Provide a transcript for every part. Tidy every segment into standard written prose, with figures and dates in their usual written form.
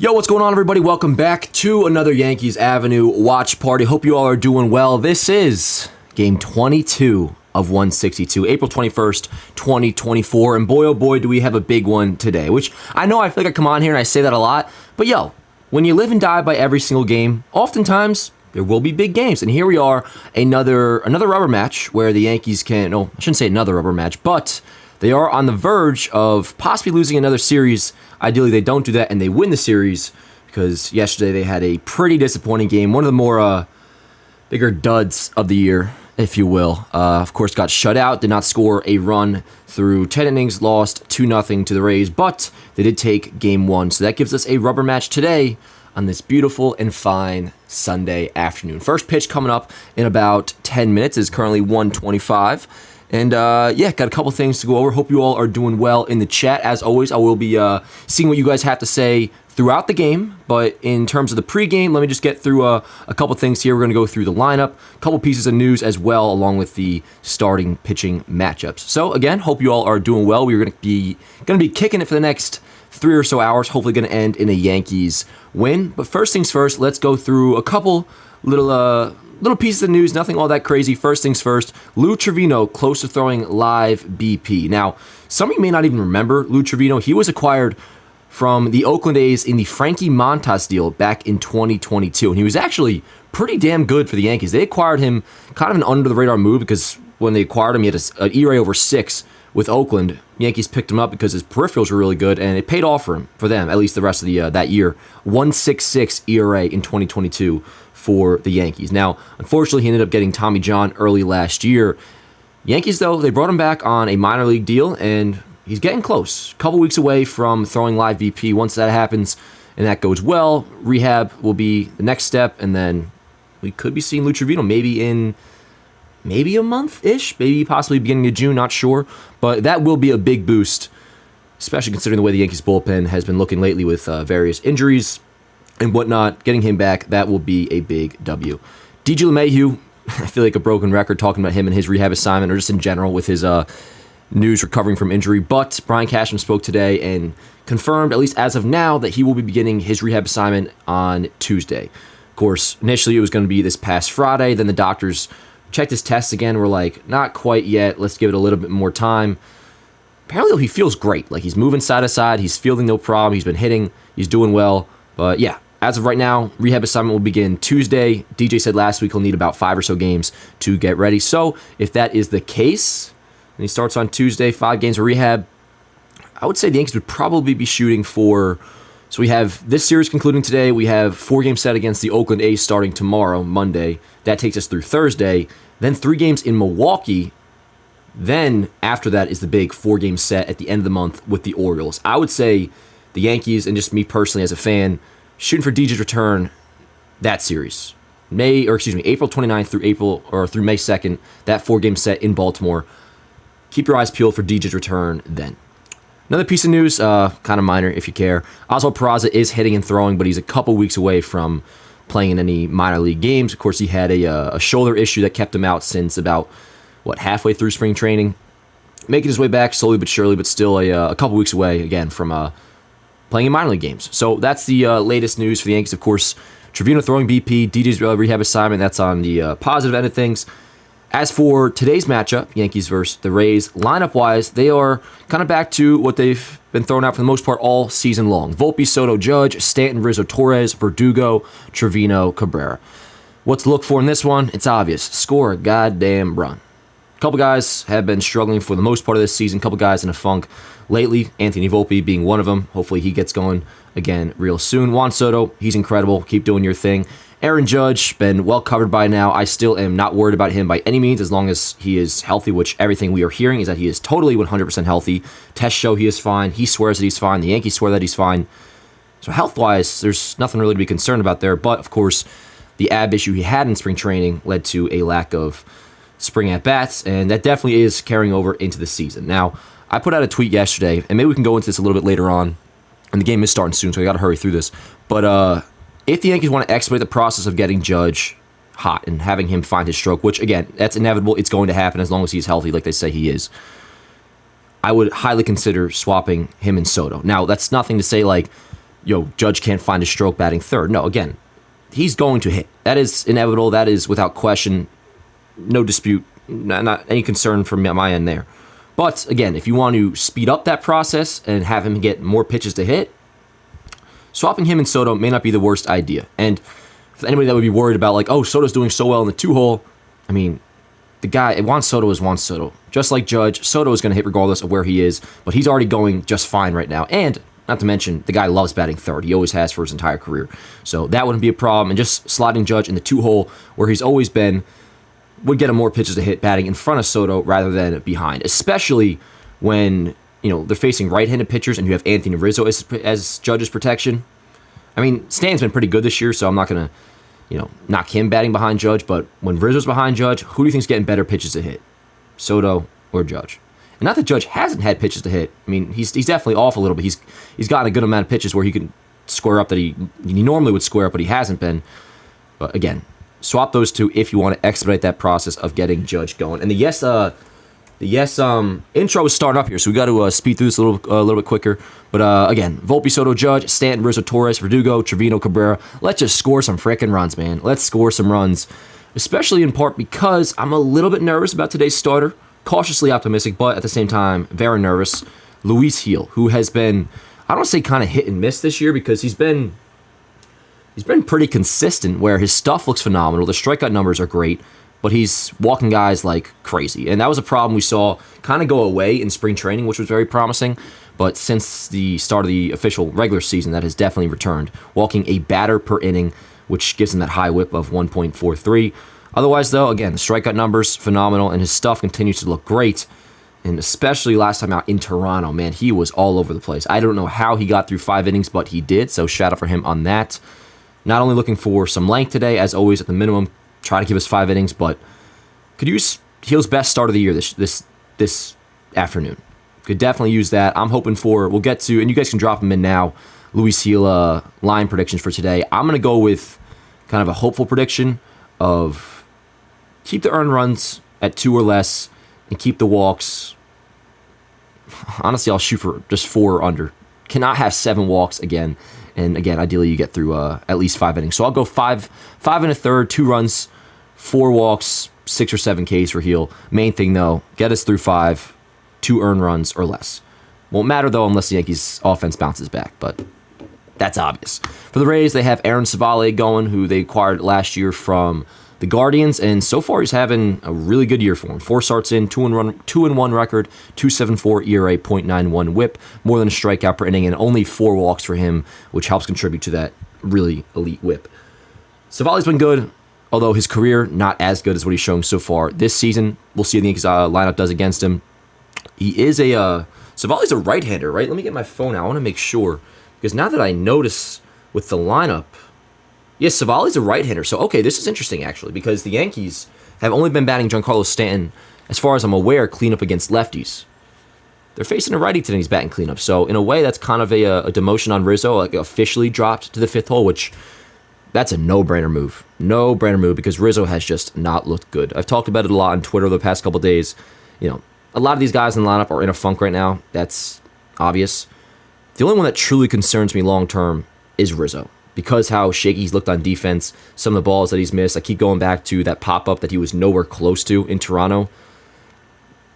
Yo, what's going on, everybody? Welcome back to another Yankees Avenue watch party. Hope you all are doing well. This is game 22 of 162, April 21st, 2024. And boy, oh boy, do we have a big one today, which I know I feel like I come on here and I say that a lot. But yo, when you live and die by every single game, oftentimes there will be big games. And here we are, another rubber match where the Yankees I shouldn't say another rubber match, but they are on the verge of possibly losing another series. Ideally, they don't do that and they win the series because yesterday they had a pretty disappointing game. One of the more bigger duds of the year, if you will. Of course, got shut out, did not score a run through 10 innings, lost 2-0 to the Rays, but they did take game one. So that gives us a rubber match today on this beautiful and fine Sunday afternoon. First pitch coming up in about 10 minutes. It is currently 1:25. And got a couple things to go over. Hope you all are doing well in the chat. As always, I will be seeing what you guys have to say throughout the game. But in terms of the pregame, let me just get through a couple things here. We're going to go through the lineup, a couple pieces of news as well, along with the starting pitching matchups. So again, hope you all are doing well. We're going to be kicking it for the next 3 or so hours. Hopefully going to end in a Yankees win. But first things first, let's go through a couple little pieces of news, nothing all that crazy. First things first, Lou Trevino close to throwing live BP. Now, some of you may not even remember Lou Trevino. He was acquired from the Oakland A's in the Frankie Montas deal back in 2022, and he was actually pretty damn good for the Yankees. They acquired him kind of an under-the-radar move because when they acquired him, he had an ERA over 6 with Oakland. Yankees picked him up because his peripherals were really good, and it paid off for them, at least the rest of the that year. 1.66 ERA in 2022 for the Yankees. Now, unfortunately, he ended up getting Tommy John early last year. Yankees, though, they brought him back on a minor league deal, and he's getting close. A couple weeks away from throwing live BP. Once that happens and that goes well, rehab will be the next step, and then we could be seeing Lou Trevino maybe in a month-ish, maybe possibly beginning of June, not sure. But that will be a big boost, especially considering the way the Yankees bullpen has been looking lately with various injuries and whatnot. Getting him back, that will be a big W. DJ LeMahieu, I feel like a broken record talking about him and his rehab assignment, or just in general with his news recovering from injury. But Brian Cashman spoke today and confirmed, at least as of now, that he will be beginning his rehab assignment on Tuesday. Of course, initially it was going to be this past Friday. Then the doctors checked his tests again. We're like, not quite yet. Let's give it a little bit more time. Apparently, he feels great. Like, he's moving side to side. He's fielding no problem. He's been hitting. He's doing well. But yeah, as of right now, rehab assignment will begin Tuesday. DJ said last week he'll need about 5 or so games to get ready. So if that is the case, and he starts on Tuesday, 5 games of rehab, I would say the Yankees would probably be shooting for. So we have this series concluding today. We have 4 games set against the Oakland A's starting tomorrow, Monday. That takes us through Thursday. Then 3 games in Milwaukee. Then after that is the big 4-game set at the end of the month with the Orioles. I would say the Yankees, and just me personally as a fan, shooting for DJ's return that series. April 29th through May 2nd, that 4-game set in Baltimore. Keep your eyes peeled for DJ's return then. Another piece of news, kind of minor if you care. Oswald Peraza is hitting and throwing, but he's a couple weeks away from playing in any minor league games. Of course, he had a shoulder issue that kept him out since about, halfway through spring training. Making his way back slowly but surely, but still a couple weeks away, again, from playing in minor league games. So that's the latest news for the Yankees. Of course, Trevino throwing BP, DJ's rehab assignment, that's on the positive end of things. As for today's matchup, Yankees versus the Rays, lineup-wise, they are kind of back to what they've been throwing out for the most part all season long. Volpe, Soto, Judge, Stanton, Rizzo, Torres, Verdugo, Trevino, Cabrera. What to look for in this one? It's obvious. Score a goddamn run. A couple guys have been struggling for the most part of this season. A couple guys in a funk lately. Anthony Volpe being one of them. Hopefully he gets going again real soon. Juan Soto, he's incredible. Keep doing your thing. Aaron Judge, been well covered by now. I still am not worried about him by any means as long as he is healthy, which everything we are hearing is that he is totally 100% healthy. Tests show he is fine. He swears that he's fine. The Yankees swear that he's fine. So health-wise, there's nothing really to be concerned about there. But, of course, the ab issue he had in spring training led to a lack of spring at-bats, and that definitely is carrying over into the season. Now, I put out a tweet yesterday, and maybe we can go into this a little bit later on, and the game is starting soon, so I got to hurry through this. But if the Yankees want to expedite the process of getting Judge hot and having him find his stroke, which, again, that's inevitable. It's going to happen as long as he's healthy, like they say he is. I would highly consider swapping him and Soto. Now, that's nothing to say, like, Judge can't find a stroke batting third. No, again, he's going to hit. That is inevitable. That is without question. No dispute. Not any concern from my end there. But again, if you want to speed up that process and have him get more pitches to hit, swapping him and Soto may not be the worst idea. And for anybody that would be worried about, like, oh, Soto's doing so well in the 2-hole, I mean, the guy, Juan Soto is Juan Soto. Just like Judge, Soto is going to hit regardless of where he is, but he's already going just fine right now. And not to mention, the guy loves batting third. He always has for his entire career. So that wouldn't be a problem. And just slotting Judge in the 2-hole, where he's always been, would get him more pitches to hit batting in front of Soto rather than behind, especially when they're facing right-handed pitchers and you have Anthony Rizzo as Judge's protection. I mean, Stan's been pretty good this year, so I'm not going to knock him batting behind Judge, but when Rizzo's behind Judge, who do you think's getting better pitches to hit, Soto or Judge? And not that Judge hasn't had pitches to hit. I mean, he's definitely off a little bit. He's gotten a good amount of pitches where he can square up that he normally would square up, but he hasn't been. But again, swap those two if you want to expedite that process of getting Judge going. And the yes intro is starting up here, so we got to speed through this a little bit quicker. But again, Volpe, Soto, Judge, Stanton, Rizzo, Torres, Verdugo, Trevino, Cabrera. Let's just score some freaking runs, man. Let's score some runs, especially in part because I'm a little bit nervous about today's starter. Cautiously optimistic, but at the same time, very nervous. Luis Gil, who has been, I don't want to say kind of hit and miss this year, because he's been pretty consistent where his stuff looks phenomenal. The strikeout numbers are great, but he's walking guys like crazy. And that was a problem we saw kind of go away in spring training, which was very promising. But since the start of the official regular season, that has definitely returned. Walking a batter per inning, which gives him that high whip of 1.43. Otherwise, though, again, the strikeout numbers, phenomenal, and his stuff continues to look great. And especially last time out in Toronto, man, he was all over the place. I don't know how he got through 5 innings, but he did, so shout out for him on that. Not only looking for some length today, as always, at the minimum, try to give us 5 innings, but could use Gil's best start of the year this afternoon. Could definitely use that. I'm hoping for, we'll get to, and you guys can drop them in now, Luis Gil line predictions for today. I'm going to go with kind of a hopeful prediction of keep the earned runs at 2 or less and keep the walks. Honestly, I'll shoot for just 4 or under. Cannot have 7 walks again. And again, ideally you get through at least 5 innings. So I'll go 5 1/3, 2 runs, 4 walks, 6 or 7 Ks for Gil. Main thing though, get us through 5, 2 earned runs or less. Won't matter though unless the Yankees offense bounces back, but that's obvious. For the Rays, they have Aaron Savale going, who they acquired last year from the Guardians, and so far he's having a really good year for him. 4 starts in, 2-1 record, 2.74 ERA, .91 WHIP, more than a strikeout per inning, and only 4 walks for him, which helps contribute to that really elite WHIP. Savale's been good, although his career not as good as what he's showing so far this season. We'll see what the Yankees lineup does against him. He is Savale's a right-hander, right? Let me get my phone out. I want to make sure, because now that I notice with the lineup, yes, Savale's a right-hander. So, okay, this is interesting, actually, because the Yankees have only been batting Giancarlo Stanton, as far as I'm aware, cleanup against lefties. They're facing a righty today, he's batting cleanup. So, in a way, that's kind of a demotion on Rizzo, like officially dropped to the 5th hole, which that's a no-brainer move. No-brainer move, because Rizzo has just not looked good. I've talked about it a lot on Twitter the past couple days. A lot of these guys in the lineup are in a funk right now. That's obvious. The only one that truly concerns me long-term is Rizzo, because how shaky he's looked on defense, some of the balls that he's missed. I keep going back to that pop-up that he was nowhere close to in Toronto.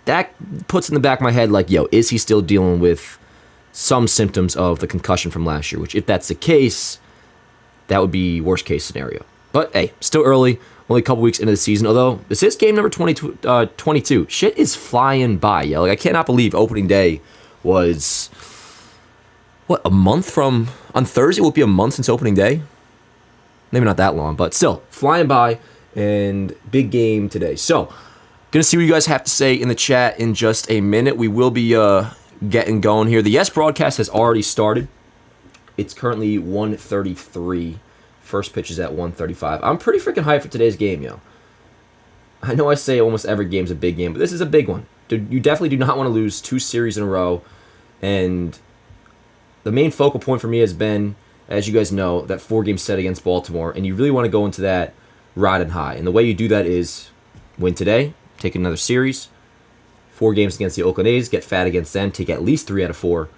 That puts in the back of my head like, is he still dealing with some symptoms of the concussion from last year? Which, if that's the case, that would be worst-case scenario. But, hey, still early, only a couple weeks into the season. Although, this is game number 22. Shit is flying by, yo. Like, I cannot believe opening day was, a month from... On Thursday, it will be a month since opening day. Maybe not that long, but still, flying by, and big game today. So, gonna see what you guys have to say in the chat in just a minute. We will be getting going here. The Yes broadcast has already started. It's currently 1:33. First pitch is at 1:35. I'm pretty freaking hyped for today's game, yo. I know I say almost every game's a big game, but this is a big one. You definitely do not want to lose 2 series in a row, and the main focal point for me has been, as you guys know, that 4-game set against Baltimore, and you really want to go into that riding high. And the way you do that is win today, take another series, 4 games against the Oakland A's, get fat against them, take at least 3 out of 4,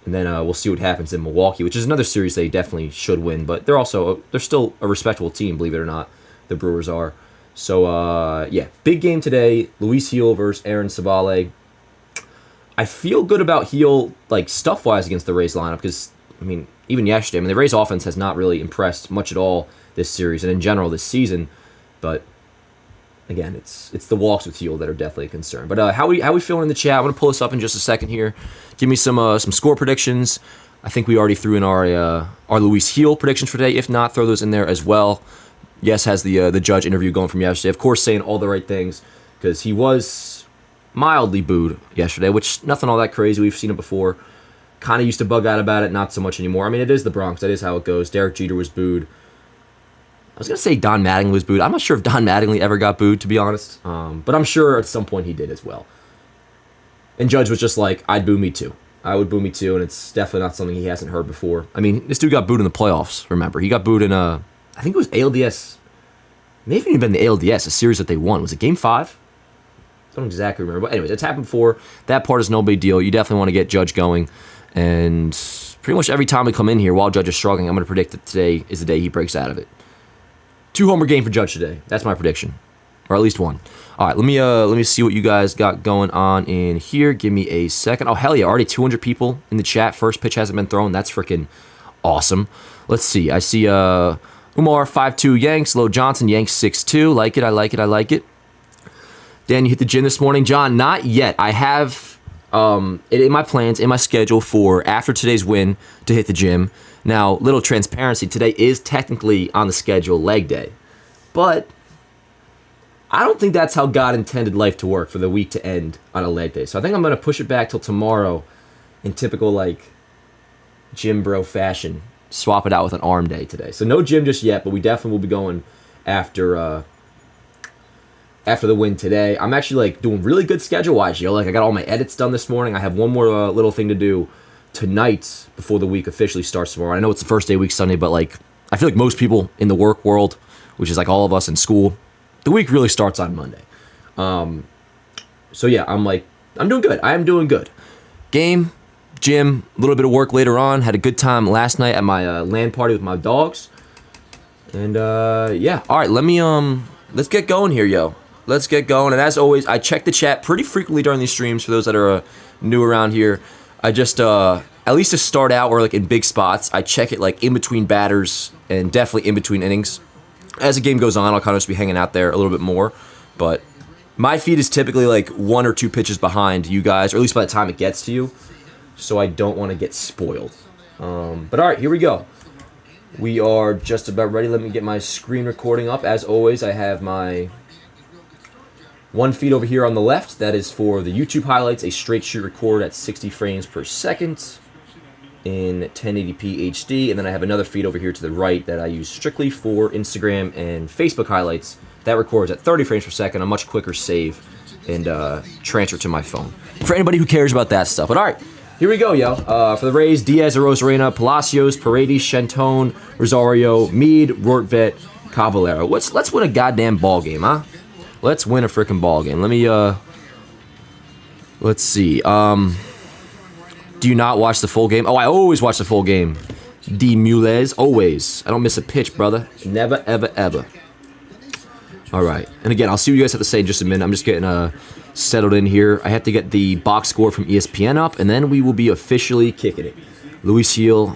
And then we'll see what happens in Milwaukee, which is another series they definitely should win. But they're still a respectable team, believe it or not. The Brewers are. So, yeah, big game today. Luis Gil versus Aaron Savale. I feel good about Gil, like, stuff-wise against the Rays lineup because, I mean, even yesterday, I mean, the Rays offense has not really impressed much at all this series and in general this season. But, again, it's the walks with Gil that are definitely a concern. But how we feeling in the chat? I'm going to pull this up in just a second here. Give me some score predictions. I think we already threw in our Luis Gil predictions for today. If not, throw those in there as well. Yes has the Judge interview going from yesterday. Of course, saying all the right things because he was mildly booed yesterday, which nothing all that crazy. We've seen it before. Kind of used to bug out about it, not so much anymore. I mean, it is the Bronx. That is how it goes. Derek Jeter was booed. I was going to say Don Mattingly was booed. I'm not sure if Don Mattingly ever got booed, to be honest. But I'm sure at some point he did as well. And Judge was just like, I'd boo me too. I would boo me too, and it's definitely not something he hasn't heard before. I mean, this dude got booed in the playoffs, remember. He got booed in, I think it was ALDS. Maybe even been the ALDS, a series that they won. Was it Game 5? Don't exactly remember. But anyways, it's happened before. That part is no big deal. You definitely want to get Judge going. And pretty much every time we come in here while Judge is struggling, I'm going to predict that today is the day he breaks out of it. 2-homer game for Judge today. That's my prediction. Or at least one. All right, let me see what you guys got going on in here. Give me a second. Oh, hell yeah, already 200 people in the chat. First pitch hasn't been thrown. That's freaking awesome. Let's see. I see Umar 5'2", Yanks. Low Johnson, Yanks 6'2". Like it, I like it, I like it. Dan, you hit the gym this morning. John, not yet. I have it in my plans, in my schedule for after today's win to hit the gym. Now, little transparency. Today is technically on the schedule leg day. But I don't think that's how God intended life to work for the week to end on a leg day. So I think I'm going to push it back till tomorrow in typical, like, gym bro fashion. Swap it out with an arm day today. So no gym just yet, but we definitely will be going after the win today. I'm actually, like, doing really good schedule-wise, yo. Like, I got all my edits done this morning. I have one more little thing to do tonight before the week officially starts tomorrow. I know it's the first day of week Sunday, but, like, I feel like most people in the work world, which is, like, all of us in school, the week really starts on Monday. So, yeah, I'm doing good. I am doing good. Game, gym, a little bit of work later on. Had a good time last night at my LAN party with my dogs. And, yeah. All right, let's get going here, yo. Let's get going. And as always, I check the chat pretty frequently during these streams for those that are new around here. I just, at least to start out or, like, in big spots, I check it, like, in between batters and definitely in between innings. As the game goes on, I'll kind of just be hanging out there a little bit more. But my feed is typically like 1 or 2 pitches behind you guys, or at least by the time it gets to you. So I don't want to get spoiled. But all right, here we go. We are just about ready. Let me get my screen recording up. As always, I have my one feed over here on the left. That is for the YouTube highlights, a straight shoot record at 60 frames per second. In 1080p HD, and then I have another feed over here to the right that I use strictly for Instagram and Facebook highlights. That records at 30 frames per second, a much quicker save and transfer to my phone. For anybody who cares about that stuff. But all right, here we go, yo. For the Rays, Diaz, Arozarena, Palacios, Paredes, Shantone, Rosario, Mead, Rortvet, Caballero. Let's win a goddamn ball game, huh? Let's win a freaking ball game. Let me let's see. Do you not watch the full game? Oh, I always watch the full game. D. Mules, always. I don't miss a pitch, brother. Never, ever, ever. All right. And again, I'll see what you guys have to say in just a minute. I'm just getting settled in here. I have to get the box score from ESPN up, and then we will be officially kicking it. Luis Gil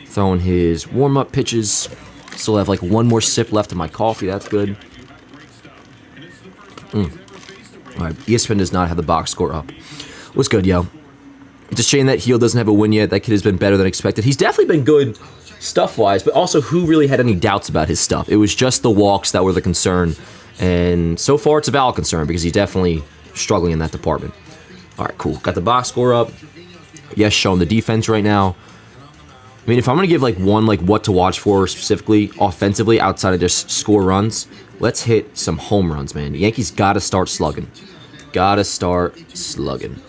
throwing his warm-up pitches. Still have like one more sip left of my coffee. That's good. All right. ESPN does not have the box score up. What's good, yo? It's a shame that Gil doesn't have a win yet. That kid has been better than expected. He's definitely been good stuff-wise, but also who really had any doubts about his stuff? It was just the walks that were the concern, and so far it's a valid concern because he's definitely struggling in that department. All right, cool. Got the box score up. Yes, showing the defense right now. I mean, if I'm going to give like one like what to watch for specifically offensively outside of just score runs, let's hit some home runs, man. The Yankees got to start slugging. Gotta start slugging.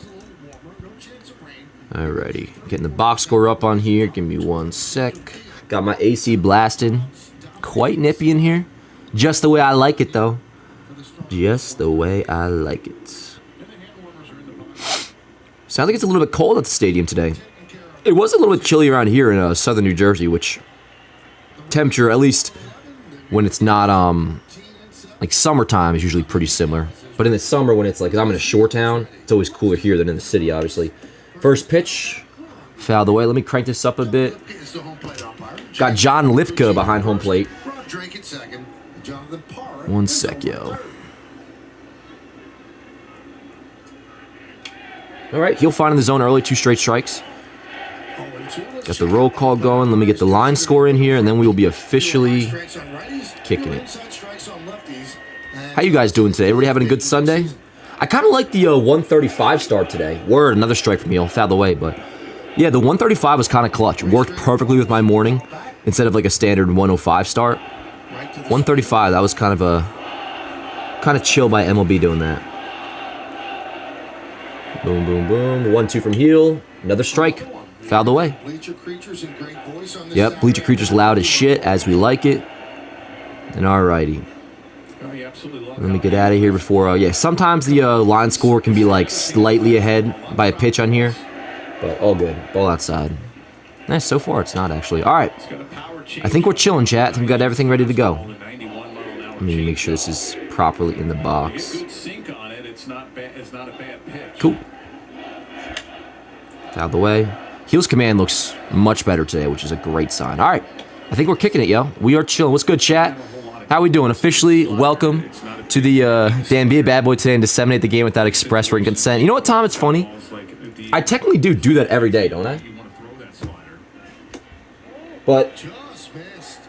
Alrighty, getting the box score up on here. Give me 1 sec. Got my AC blasting. Quite nippy in here. Just the way I like it, though. Just the way I like it. Sounds like it's a little bit cold at the stadium today. It was a little bit chilly around here in southern New Jersey, which temperature, at least when it's not like summertime, is usually pretty similar. But in the summer, when it's like, 'cause I'm in a shore town, it's always cooler here than in the city, obviously. First pitch, fouled away. Let me crank this up a bit. Got John Lipka behind home plate. 1 sec, yo. All right, he'll find in the zone early, 2 straight strikes. Got the roll call going. Let me get the line score in here, and then we will be officially kicking it. How you guys doing today? Everybody having a good Sunday? I kind of like the 135 start today. Word, another strike from me. Fouled away, but yeah, the 135 was kind of clutch. Worked perfectly with my morning instead of like a standard 105 start. 135, that was kind of chill by MLB doing that. Boom, boom, boom. 1-2 from heel. Another strike. Fouled away. Yep, Bleacher Creatures loud as shit, as we like it. And alrighty. Let me get out of here before... yeah, sometimes the line score can be like slightly ahead by a pitch on here. But all good. Ball outside. Nice, so far it's not actually. Alright. I think we're chilling, chat. I think we got everything ready to go. Let me make sure this is properly in the box. Cool. Out of the way. Heels command looks much better today, which is a great sign. All right. I think we're kicking it, yo. We are chilling. What's good, chat? How we doing? Officially, welcome to the Dan, be a bad boy today and disseminate the game without express written consent. You know what, Tom? It's funny. I technically do that every day, don't I? But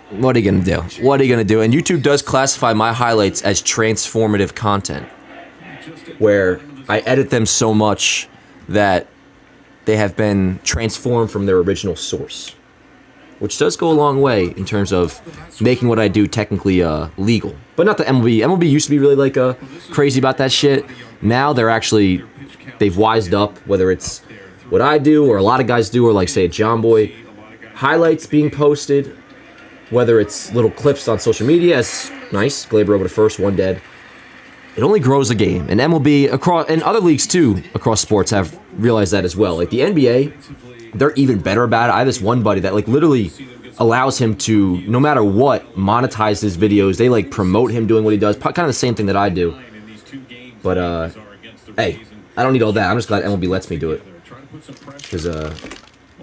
what are you going to do? What are you going to do? And YouTube does classify my highlights as transformative content, where I edit them so much that they have been transformed from their original source, which does go a long way in terms of making what I do technically legal. But not the MLB. MLB used to be really like crazy about that shit. Now they've wised up, whether it's what I do or a lot of guys do, or like say John Boy, highlights being posted, whether it's little clips on social media. As nice, Gleyber over to first, 1 dead. It only grows a game, and MLB across and other leagues too across sports have realized that as well. Like the NBA, they're even better about it. I have this one buddy that like literally allows him to, no matter what, monetize his videos. They like promote him doing what he does, kind of the same thing that I do. But hey, I don't need all that. I'm just glad MLB lets me do it. Because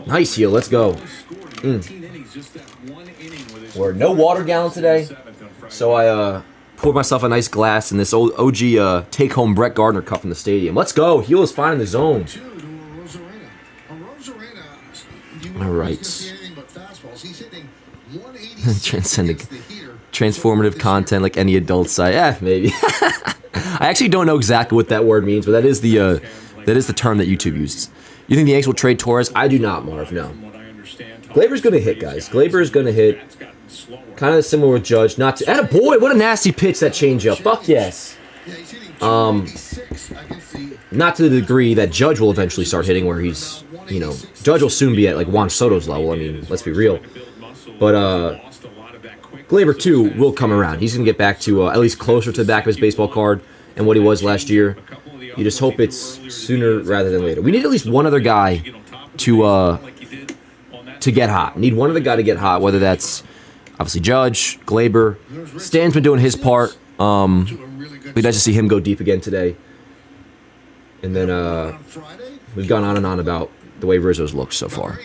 nice heel, let's go. We're no water gallon today, so I poured myself a nice glass in this old OG take-home Brett Gardner cup in the stadium. Let's go. Heel is fine in the zone. All right. Transformative content like any adult site. Yeah, maybe. I actually don't know exactly what that word means, but that is the term that YouTube uses. You think the Yankees will trade Torres? I do not, Marv. No. Gleyber's going to hit, guys. Gleyber's going to hit. Kind of similar with Judge. Not to... And a boy, what a nasty pitch, that changeup. Fuck yes. Not to the degree that Judge will eventually start hitting, where he's, Judge will soon be at like Juan Soto's level. I mean, let's be real. But Gleyber too will come around. He's gonna get back to at least closer to the back of his baseball card and what he was last year. You just hope it's sooner rather than later. We need at least one other guy to get hot. Need one other guy to get hot, whether that's obviously Judge, Gleyber. Stan's been doing his part. We'd like to see him go deep again today. And then we've gone on and on about the way Rizzo's looked so far.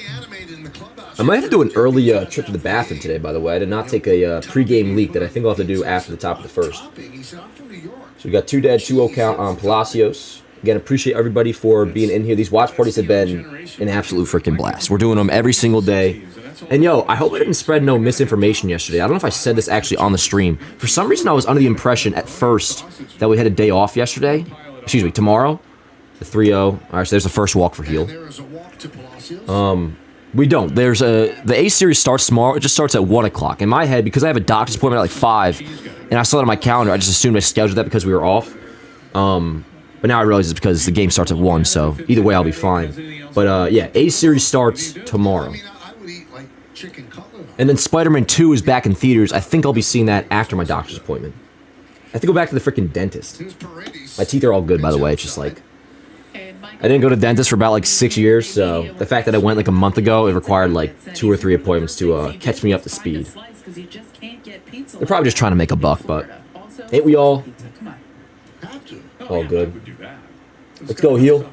I might have to do an early trip to the bathroom today, by the way. I did not take a pregame leak that I think I'll have to do after the top of the first. So we got 2 dead, 2-0 count on Palacios. Again, appreciate everybody for being in here. These watch parties have been an absolute freaking blast. We're doing them every single day. And yo, I hope I didn't spread no misinformation yesterday. I don't know if I said this actually on the stream. For some reason, I was under the impression at first that we had a day off yesterday. Excuse me, tomorrow. The 3-0. All right, so there's the first walk for heel. We don't. There's the A series starts tomorrow. It just starts at 1 o'clock. In my head, because I have a doctor's appointment at like 5, and I saw it on my calendar, I just assumed I scheduled that because we were off. But now I realize it's because the game starts at 1, so either way, I'll be fine. But yeah, A series starts tomorrow. And then Spider-Man 2 is back in theaters. I think I'll be seeing that after my doctor's appointment. I have to go back to the freaking dentist. My teeth are all good, by the way. It's just like I didn't go to dentist for about like 6 years, so the fact that I went like a month ago, it required like 2 or 3 appointments to catch me up to speed. They're probably just trying to make a buck, but ain't we all? All good. Let's go, heel.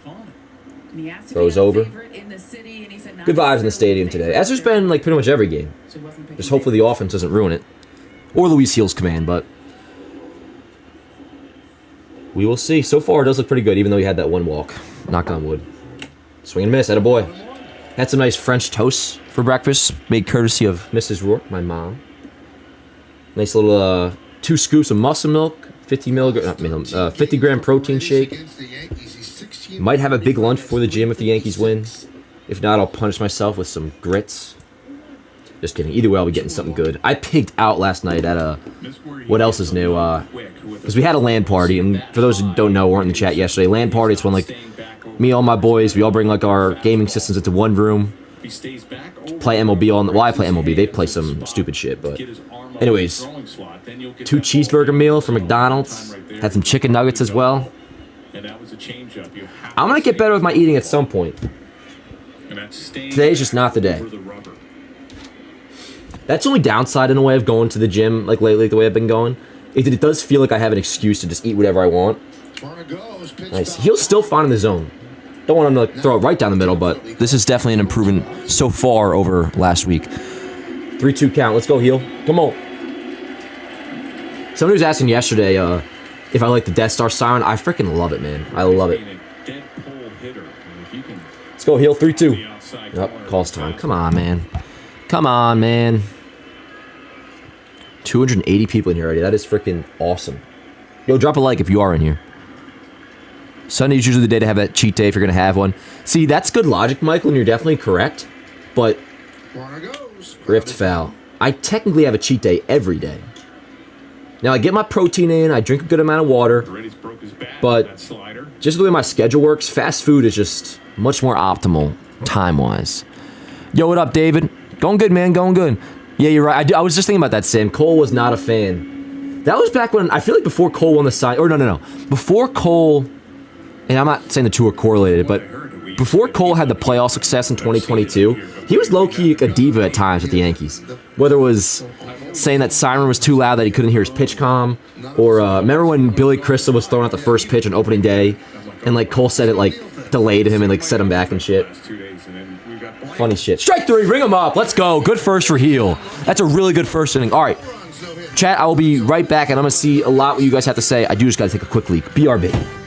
Throws over. Good vibes in the stadium today, as there's been like pretty much every game. Just hopefully the offense doesn't ruin it. Or Luis Heel's command, but we will see. So far, it does look pretty good, even though he had that one walk. Knock on wood. Swing and miss, attaboy. Had some nice French toast for breakfast, made courtesy of Mrs. Rourke, my mom. Nice little 2 scoops of muscle milk, 50 gram protein shake. Might have a big lunch before the gym if the Yankees win. If not, I'll punish myself with some grits. Just kidding. Either way, I'll be getting something good. I pigged out last night at what else is new? Because we had a LAN party, and for those who don't know, weren't in the chat yesterday. LAN party, it's when like me, all my boys, we all bring like our gaming systems into one room. Play MLB all. Well, I play MLB. They play some stupid shit, but anyways, 2 cheeseburger meal from McDonald's. Had some chicken nuggets as well. I'm gonna get better with my eating at some point. Today's just not the day. That's the only downside in a way of going to the gym like lately, the way I've been going. It does feel like I have an excuse to just eat whatever I want. Nice. He'll still fine in the zone. Don't want him to like, throw it right down the middle, but this is definitely an improvement so far over last week. 3-2 count. Let's go, heel. Come on. Somebody was asking yesterday if I like the Death Star siren. I freaking love it, man. I love it. Let's go, heel. 3-2. Yep, calls time. Come on, man. Come on, man. 280 people in here already. That is freaking awesome. Yo, drop a like if you are in here. Sunday is usually the day to have that cheat day if you're going to have one. See, that's good logic, Michael, and you're definitely correct. But, ripped foul. I technically have a cheat day every day. Now, I get my protein in, I drink a good amount of water, but just the way my schedule works, fast food is just much more optimal time-wise. Yo, what up, David? Going good, man, going good. Yeah, you're right. I was just thinking about that, Sam. Cole was not a fan. That was back when, I feel like before Cole won the sign, or no. Before Cole, and I'm not saying the two are correlated, but before Cole had the playoff success in 2022, he was low-key a diva at times with the Yankees. Whether it was saying that siren was too loud that he couldn't hear his pitch comm, or remember when Billy Crystal was throwing out the first pitch on opening day, and like Cole said it like delayed him and like set him back and shit. Funny shit. Strike 3, ring him up. Let's go. Good first for heel. That's a really good first inning. All right, chat, I will be right back, and I'm going to see a lot what you guys have to say. I do just got to take a quick leak. BRB.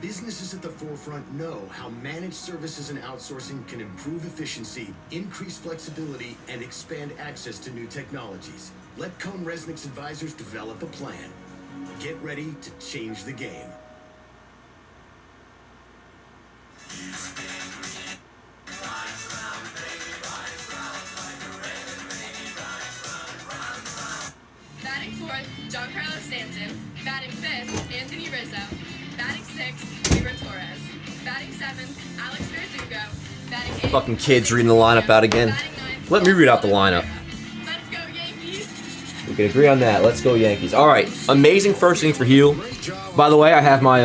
Businesses at the forefront know how managed services and outsourcing can improve efficiency, increase flexibility, and expand access to new technologies. Let Cohn Resnick's advisors develop a plan. Get ready to change the game. Batting fourth, Giancarlo Stanton. Batting fifth, Anthony Rizzo. Batting sixth, Gleyber Torres. Batting seventh, Alex Verdugo. Batting eighth, Fucking kids reading the lineup out again. Let me read out the lineup. Let's go Yankees. We can agree on that. Let's go Yankees. All right, amazing first inning for heel. By the way, I have my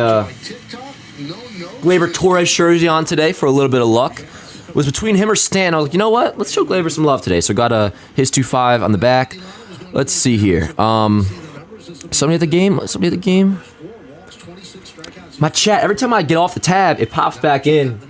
Gleyber Torres jersey on today for a little bit of luck. It was between him or Stan. I was like, you know what? Let's show Gleyber some love today. So got his 2.5 on the back. Let's see here. Somebody at the game? Somebody at the game? My chat, every time I get off the tab, it pops back in.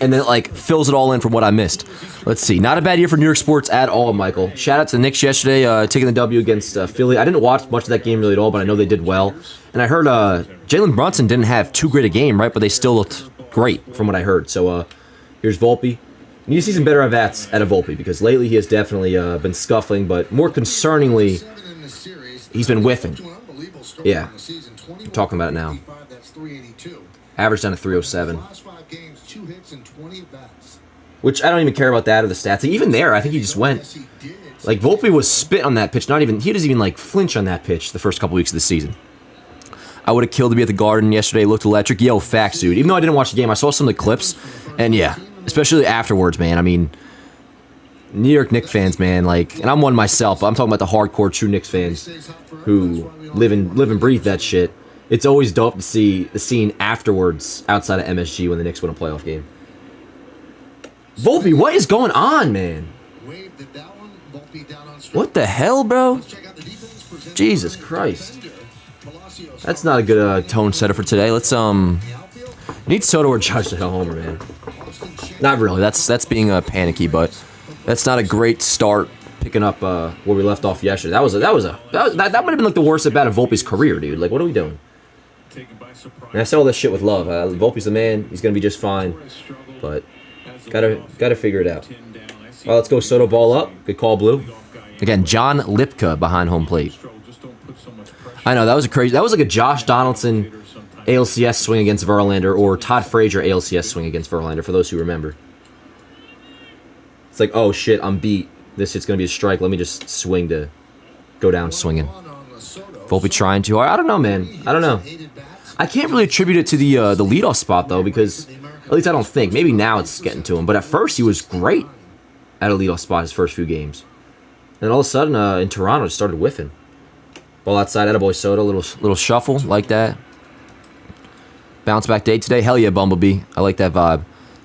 and then it, like, fills it all in from what I missed. Let's see. Not a bad year for New York sports at all, Michael. Shout out to the Knicks yesterday, taking the W against Philly. I didn't watch much of that game really at all, but I know they did well. And I heard Jalen Brunson didn't have too great a game, right? But they still looked great from what I heard. So here's Volpe. Need to see some better at-bats out of Volpe because lately he has definitely been scuffling, but more concerningly, he's been whiffing. Yeah, I'm talking about it now. Average down to 307. Which I don't even care about that or the stats. Even there, I think he just went. Like, Volpe was spit on that pitch. He doesn't even, like, flinch on that pitch the first couple weeks of the season. I would have killed to be at the Garden yesterday. It looked electric. Yo, facts, dude. Even though I didn't watch the game, I saw some of the clips. And, yeah, especially afterwards, man. I mean, New York Knicks fans, man, like, and I'm one myself, but I'm talking about the hardcore true Knicks fans who live and breathe that shit. It's always dope to see the scene afterwards outside of MSG when the Knicks win a playoff game. Volpe, what is going on, man? What the hell, bro? Jesus Christ. That's not a good tone setter for today. Let's need Soto or Judge to hit a homer, man. Not really. That's being panicky, but that's not a great start. Picking up where we left off yesterday. That might have been like the worst at bat of Volpe's career, dude. Like, what are we doing? And I said all this shit with love. Volpe's the man. He's gonna be just fine. But gotta figure it out. All right, let's go Soto ball up. Good call, Blue. Again, John Lipka behind home plate. I know that was like a Josh Donaldson ALCS swing against Verlander or Todd Frazier ALCS swing against Verlander. For those who remember, it's like, oh shit, I'm beat. This shit's gonna be a strike. Let me just swing to go down swinging. Volpe trying to. I don't know, man. I don't know. I can't really attribute it to the leadoff spot though, because at least I don't think. Maybe now it's getting to him, but at first he was great at a leadoff spot his first few games. And all of a sudden, in Toronto, it started whiffing. Ball outside, attaboy Soto, little shuffle like that. Bounce back day today. Hell yeah, Bumblebee. I like that vibe.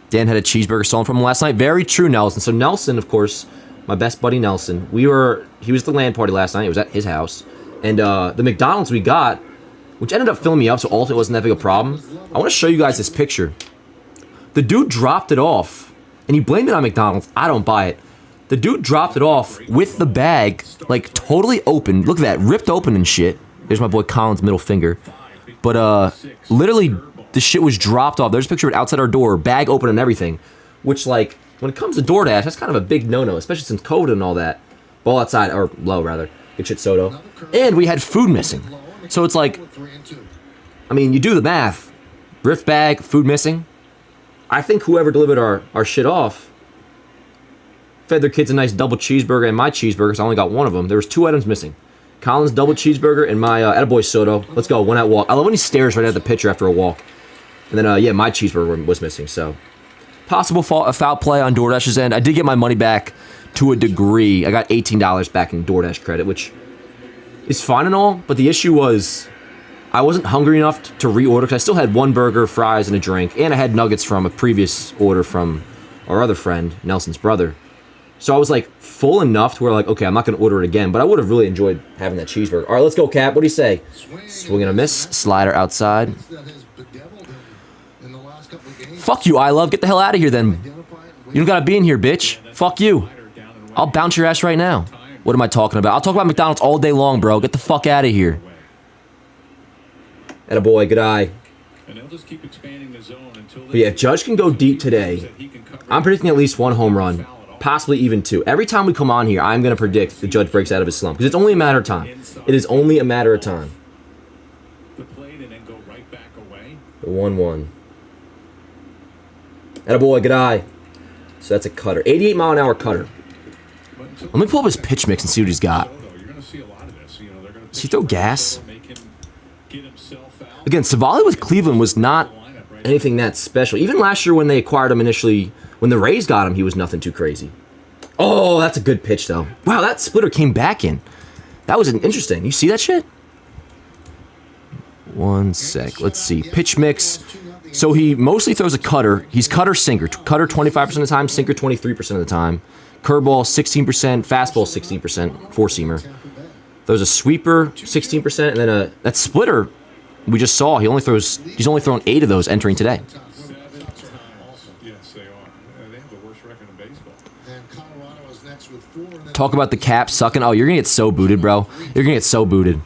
Dan had a cheeseburger stolen from him last night. Very true, Nelson. So Nelson, of course, my best buddy Nelson. He was at the LAN party last night. It was at his house. And the McDonald's we got, which ended up filling me up, so ultimately it wasn't that big a problem. I want to show you guys this picture. The dude dropped it off, and he blamed it on McDonald's. I don't buy it. The dude dropped it off with the bag, like, totally open. Look at that, ripped open and shit. There's my boy Colin's middle finger. But, literally, the shit was dropped off. There's a picture of it outside our door, bag open and everything. Which, like, when it comes to DoorDash, that's kind of a big no-no, especially since COVID and all that. Ball outside, or low, rather. Good shit, Soto. And we had food missing. So it's like, I mean, you do the math. Ripped bag, food missing. I think whoever delivered our shit off fed their kids a nice double cheeseburger and my cheeseburger, so I only got one of them. There was 2 items missing. Colin's double cheeseburger and my attaboy Soto. Let's go, one out walk. I love when he stares right at the pitcher after a walk. And then, yeah, my cheeseburger was missing, so. Possible foul play on DoorDash's end. I did get my money back to a degree. I got $18 back in DoorDash credit, which is fine and all, but the issue was I wasn't hungry enough to reorder because I still had 1 burger, fries, and a drink, and I had nuggets from a previous order from our other friend, Nelson's brother. So I was like full enough to where like, okay, I'm not going to order it again, but I would have really enjoyed having that cheeseburger. All right, let's go, Cap. What do you say? Swing and a miss. Slider outside. Fuck you, I love. Get the hell out of here then. You don't got to be in here, bitch. Fuck you. I'll bounce your ass right now. What am I talking about? I'll talk about McDonald's all day long, bro. Get the fuck out of here. Attaboy, good eye. But yeah, if Judge can go deep today, I'm predicting at least 1 home run, possibly even 2. Every time we come on here, I'm going to predict the Judge breaks out of his slump, because it's only a matter of time. It is only a matter of time. The 1-1. Attaboy, good eye. So that's a cutter. 88-mile-an-hour cutter. Let me pull up his pitch mix and see what he's got. Does he throw gas? Again, Savali with Cleveland was not anything that special. Even last year when they acquired him initially, when the Rays got him, he was nothing too crazy. Oh, that's a good pitch, though. Wow, that splitter came back in. That was interesting. You see that shit? 1 sec. Let's see. Pitch mix. So he mostly throws a cutter. He's cutter-sinker. Cutter 25% of the time, sinker 23% of the time. Curveball 16%, fastball 16%, four-seamer. Throws a sweeper 16%, and then that splitter we just saw. He's only thrown 8 of those entering today. Talk about the cap sucking. Oh, you're going to get so booted, bro. You're going to get so booted.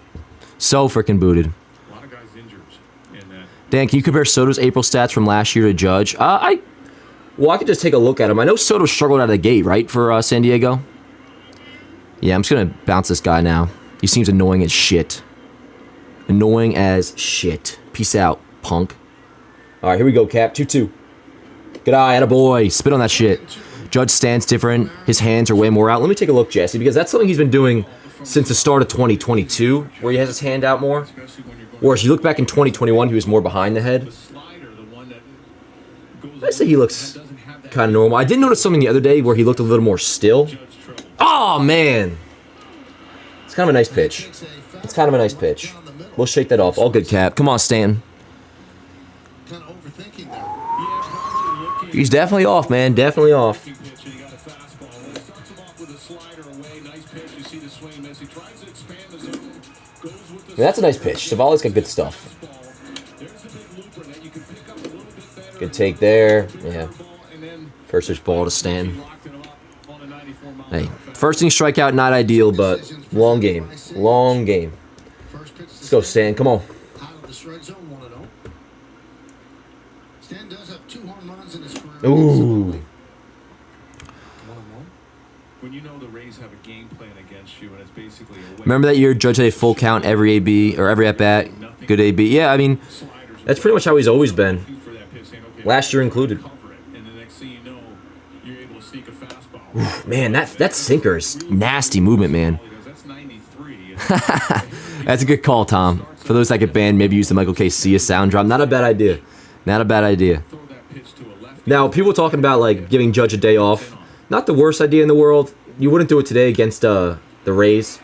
So freaking booted. Dan, can you compare Soto's April stats from last year to Judge? I could just take a look at him. I know Soto struggled out of the gate, right, for San Diego? Yeah, I'm just going to bounce this guy now. He seems annoying as shit. Annoying as shit. Peace out, punk. All right, here we go, Cap. 2-2. Good eye, attaboy. Spit on that shit. Judge stands different. His hands are way more out. Let me take a look, Jesse, because that's something he's been doing since the start of 2022, where he has his hand out more. Whereas you look back in 2021, he was more behind the head. I say he looks kind of normal. I did notice something the other day where he looked a little more still. Oh, man. It's kind of a nice pitch. It's kind of a nice pitch. We'll shake that off. All good, Cap. Come on, Stan. He's definitely off, man. Definitely off. That's a nice pitch. Savali's got good stuff. Good take there. Yeah. First pitch ball to Stan. Hey, first inning strikeout, not ideal, but long game. Long game. Let's go, Stan. Come on. Ooh. Remember that year Judge had a full count every AB or every at bat? Good AB. Yeah, I mean, that's pretty much how he's always been. Last year included. Oof, man, that sinker is nasty movement, man. That's a good call, Tom. For those that get banned, maybe use the Michael K. Cia sound drop. Not a bad idea. Not a bad idea. Now, people talking about like giving Judge a day off. Not the worst idea in the world. You wouldn't do it today against the Rays,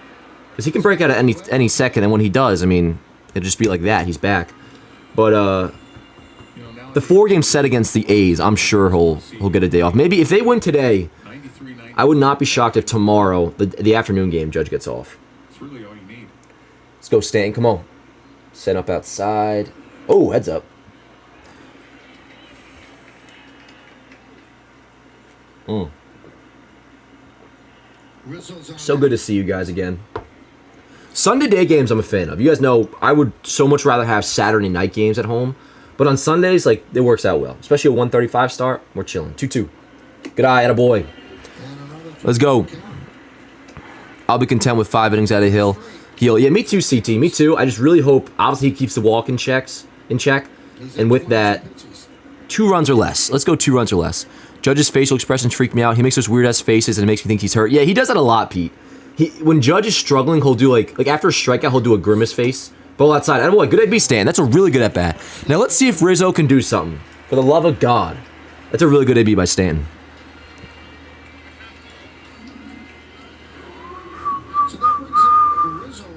because he can break out at any second, and when he does, I mean, it'll just be like that. He's back. But the 4-game set against the A's, I'm sure he'll get a day off. Maybe if they win today, I would not be shocked if tomorrow, the afternoon game, Judge gets off. Let's go, Stan. Come on. Set up outside. Oh, heads up. So good to see you guys again. Sunday day games I'm a fan of. You guys know I would so much rather have Saturday night games at home. But on Sundays, like, it works out well. Especially a 1:35 start. We're chilling. 2-2. Good eye, attaboy. Let's go. I'll be content with 5 innings out of Hill. Yeah, me too, CT. Me too. I just really hope, obviously, he keeps the walk in check. And with that, 2 runs or less. Let's go 2 runs or less. Judge's facial expressions freak me out. He makes those weird-ass faces and it makes me think he's hurt. Yeah, he does that a lot, Pete. When Judge is struggling, he'll do, like after a strikeout, he'll do a grimace face. Ball outside. Attaboy, good at-bat, Stan. That's a really good at-bat. Now, let's see if Rizzo can do something. For the love of God. That's a really good AB by Stan.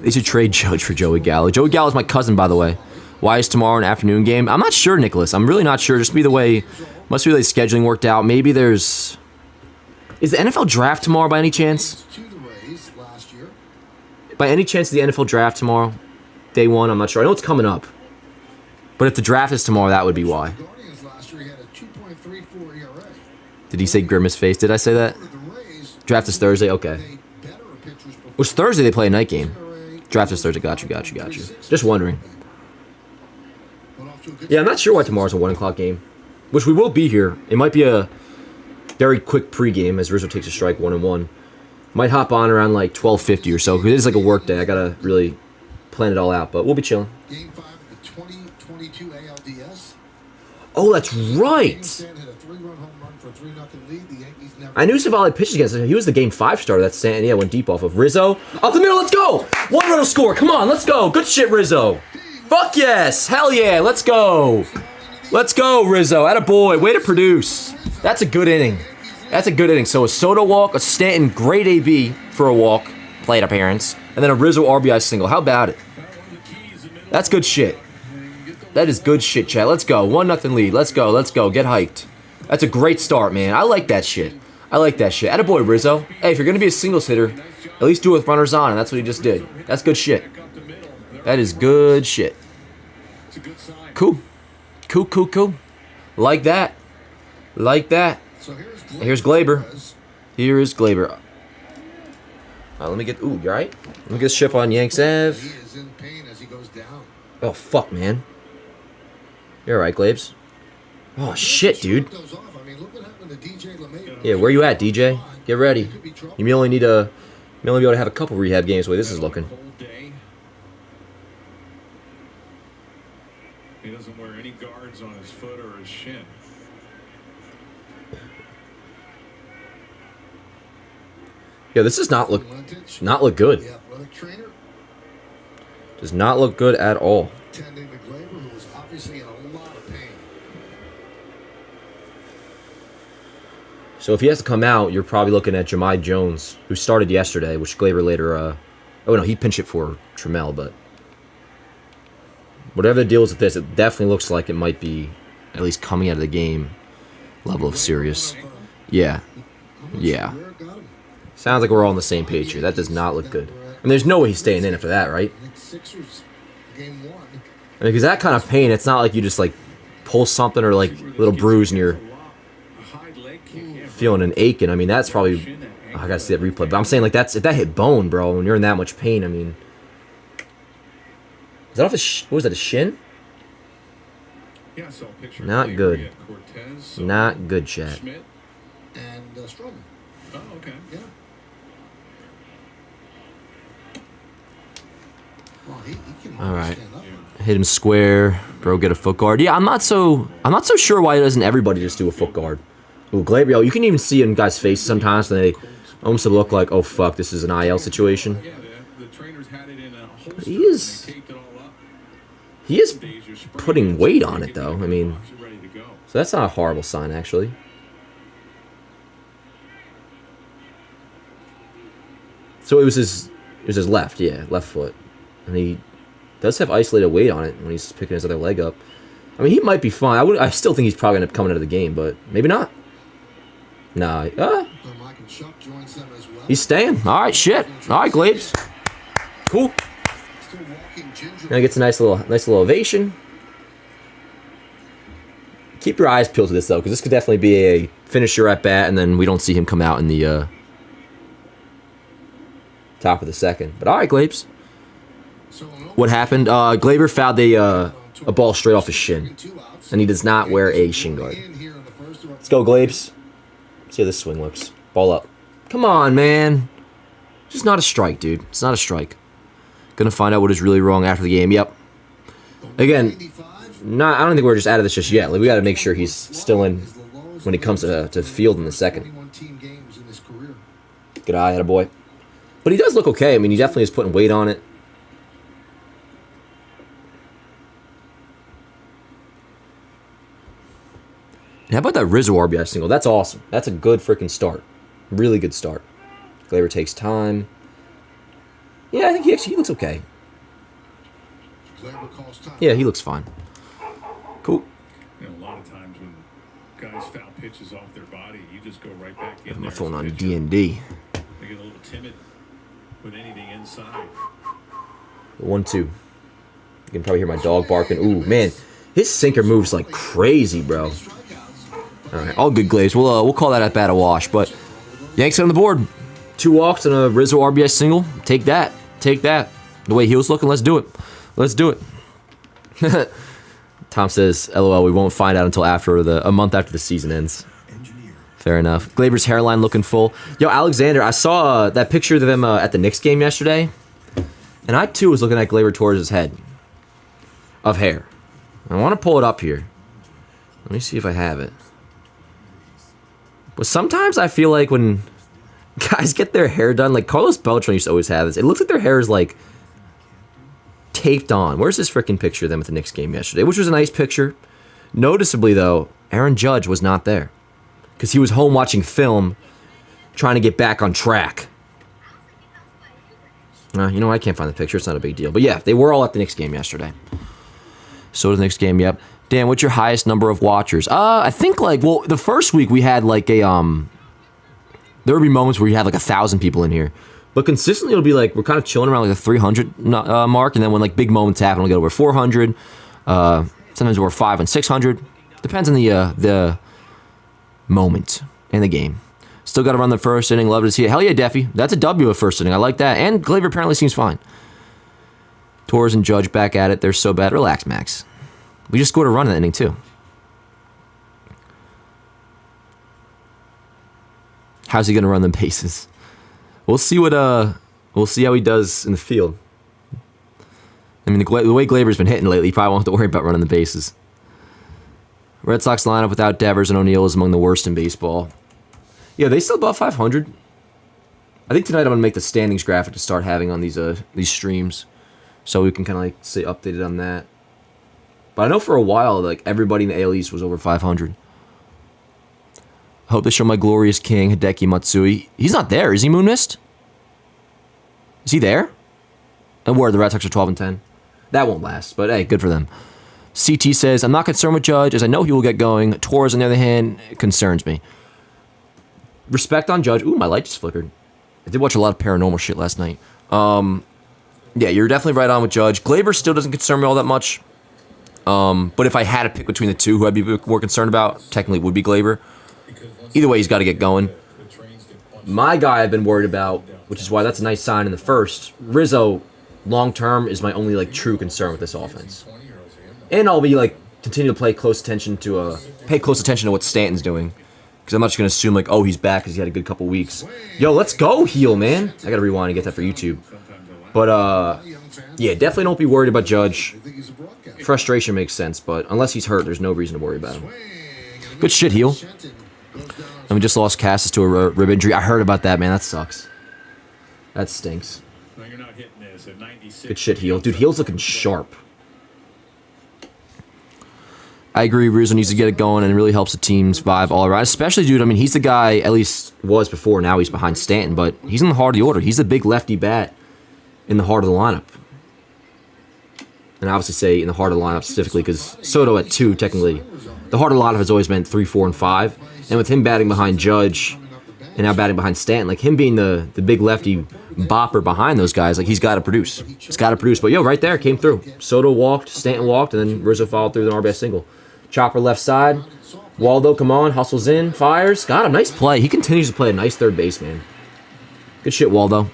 They should trade Judge for Joey Gallo. Joey Gallo is my cousin, by the way. Why is tomorrow an afternoon game? I'm not sure, Nicholas. I'm really not sure. Just be the way... Must be the way scheduling worked out. Maybe there's... Is the NFL draft tomorrow by any chance? By any chance the NFL draft tomorrow? Day 1, I'm not sure. I know it's coming up. But if the draft is tomorrow, that would be why. Did he say grimace face? Did I say that? Draft is Thursday? Okay. Which Thursday they play a night game. Draft is Thursday. Got you. Just wondering. Yeah, I'm not sure why tomorrow's a 1 o'clock game. Which we will be here. It might be a very quick pregame as Rizzo takes a strike 1-1. Might hop on around like 12:50 or so, because it is like a work day. I gotta really plan it all out, but we'll be chilling. Game 5 of the 2022 ALDS. Oh, that's right. I knew Savali pitched against him. He was the Game 5 starter. That's Stanton. Yeah, went deep off of Rizzo. Up the middle, let's go. 1 run will score. Come on, let's go. Good shit, Rizzo. Fuck yes. Hell yeah, let's go. Let's go, Rizzo. Attaboy. Way to produce. That's a good inning. That's a good inning. So a Soto walk, a Stanton great AB for a walk, plate appearance, and then a Rizzo RBI single. How about it? That's good shit. That is good shit, chat. Let's go. 1-0 lead. Let's go. Let's go. Get hyped. That's a great start, man. I like that shit. I like that shit. Attaboy, Rizzo. Hey, if you're going to be a singles hitter, at least do it with runners on, and that's what he just did. That's good shit. That is good shit. Cool. Cool. Like that. Like that. Here's Gleyber. Here is Gleyber. Let me get. Ooh, you alright? Let me get a ship on Yanks Ave. He is in pain as he goes down. Oh, fuck, man. You're alright, Glabes. Oh, shit, dude. Yeah, where you at, DJ? Get ready. You may only need a... You may only be able to have a couple rehab games the way this is looking. He doesn't wear any guards on his foot or his shin. Yeah, this does not look good. Does not look good at all. Tending to Gleyber, who was obviously in a lot of pain. So if he has to come out, you're probably looking at Jahmai Jones, who started yesterday, which Gleyber later... oh, no, he pinched it for Trammell, but... Whatever the deal is with this, it definitely looks like it might be, at least coming out of the game, level of serious. Yeah. Yeah. Sounds like we're all on the same page here. That does not look good. And there's no way he's staying in after that, right? I mean, because that kind of pain, it's not like you just, like, pull something or, like, a little bruise and you're feeling an aching. I mean, that's probably... Oh, I gotta see that replay. But I'm saying, like, if that hit bone, bro, when you're in that much pain, I mean... Is that off his... What was that, a shin? Not good. Not good, chat. And Stroman. Oh, okay. Yeah. Well, he can All right. stand up. Hit him square. Bro, get a foot guard. Yeah, I'm not so sure why doesn't everybody just do a foot guard. Ooh, Gleyber, yo, you can even see it in guys' faces sometimes when they almost look like, oh, fuck, this is an IL situation. Yeah, the trainers had it in a holster. He is... And they taped it all up. He is putting weight on it, though. I mean... Ready to go. So that's not a horrible sign, actually. So it was his left, yeah, left foot. And he does have isolated weight on it when he's picking his other leg up. I mean, he might be fine. I still think he's probably going to come into the game, but maybe not. Nah. He's staying. All right, shit. All right, Glabes. Cool. Now he gets a nice little ovation. Keep your eyes peeled to this, though, because this could definitely be a finisher at bat, and then we don't see him come out in the top of the second. But all right, Glabes. What happened? Gleyber fouled a ball straight off his shin, and he does not wear a shin guard. Let's go, Glabes. See how this swing looks. Ball up. Come on, man. Just not a strike, dude. It's not a strike. Gonna find out what is really wrong after the game. Yep. Again, I don't think we're just out of this just yet. Like, we got to make sure he's still in when he comes to field in the second. Good eye, attaboy. But he does look okay. I mean, he definitely is putting weight on it. And how about that Rizzo RBI single? That's awesome. That's a good freaking start. Really good start. Gleyber takes time. Yeah, I think he looks okay. Yeah, he looks fine. Cool. You know, a lot of times when guys foul pitches off their body, you just go right back in I have there. my phone on pitch D&D. They get a little timid. Put anything inside. 1-2. You can probably hear my dog barking. Ooh, man. His sinker moves like crazy, bro. All right, all good, Glazed. We'll call that at bat a wash. But Yanks on the board. 2 walks and a Rizzo RBI single. Take that. Take that. The way he was looking, let's do it. Let's do it. Tom says, LOL, we won't find out until a month after the season ends. Fair enough. Gleyber's hairline looking full. Yo, Alexander, I saw that picture of them at the Knicks game yesterday. And I, too, was looking at Gleyber Torres' head of hair. I want to pull it up here. Let me see if I have it. But sometimes I feel like when guys get their hair done, like Carlos Beltran used to always have this, it looks like their hair is like taped on. Where's this freaking picture of them at the Knicks game yesterday? Which was a nice picture. Noticeably, though, Aaron Judge was not there. Because he was home watching film, trying to get back on track. You know, I can't find the picture. It's not a big deal. But yeah, they were all at the Knicks game yesterday. So the Knicks game, yep. Dan, what's your highest number of watchers? I think the first week we had like a there would be moments where you had like 1,000 people in here, but consistently it'll be like we're kind of chilling around like the 300 mark, and then when like big moments happen, we'll get over 400. Sometimes we're 500 and 600. Depends on the moment in the game. Still got to run the first inning. Love to see it. Hell yeah, Deffy. That's a W of first inning. I like that. And Gleyber apparently seems fine. Torres and Judge back at it. They're so bad. Relax, Max. We just scored a run in that inning, too. How's he going to run the bases? We'll see we'll see how he does in the field. I mean, the way Gleyber's been hitting lately, you probably won't have to worry about running the bases. Red Sox lineup without Devers and O'Neill is among the worst in baseball. Yeah, they still above 500. I think tonight I'm gonna make the standings graphic to start having on these streams, so we can kind of like stay updated on that. But I know for a while, like everybody in the AL East was over 500. I hope they show my glorious king Hideki Matsui. He's not there, is he? Moon Mist? Is he there? And where the Red Sox are 12 and 10. That won't last, but hey, good for them. CT says, I'm not concerned with Judge, as I know he will get going. Torres, on the other hand, concerns me. Respect on Judge. Ooh, my light just flickered. I did watch a lot of paranormal shit last night. Yeah, you're definitely right on with Judge. Gleyber still doesn't concern me all that much. But if I had to pick between the two who I'd be more concerned about, technically it would be Gleyber. Either way, he's got to get going. My guy I've been worried about, which is why that's a nice sign in the first, Rizzo, long-term, is my only like true concern with this offense. And I'll be like continue to pay close attention to what Stanton's doing, because I'm not just gonna assume like, oh, he's back because he had a good couple weeks. Yo, let's go heel, man. I gotta rewind and get that for YouTube. But yeah, definitely don't be worried about Judge. Frustration makes sense, but unless he's hurt, there's no reason to worry about him. Good shit, heel. And we just lost Cassis to a rib injury. I heard about that, man. That sucks. That stinks. Good shit, heel. Dude, heel's looking sharp. I agree, Rizzo needs to get it going, and it really helps the team's vibe all around. Especially, dude, I mean, he's the guy, at least was before, now he's behind Stanton, but he's in the heart of the order. He's the big lefty bat in the heart of the lineup. And I obviously say in the heart of the lineup specifically because Soto at 2, technically. The heart of the lineup has always been 3, 4, and 5. And with him batting behind Judge and now batting behind Stanton, like him being the big lefty bopper behind those guys, like he's got to produce. He's got to produce. But yo, right there, came through. Soto walked, Stanton walked, and then Rizzo followed through with an RBI single. Chopper left side. Waldo, come on, hustles in, fires. Got him, nice play. He continues to play a nice third base, man. Good shit, Waldo.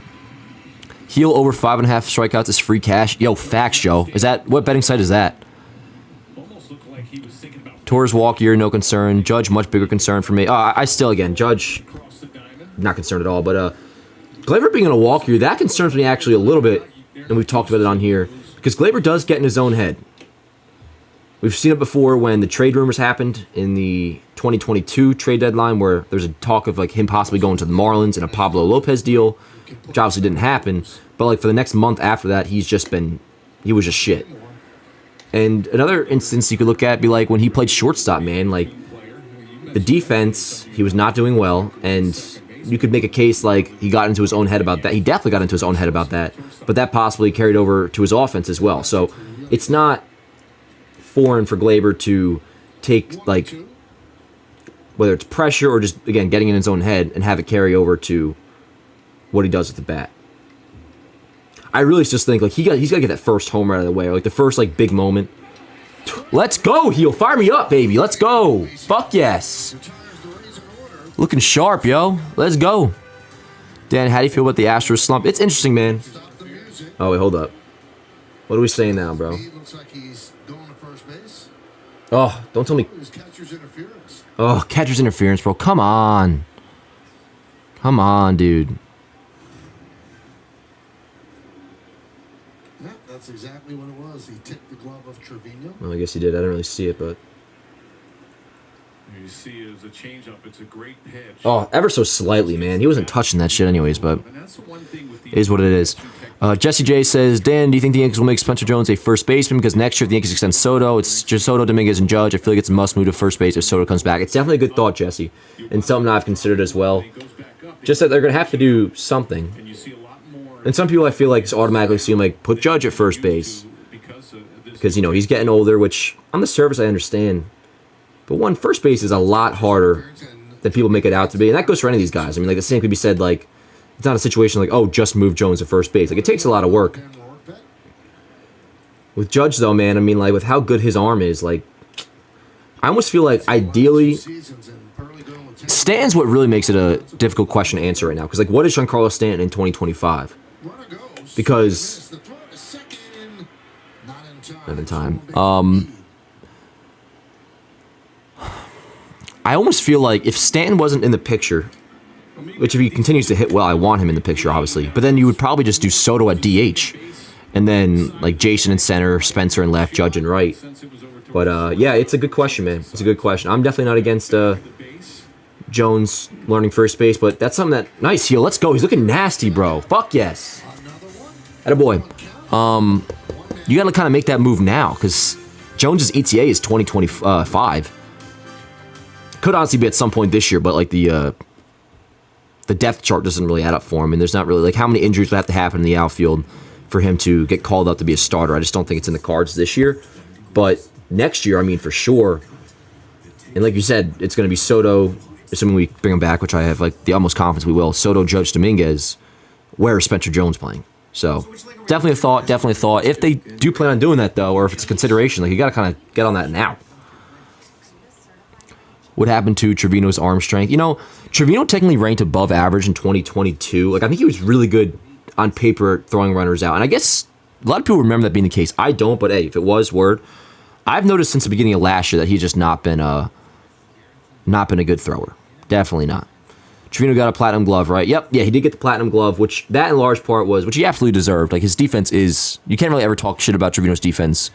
Heel over 5.5 strikeouts is free cash. Yo, facts, Joe. Is that, what betting site is that? Torres walk here, no concern. Judge, much bigger concern for me. I still, again, Judge, not concerned at all. But Gleyber being in a walk here, that concerns me actually a little bit. And we've talked about it on here. Because Gleyber does get in his own head. We've seen it before when the trade rumors happened in the 2022 trade deadline, where there's a talk of like him possibly going to the Marlins and a Pablo Lopez deal, which obviously didn't happen. But like for the next month after that, he was just shit. And another instance you could look at be like when he played shortstop, man. Like the defense, he was not doing well, and you could make a case like he got into his own head about that. He definitely got into his own head about that, but that possibly carried over to his offense as well. So it's not foreign for Gleyber to take, like, whether it's pressure or just, again, getting in his own head and have it carry over to what he does with the bat. I really just think, like, he's got to get that first homer out of the way, or, like, the first, like, big moment. Let's go, heel. Fire me up, baby. Let's go. Fuck yes. Looking sharp, yo. Let's go. Dan, how do you feel about the Astros slump? It's interesting, man. Oh, wait, hold up. What are we saying now, bro? Oh, don't tell me. Oh, catcher's interference, bro. Come on. Come on, dude. Yeah, that's exactly what it was. He tipped the glove of Trevino. Well, I guess he did. I didn't really see it, but. You see it as a changeup. It's a great pitch. Oh, ever so slightly, man. He wasn't touching that shit anyways, but it is what it is. Jesse J says, Dan, do you think the Yankees will make Spencer Jones a first baseman? Because next year, if the Yankees extend Soto, it's just Soto, Dominguez, and Judge. I feel like it's a must move to first base if Soto comes back. It's definitely a good thought, Jesse, and something I've considered as well. Just that they're going to have to do something. And some people I feel like just automatically assume, like, put Judge at first base. Because, you know, he's getting older, which on the surface I understand. But one, first base is a lot harder than people make it out to be. And that goes for any of these guys. I mean, like, the same could be said, like, it's not a situation like, oh, just move Jones to first base. Like, it takes a lot of work. With Judge, though, man, I mean, like, with how good his arm is, like, I almost feel like, ideally, Stanton's what really makes it a difficult question to answer right now. Because, like, what is Giancarlo Stanton in 2025? Because not in time. I almost feel like if Stanton wasn't in the picture, which if he continues to hit well, I want him in the picture, obviously. But then you would probably just do Soto at DH. And then, like, Jason in center, Spencer in left, Judge in right. But, yeah, it's a good question, man. It's a good question. I'm definitely not against Jones learning first base, but that's something that... Nice, heel. Let's go. He's looking nasty, bro. Fuck yes. Attaboy. You got to kind of make that move now, because Jones's ETA is 2025. Could honestly be at some point this year, but, like, the depth chart doesn't really add up for him, and there's not really... Like, how many injuries would have to happen in the outfield for him to get called up to be a starter? I just don't think it's in the cards this year. But next year, I mean, for sure. And like you said, it's going to be Soto, assuming we bring him back, which I have like the utmost confidence we will. Soto, Judge, Dominguez. Where is Spencer Jones playing? So definitely a thought, definitely a thought. If they do plan on doing that, though, or if it's a consideration, like you got to kind of get on that now. What happened to Trevino's arm strength? You know, Trevino technically ranked above average in 2022. Like, I think he was really good on paper throwing runners out. And I guess a lot of people remember that being the case. I don't, but hey, if it was, word. I've noticed since the beginning of last year that he's just not been a good thrower. Definitely not. Trevino got a platinum glove, right? Yep, yeah, he did get the platinum glove, which that in large part was, which he absolutely deserved. Like, his defense is, you can't really ever talk shit about Trevino's defense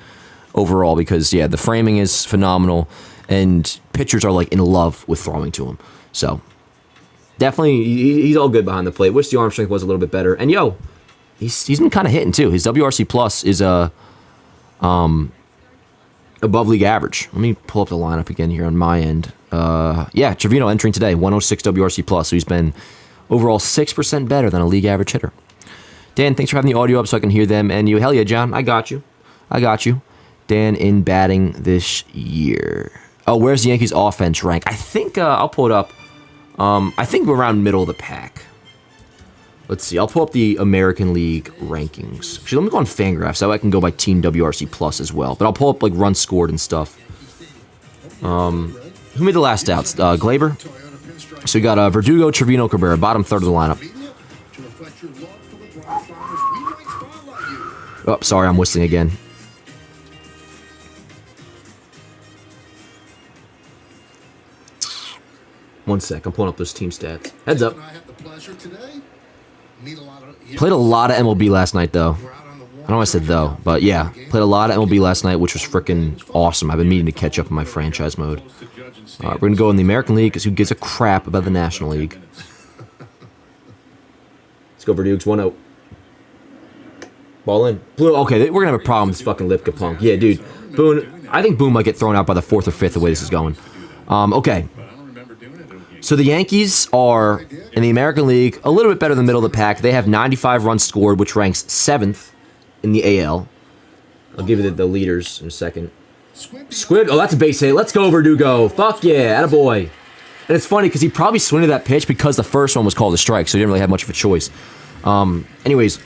overall because, yeah, the framing is phenomenal and pitchers are, like, in love with throwing to him. So, definitely, he's all good behind the plate. Wish the arm strength was a little bit better. And, yo, he's been kind of hitting, too. His WRC plus is above league average. Let me pull up the lineup again here on my end. Yeah, Trevino entering today, 106 WRC plus. So he's been overall 6% better than a league average hitter. Dan, thanks for having the audio up so I can hear them. And you, hell yeah, John, I got you. Dan in batting this year. Oh, where's the Yankees offense rank? I think I'll pull it up. I think we're around middle of the pack. Let's see. I'll pull up the American League rankings. Actually, let me go on Fangraphs. So I can go by team WRC plus as well. But I'll pull up like runs scored and stuff. Who made the last outs? Gleyber. So we got Verdugo, Trevino, Cabrera, bottom third of the lineup. Oh, sorry, I'm whistling again. One sec, I'm pulling up those team stats. Heads up. Played a lot of MLB last night, though. I don't know why I said though, but yeah. Played a lot of MLB last night, which was freaking awesome. I've been meaning to catch up in my franchise mode. We're going to go in the American League, because who gives a crap about the National League? Let's go Verdugo's 1-0. Ball in. Blue, okay, we're going to have a problem with this fucking Lipka punk. Yeah, dude. Boone, I think Boone might get thrown out by the 4th or 5th the way this is going. Okay. So the Yankees are, in the American League, a little bit better than the middle of the pack. They have 95 runs scored, which ranks 7th in the AL. I'll give you the leaders in a second. Squid, oh, that's a base hit. Let's go, Verdugo. Fuck yeah, attaboy. And it's funny, because he probably swinged that pitch because the first one was called a strike, so he didn't really have much of a choice. Anyways,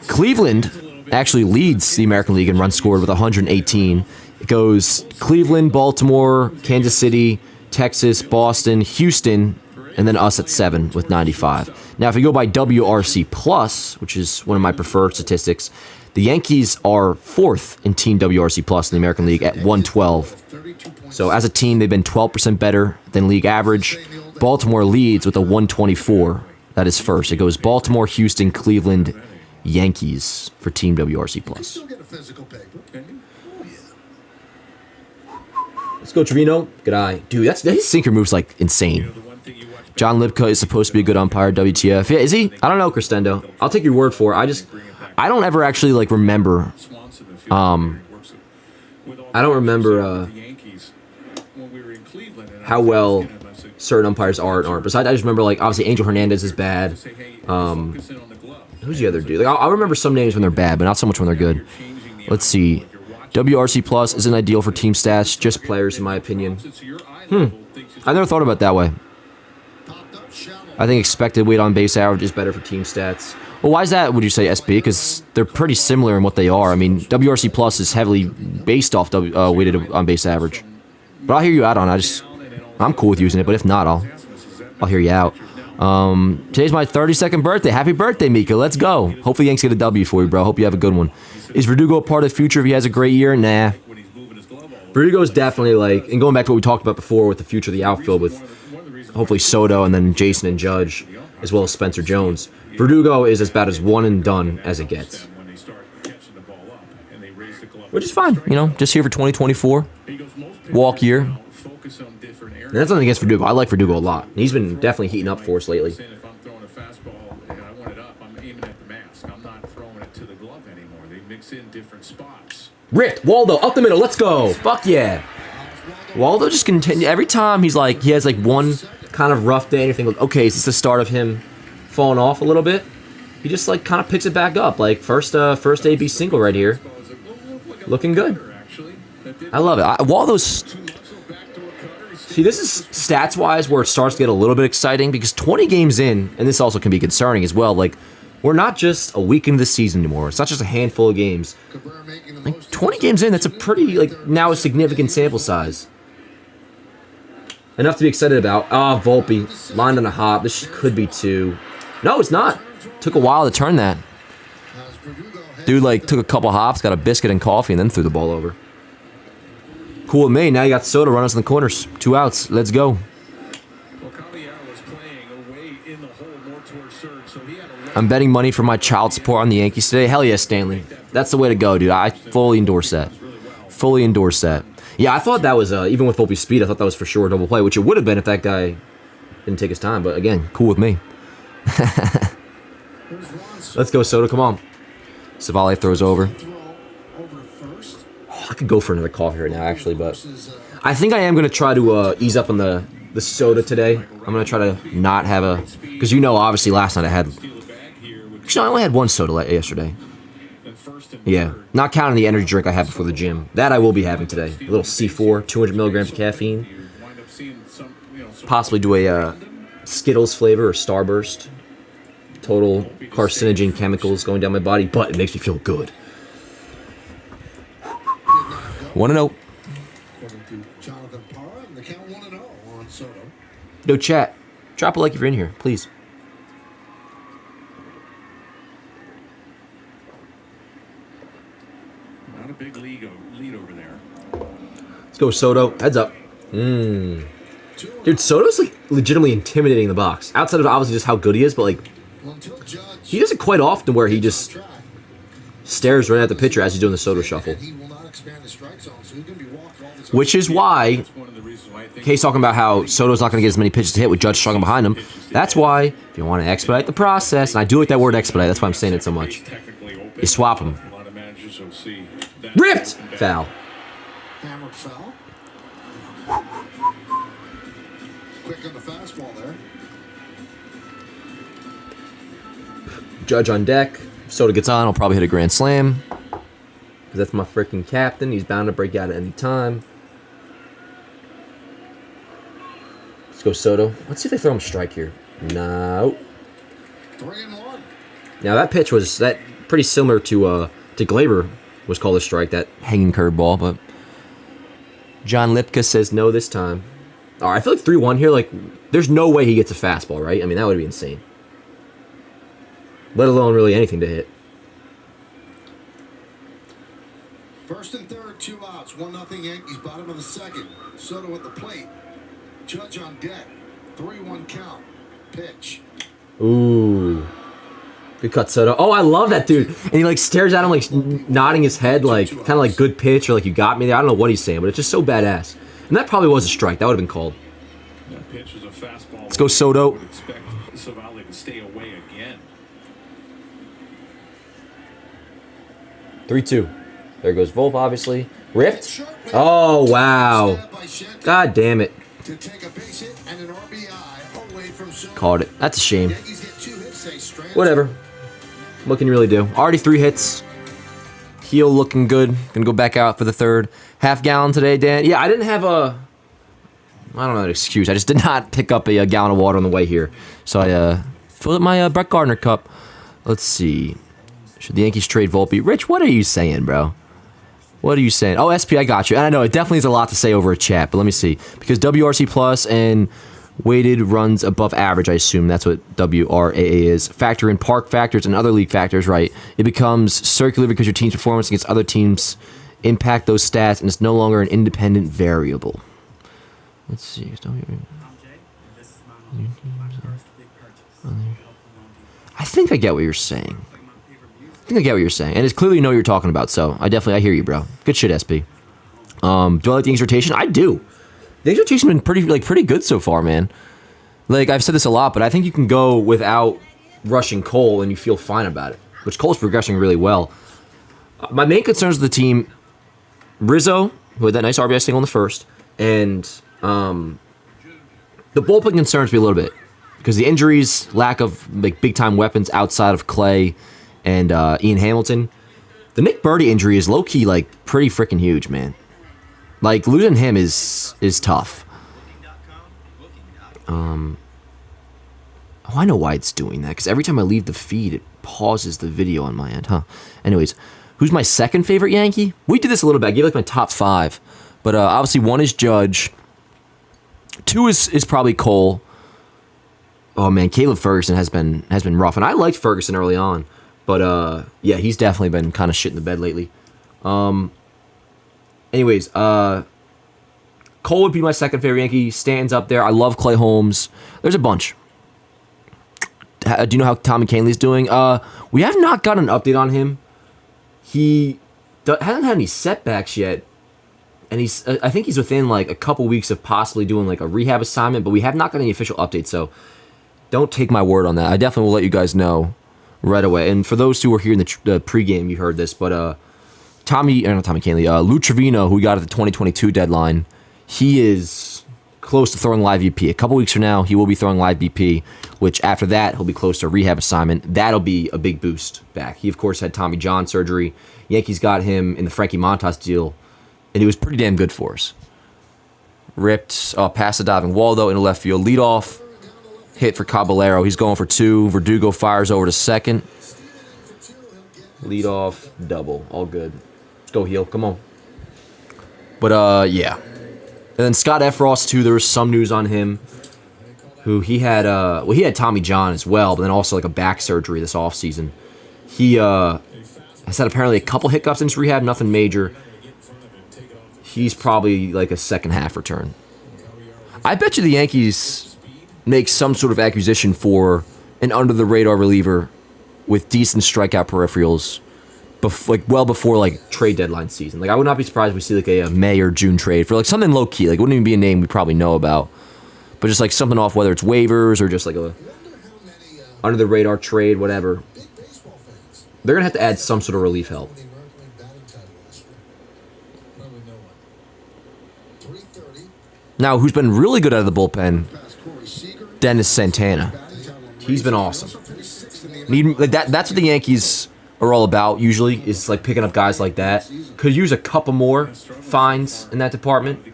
Cleveland actually leads the American League in runs scored with 118. It goes Cleveland, Baltimore, Kansas City, Texas, Boston, Houston, and then us at 7 with 95. Now, if you go by WRC plus, which is one of my preferred statistics, the Yankees are 4th in team WRC plus in the American League at 112. So as a team, they've been 12% better than league average. Baltimore leads with a 124. That is first. It goes Baltimore, Houston, Cleveland, Yankees for team WRC plus. Let's go, Trevino. Good eye. Dude, his sinker move's like insane. John Lipka is supposed to be a good umpire, WTF. Yeah, is he? I don't know, Crescendo. I'll take your word for it. I don't ever actually like remember. I don't remember how well certain umpires are and aren't. Besides, I just remember like obviously Angel Hernandez is bad. Who's the other dude? Like I'll remember some names when they're bad, but not so much when they're good. Let's see. WRC plus isn't ideal for team stats, just players in my opinion. I never thought about it that way. I think expected weight on base average is better for team stats. Well, why is that, would you say, SB? Because they're pretty similar in what they are. I mean, WRC plus is heavily based off weighted on base average. But I'll hear you out on it. I'm cool with using it, but if not, I'll hear you out. Today's my 32nd birthday. Happy birthday, Mika. Let's go. Hopefully Yanks get a W for you, bro. Hope you have a good one. Is Verdugo a part of the future if he has a great year? Nah. Verdugo is definitely like, and going back to what we talked about before with the future of the outfield with hopefully Soto and then Jason and Judge, as well as Spencer Jones. Verdugo is about as one and done as it gets. Which is fine, you know, just here for 2024. Walk year. And that's nothing against Verdugo. I like Verdugo a lot. He's been definitely heating up for us lately. If I'm throwing a fastball and I want it up, I'm aiming at the mask. I'm not throwing it to the glove anymore. They mix in different spots. Ripped. Waldo, up the middle. Let's go. Fuck yeah. Waldo just continue. Every time he's like, he has like one kind of rough day and you think, like, okay, is this the start of him falling off a little bit? He just like kind of picks it back up. Like first AB single right here. Looking good. I love it. Waldo's... See, this is stats-wise where it starts to get a little bit exciting because 20 games in, and this also can be concerning as well, like, we're not just a week into the season anymore. It's not just a handful of games. Like, 20 games in, that's a pretty, like, now a significant sample size. Enough to be excited about. Ah, Volpe, lined on a hop. This could be two. No, it's not. Took a while to turn that. Dude, like, took a couple hops, got a biscuit and coffee, and then threw the ball over. Cool with me. Now you got Soto runners in the corners. 2 outs. Let's go. I'm betting money for my child support on the Yankees today. Hell yeah, Stanley. That's the way to go, dude. I fully endorse that. Fully endorse that. Yeah, I thought that was, even with Volpe's speed, I thought that was for sure a double play, which it would have been if that guy didn't take his time. But again, cool with me. Let's go, Soto. Come on. Savale throws over. I could go for another coffee right now, actually, but I think I am going to try to ease up on the soda today. I'm going to try to not have a... Because you know, obviously, last night I had... Actually, I only had one soda yesterday. Yeah, not counting the energy drink I had before the gym. That I will be having today. A little C4, 200 milligrams of caffeine. Possibly do a Skittles flavor or Starburst. Total carcinogen chemicals going down my body, but it makes me feel good. 1-0. Yo, chat. Drop a like if you're in here, please. Not a big lead over there. Let's go, Soto. Heads up. Dude, Soto's like legitimately intimidating in the box. Outside of obviously just how good he is, but like he does it quite often where he just stares right at the pitcher as he's doing the Soto shuffle. Which is why, Kay's talking about how Soto's not going to get as many pitches to hit with Judge struggling behind him. That's why, if you want to expedite the process, and I do like that word expedite, that's why I'm saying it so much, you swap them. Ripped! Foul. Hammered foul. Quick on the fastball there. Judge on deck. Soto gets on. I'll probably hit a grand slam. Because that's my freaking captain. He's bound to break out at any time. Let's go, Soto. Let's see if they throw him a strike here. No. 3-1. Now, that pitch was pretty similar to Gleyber was called a strike, that hanging curveball, but John Lipka says no this time. All right, I feel like 3-1 here. Like, there's no way he gets a fastball, right? I mean, that would be insane. Let alone really anything to hit. First and third, 2 outs. 1-0 Yankees, bottom of the second. Soto at the plate. Judge on deck. 3-1 count. Pitch. Ooh. Good cut, Soto. Oh, I love that dude. And he like stares at him like nodding his head like kind of like good pitch or like you got me there. I don't know what he's saying, but it's just so badass. And that probably was a strike. That would have been called. That pitch was a fastball. Let's go, Soto. I would expect Savale to stay away again. 3-2. There goes Volpe, obviously. Ripped. Oh, wow. God damn it. Called it. That's a shame. Whatever. What can you really do? Already 3 hits. Heel looking good. Gonna go back out for the third. Half gallon today, Dan. Yeah, I didn't have a... I don't know an excuse. I just did not pick up a gallon of water on the way here. So I filled up my Brett Gardner cup. Let's see. Should the Yankees trade Volpe? Rich, what are you saying, bro? What are you saying? Oh, SP, I got you. And I know it definitely is a lot to say over a chat, but let me see. Because WRC plus and weighted runs above average, I assume that's what WRAA is. Factor in park factors and other league factors, right? It becomes circular because your team's performance against other teams impact those stats, and it's no longer an independent variable. Let's see. I think I get what you're saying. And it's clearly you know what you're talking about, so I hear you, bro. Good shit, SP. Do I like the Yankees rotation? I do. The Yankees rotation's been pretty good so far, man. Like, I've said this a lot, but I think you can go without rushing Cole and you feel fine about it, which Cole's progressing really well. My main concerns with the team, Rizzo, who had that nice RBI single in the first, and the bullpen concerns me a little bit because the injuries, lack of like big-time weapons outside of Clay and Ian Hamilton. The Nick Birdie injury is low-key, like, pretty freaking huge, man. Like, losing him is tough. Oh, I know why it's doing that, because every time I leave the feed, it pauses the video on my end, huh? Anyways, who's my second favorite Yankee? We did this a little bit. I gave, like, my top 5. But obviously, 1 is Judge. 2 is probably Cole. Oh, man, Caleb Ferguson has been rough. And I liked Ferguson early on. But, yeah, he's definitely been kind of shit in the bed lately. Anyways, Cole would be my second favorite Yankee. Stanton's up there. I love Clay Holmes. There's a bunch. Do you know how Tommy Kahnle's doing? We have not gotten an update on him. He hasn't had any setbacks yet. And I think he's within like a couple weeks of possibly doing like a rehab assignment, but we have not got any official updates, so don't take my word on that. I definitely will let you guys know right away. And for those who were here in the pregame, you heard this, but Lou Trevino, who we got at the 2022 deadline, he is close to throwing live BP. A couple weeks from now, he will be throwing live BP, which after that, he'll be close to a rehab assignment. That'll be a big boost back. He, of course, had Tommy John surgery. Yankees got him in the Frankie Montas deal, and it was pretty damn good for us. Ripped past the diving Waldo into left field. Leadoff hit for Caballero. He's going for 2. Verdugo fires over to second. Leadoff double. All good. Let's go, heel. Come on. But, yeah. And then Scott Efros, too. There was some news on him. Who he had, he had Tommy John as well, but then also like a back surgery this offseason. He has had apparently a couple hiccups in his rehab, nothing major. He's probably like a second half return. I bet you the Yankees make some sort of acquisition for an under-the-radar reliever with decent strikeout peripherals, well before like trade deadline season. Like I would not be surprised if we see like a May or June trade for like something low key. Like it wouldn't even be a name we probably know about, but just like something off, whether it's waivers or just like a under-the-radar trade, whatever. They're gonna have to add some sort of relief help. Now, who's been really good out of the bullpen? Dennis Santana. He's been awesome. That's what the Yankees are all about, usually, is like picking up guys like that. Could use a couple more finds in that department.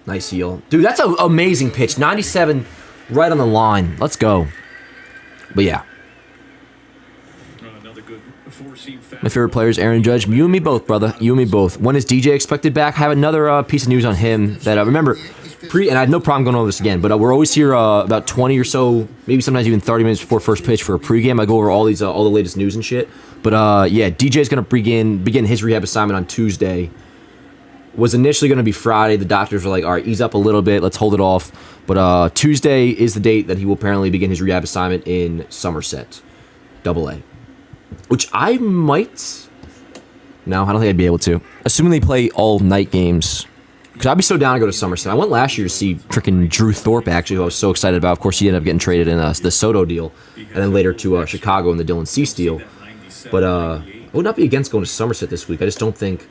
Nice heel. Dude, that's an amazing pitch. 97 right on the line. Let's go. But yeah. My favorite player is Aaron Judge. You and me both, brother. You and me both. When is DJ expected back? I have another piece of news on him that I remember. And I have no problem going over this again, but we're always here about 20 or so, maybe sometimes even 30 minutes before first pitch for a pregame. I go over all these all the latest news and shit. But yeah, DJ's going to begin his rehab assignment on Tuesday. Was initially going to be Friday. The doctors were like, all right, ease up a little bit. Let's hold it off. But Tuesday is the date that he will apparently begin his rehab assignment in Somerset, AA. Which I might... No, I don't think I'd be able to. Assuming they play all night games. Because I'd be so down to go to Somerset. I went last year to see freaking Drew Thorpe, actually, who I was so excited about. Of course, he ended up getting traded in the Soto deal. And then later to Chicago in the Dylan Cease deal. But I would not be against going to Somerset this week. I just don't think...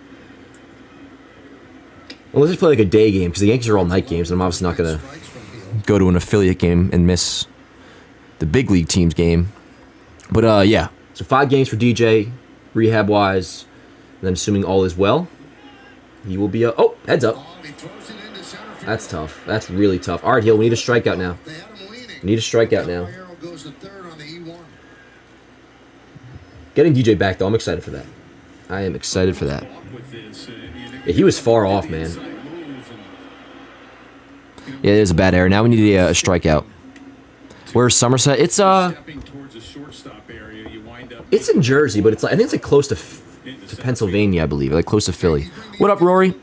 Well, let's just play like a day game, because the Yankees are all night games, and I'm obviously not going to go to an affiliate game and miss the big league team's game. But yeah. So 5 games for DJ, rehab-wise. Then assuming all is well, he will be... oh, heads up. That's tough. That's really tough. All right, Hill, we need a strikeout now. We need a strikeout now. Getting DJ back, though, I'm excited for that. I am excited for that. Yeah, he was far off, man. Yeah, it is a bad error. Now we need a strikeout. Where's Somerset? It's in Jersey, but it's like, I think it's like close to Pennsylvania, I believe, like close to Philly. What up, Rory?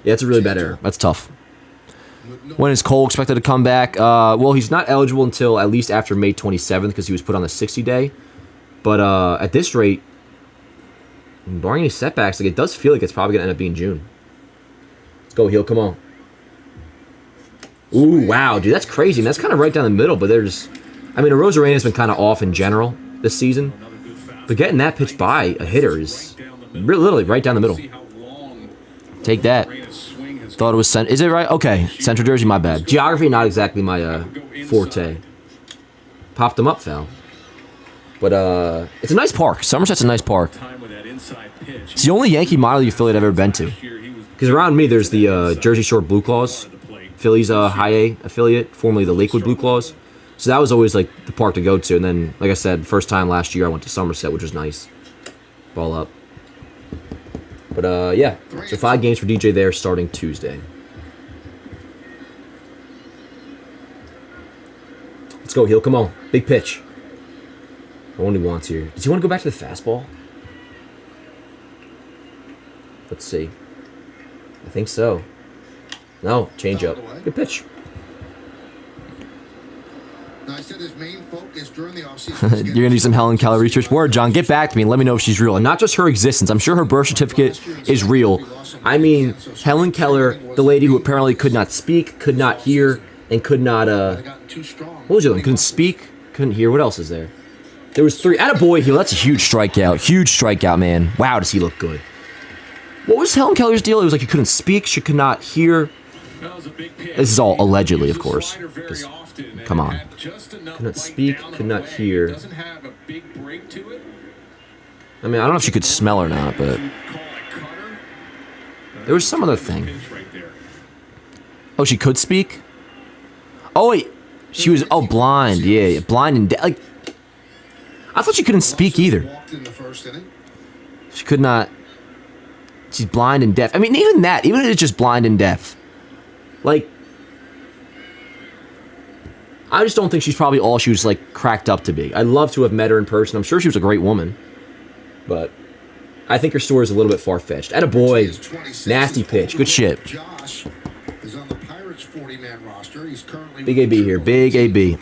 Yeah, it's a really bad error. That's tough. When is Cole expected to come back? Well, he's not eligible until at least after May 27th because he was put on the 60-day. But at this rate, barring any setbacks, like it does feel like it's probably gonna end up being June. Let's go, Heel. Come on. Ooh, wow, dude, that's crazy. And that's kind of right down the middle. But there's, I mean, Arozarena's been kind of off in general this season. But getting that pitch by a hitter is literally right down the middle. Take that. Thought it was Is it right? Okay, Central Jersey, my bad. Geography, not exactly my forte. Popped them up, foul. But it's a nice park. Somerset's a nice park. It's the only Yankee minor league affiliate I've ever been to. Because around me, there's the Jersey Shore Blue Claws, Philly's high A affiliate, formerly the Lakewood Blue Claws. So that was always like the park to go to. And then, like I said, first time last year I went to Somerset, which was nice. Ball up. But yeah, so 5 games for DJ there starting Tuesday. Let's go, Heel. Come on. Big pitch. I wonder what he wants here. Does he want to go back to the fastball? Let's see. I think so. No, change up. Good pitch. Now, I said his main focus during the You're offseason. going to do some Helen Keller research? Word, John, get back to me and let me know if she's real. And not just her existence. I'm sure her birth certificate is real. I mean, Helen Keller, the lady who apparently could not speak, could not hear, and could not, what was the other one? Couldn't speak, couldn't hear. What else is there? There was 3. Attaboy, Heel. That's a huge strikeout. Huge strikeout, man. Wow, does he look good. What was Helen Keller's deal? It was like he couldn't speak, she could not hear. This is all allegedly, of course. Come on. Could not speak, could not hear. I mean, I don't know if she could smell or not, but there was some other thing. Oh, she could speak? Oh, wait. She was, blind. Yeah, blind and deaf. Like, I thought she couldn't speak either. She could not. She's blind and deaf. I mean, even that, even if it's just blind and deaf. Like, I just don't think she's probably all she was, like, cracked up to be. I'd love to have met her in person. I'm sure she was a great woman. But I think her story is a little bit far-fetched. Attaboy. Nasty pitch. Good shit. Josh is on the Pirates 40-man roster. He's currently Big AB here. Big AB.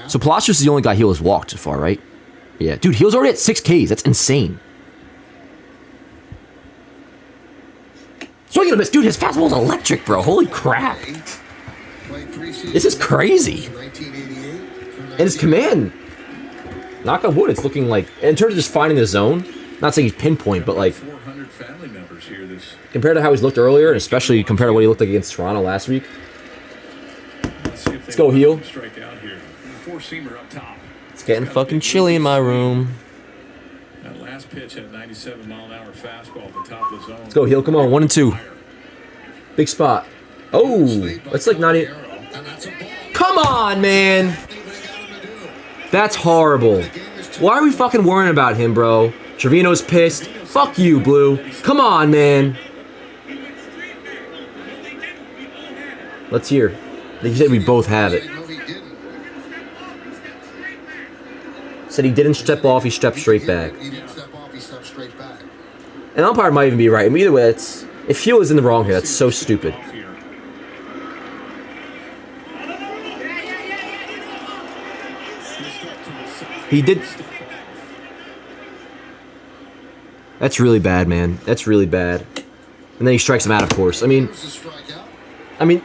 So Palacios is the only guy Heel has walked so far, right? Yeah. Dude, Heel's already at 6 Ks. That's insane. Swing and a miss. Dude, his fastball's electric, bro. Holy crap. This is crazy. And his command, knock on wood, it's looking like, in terms of just finding the zone, not saying he's pinpoint, but like, compared to how he's looked earlier, and especially compared to what he looked like against Toronto last week. Let's go, Heel. It's getting fucking chilly in my room. That last pitch at 97-mile-an-hour fastball at the top of the zone. Let's go, Heel. Come on, 1 and 2. Big spot. Oh, that's like not even. Come on, man. That's horrible. Why are we fucking worrying about him, bro? Trevino's pissed. Fuck you, Blue. Come on, man. Let's hear. He said we both have it. Said he didn't step off, he stepped straight back. And umpire might even be right. I mean, either way, it's, if Heel is in the wrong here, that's so stupid. He did. That's really bad, man. That's really bad. And then he strikes him out, of course. I mean,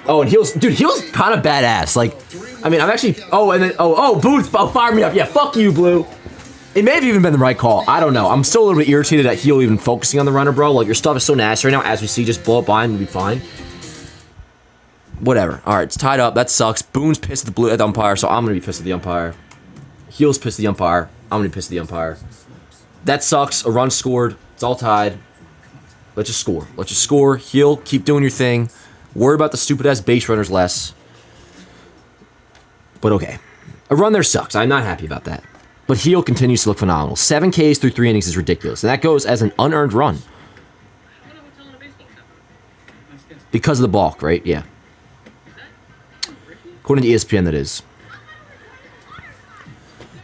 oh, and Heel's, dude, Heel's kind of badass. Like, I mean, I'm actually, Booth, fire me up. Yeah, fuck you, Blue. It may have even been the right call. I don't know. I'm still a little bit irritated at Heel even focusing on the runner, bro. Like, your stuff is so nasty right now. As we see, just blow it by and we'll be fine. Whatever. All right, it's tied up. That sucks. Boone's pissed at the umpire, so I'm going to be pissed at the umpire. Heel's pissed at the umpire. I'm going to be pissed at the umpire. That sucks. A run scored. It's all tied. Let's just score. Let's just score. Heel, keep doing your thing. Worry about the stupid-ass base runners less. But okay. A run there sucks. I'm not happy about that. But Heel continues to look phenomenal. 7 Ks through 3 innings is ridiculous. And that goes as an unearned run. Because of the balk, right? Yeah. According to ESPN, that is.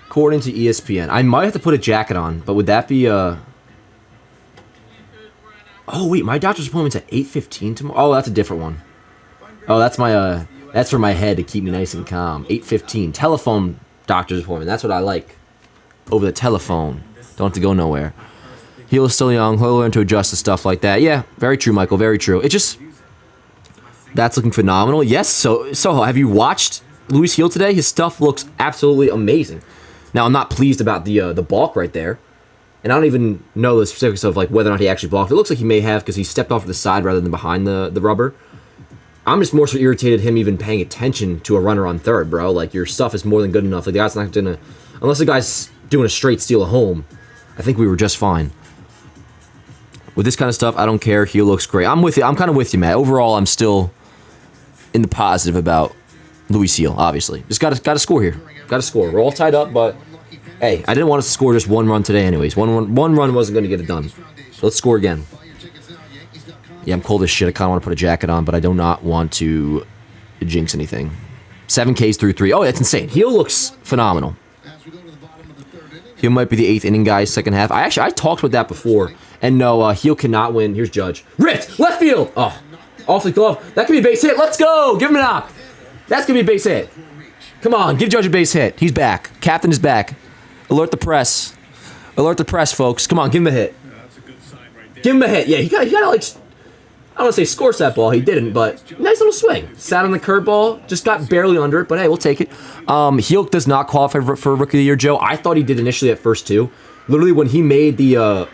According to ESPN. I might have to put a jacket on, but would that be... Oh, wait, my doctor's appointment's at 8:15 tomorrow? Oh, that's a different one. Oh, that's my... That's for my head to keep me nice and calm. 8:15. Telephone doctor's appointment. That's what I like. Over the telephone. Don't have to go nowhere. Heel is still young. He'll learn to adjust to stuff like that. Yeah, very true, Michael. Very true. It just... That's looking phenomenal. Yes, so have you watched Luis Heel today? His stuff looks absolutely amazing. Now, I'm not pleased about the balk right there. And I don't even know the specifics of like whether or not he actually balked. It looks like he may have because he stepped off to the side rather than behind the rubber. I'm just more so irritated him even paying attention to a runner on third, bro. Like, your stuff is more than good enough. Like, the guy's not gonna... Unless the guy's doing a straight steal at home, I think we were just fine. With this kind of stuff, I don't care. Heel looks great. I'm with you. I'm kind of with you, Matt. Overall, I'm still in the positive about Luis Heel, obviously. Just got to score here. Got to score. We're all tied up, but hey, I didn't want us to score just one run today anyways. One run wasn't going to get it done. So let's score again. Yeah, I'm cold as shit. I kind of want to put a jacket on, but I do not want to jinx anything. 7 Ks through 3. Oh, that's insane. Heel looks phenomenal. Heel might be the 8th inning guy, second half. I talked about that before. And no, Heel cannot win. Here's Judge. Rit! Left field! Oh, off the glove. That could be a base hit. Let's go! Give him a knock. That's going to be a base hit. Come on, give Judge a base hit. He's back. Captain is back. Alert the press. Alert the press, folks. Come on, give him a hit. Give him a hit. Yeah, he got like... I don't want to say scorched that ball. He didn't, but nice little swing. Sat on the curveball. Just got barely under it, but hey, we'll take it. Heel does not qualify for Rookie of the Year, Joe. I thought he did initially at first, too. Literally, when he made the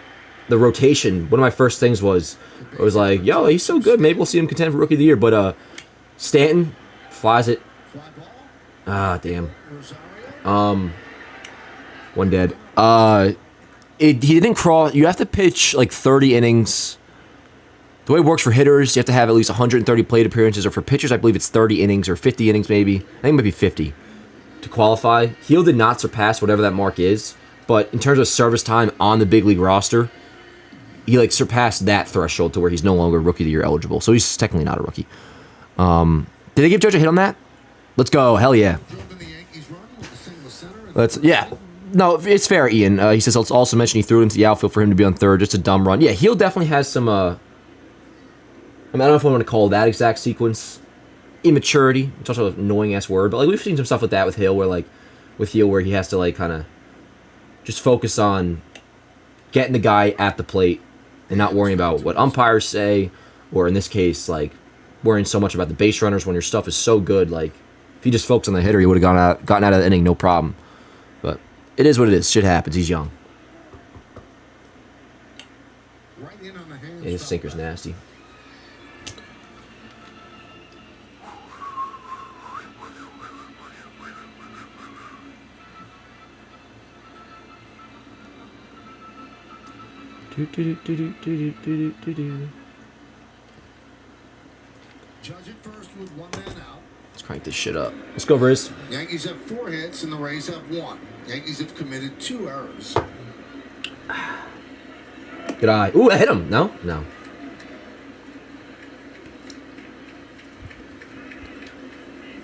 rotation, one of my first things was, I was like, yo, he's so good. Maybe we'll see him contend for Rookie of the Year. But Stanton flies it. Ah, damn. One dead. He didn't crawl. You have to pitch like 30 innings. The way it works for hitters, you have to have at least 130 plate appearances, or for pitchers, I believe it's 30 innings or 50 innings maybe. I think it might be 50 to qualify. Heel did not surpass whatever that mark is, but in terms of service time on the big league roster, he like surpassed that threshold to where he's no longer Rookie of the Year eligible. So he's technically not a rookie. Did they give Judge a hit on that? Let's go. Hell yeah. Yeah. No, it's fair, Ian. He says, let's also mention he threw it into the outfield for him to be on third. Just a dumb run. Yeah, Heel definitely has some... I don't know if I want to call that exact sequence immaturity. It's also an annoying-ass word, but like we've seen some stuff with that with Hill, with Heel, where he has to like kind of just focus on getting the guy at the plate and not worrying about what umpires say, or in this case, like worrying so much about the base runners when your stuff is so good. Like if he just focused on the hitter, he would have gotten out of the inning, no problem. But it is what it is. Shit happens. He's young. Yeah, his sinker's nasty. Judge it first with one man out. Let's crank this shit up. Let's go, Riz. Yankees have 4 hits and the Rays have 1. Yankees have committed 2 errors. Good eye. Ooh, I hit him. No? No.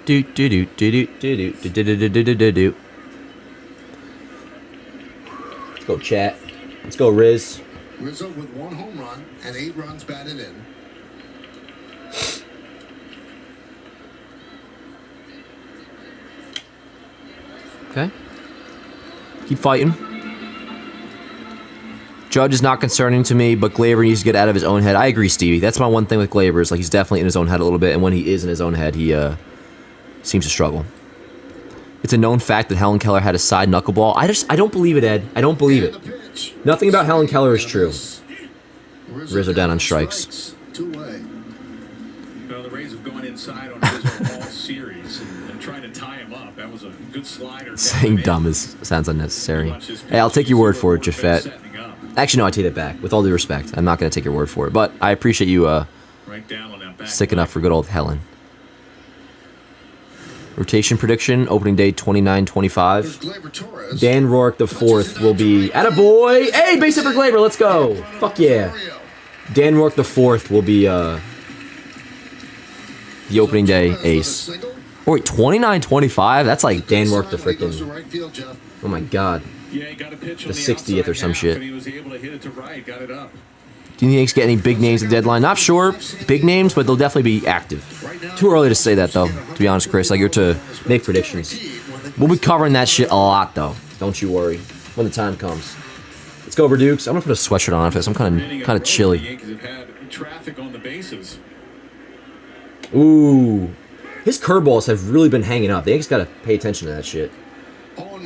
Do. Let's go, chat. Let's go, Riz. Rizzo with 1 home run and 8 runs batted in. Okay. Keep fighting. Judge is not concerning to me, but Gleyber needs to get out of his own head. I agree, Stevie. That's my one thing with Gleyber is like he's definitely in his own head a little bit, and when he is in his own head, he seems to struggle. It's a known fact that Helen Keller had a side knuckleball. I don't believe it, Ed. I don't believe it. Nothing about Helen Keller is true. Rizzo down on strikes. 2-away. Well, the Rays have gone inside on Rizzo all series and trying to tie him up. That was a good slider. Saying dumb sounds unnecessary. Hey, I'll take your word for it, Jafet. Actually, no, I take it back. With all due respect, I'm not going to take your word for it. But I appreciate you sticking up for good old Helen. Rotation prediction, opening day 29-25. Here's Gleyber Torres. Dan Rourke the fourth will be... Attaboy! Hey, base hit for Gleyber, let's go! Fuck yeah. Dan Rourke the fourth will be the opening day ace. Oh wait, 29-25? That's like Dan Rourke the freaking... Oh my god. Yeah, he got a pitch The on 60th or outside some half, shit. and he was able to hit it to right, got it up. Do you think the Yankees get any big names at the deadline? Not sure. Big names, but they'll definitely be active. Too early to say that, though, to be honest, Chris. Like, you're to make predictions. We'll be covering that shit a lot, though. Don't you worry. When the time comes. Let's go, Verdukes. I'm going to put a sweatshirt on after this. I'm kind of The chilly. Yankees have had traffic on the bases. Ooh. His curveballs have really been hanging up. The Yankees got to pay attention to that shit.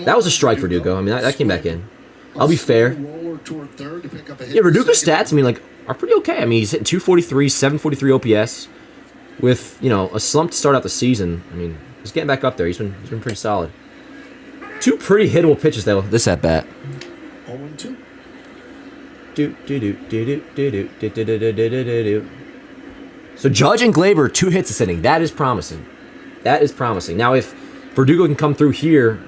That was a strike for Verdugo. I mean, that came back in. I'll be fair. Yeah, Verdugo's stats, I mean, like, are pretty okay. I mean, he's hitting 243, 743 OPS. With, you know, a slump to start out the season. I mean, he's getting back up there. He's been pretty solid. Two pretty hittable pitches, though, this at bat. 0-2. So Judge and Gleyber, 2 hits this inning. That is promising. That is promising. Now, if Verdugo can come through here,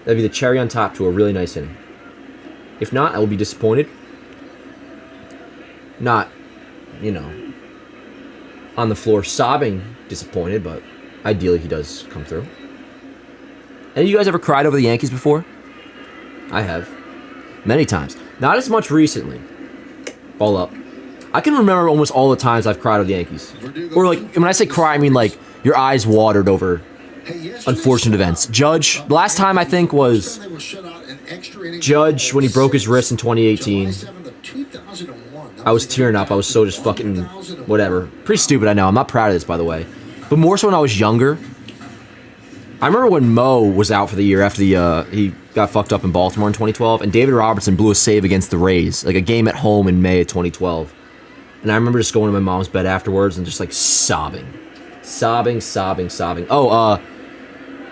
that'd be the cherry on top to a really nice inning. If not, I will be disappointed. Not, you know, on the floor sobbing disappointed, but ideally he does come through. Any of you guys ever cried over the Yankees before? I have. Many times. Not as much recently. Ball up. I can remember almost all the times I've cried over the Yankees. Or like, when I say cry, I mean like your eyes watered over unfortunate events. Judge, the last time I think was Judge when he broke his wrist in 2018. I was tearing up. I was so just fucking whatever. Pretty stupid, I know. I'm not proud of this, by the way. But more so when I was younger. I remember when Mo was out for the year after he got fucked up in Baltimore in 2012, and David Robertson blew a save against the Rays, like a game at home in May of 2012. And I remember just going to my mom's bed afterwards and just like sobbing. Sobbing. Oh,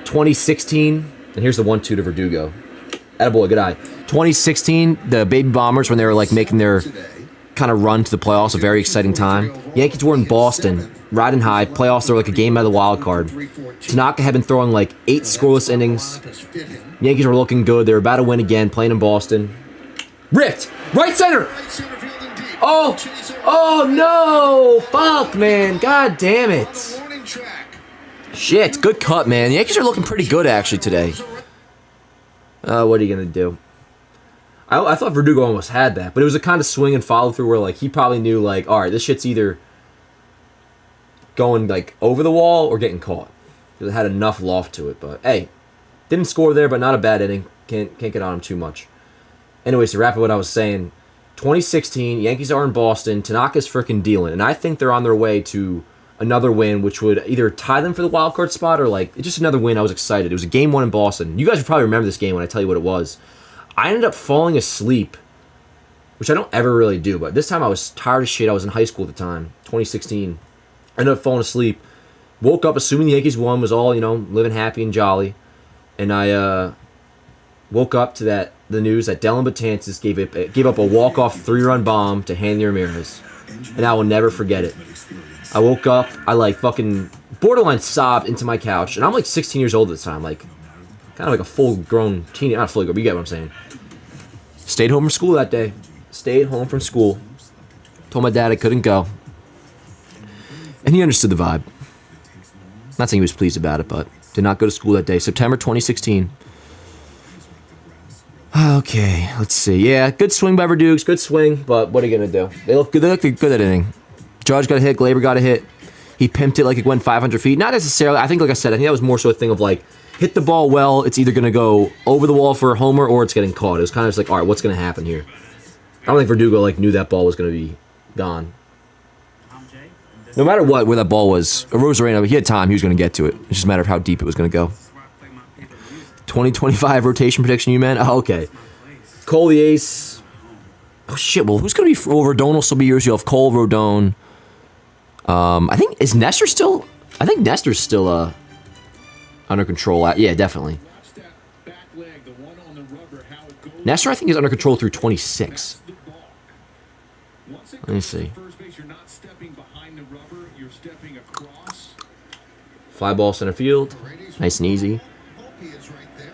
2016, and here's the 1-2 to Verdugo. Attaboy, good eye. 2016, the Baby Bombers, when they were like making their kind of run to the playoffs, a very exciting time. Yankees were in Boston, riding high. Playoffs, they were like a game out of the wild card. Tanaka had been throwing like 8 scoreless innings. Yankees were looking good. They were about to win again, playing in Boston. Ripped! Right center! Oh no! Fuck, man. God damn it. Shit, good cut, man. The Yankees are looking pretty good, actually, today. What are you going to do? I thought Verdugo almost had that, but it was a kind of swing and follow through where like he probably knew like, all right, this shit's either going like over the wall or getting caught. It had enough loft to it, but hey, didn't score there, but not a bad inning. Can't get on him too much. Anyways, to wrap up what I was saying, 2016, Yankees are in Boston. Tanaka's freaking dealing, and I think they're on their way to another win, which would either tie them for the wild card spot or like just another win. I was excited. It was a game 1 in Boston. You guys would probably remember this game when I tell you what it was. I ended up falling asleep, which I don't ever really do, but this time I was tired as shit. I was in high school at the time, 2016. I ended up falling asleep. Woke up assuming the Yankees won, was all, you know, living happy and jolly. And I woke up to the news that Dellin Betances gave up a walk-off 3-run bomb to Hanley Ramirez. And I will never forget it. I woke up, I like fucking borderline sobbed into my couch, and I'm like 16 years old at the time, like kind of like a full-grown teenager, not fully grown, but you get what I'm saying. Stayed home from school that day. Stayed home from school. Told my dad I couldn't go. And he understood the vibe. Not saying he was pleased about it, but did not go to school that day. September 2016. Okay, let's see. Yeah, good swing by Verdukes, good swing, but what are you going to do? They look good that inning. Judge got a hit, Gleyber got a hit. He pimped it like it went 500 feet. Not necessarily. I think, like I said, I think that was more so a thing of like, hit the ball well, it's either going to go over the wall for a homer or it's getting caught. It was kind of just like, all right, what's going to happen here? I don't think Verdugo like knew that ball was going to be gone. No matter what, where that ball was, Rosarena, he had time, he was going to get to it. It's just a matter of how deep it was going to go. 2025 rotation prediction, you man? Oh, okay. Cole the ace. Oh, shit, well, who's going to be... Well, Rodon will still be yours. You'll have Cole, Rodon. I think... Is Nestor still... I think Nestor's still under control. Yeah, definitely. Nestor, I think, is under control through 26. Let me see. Fly ball center field. Nice and easy. Is right there.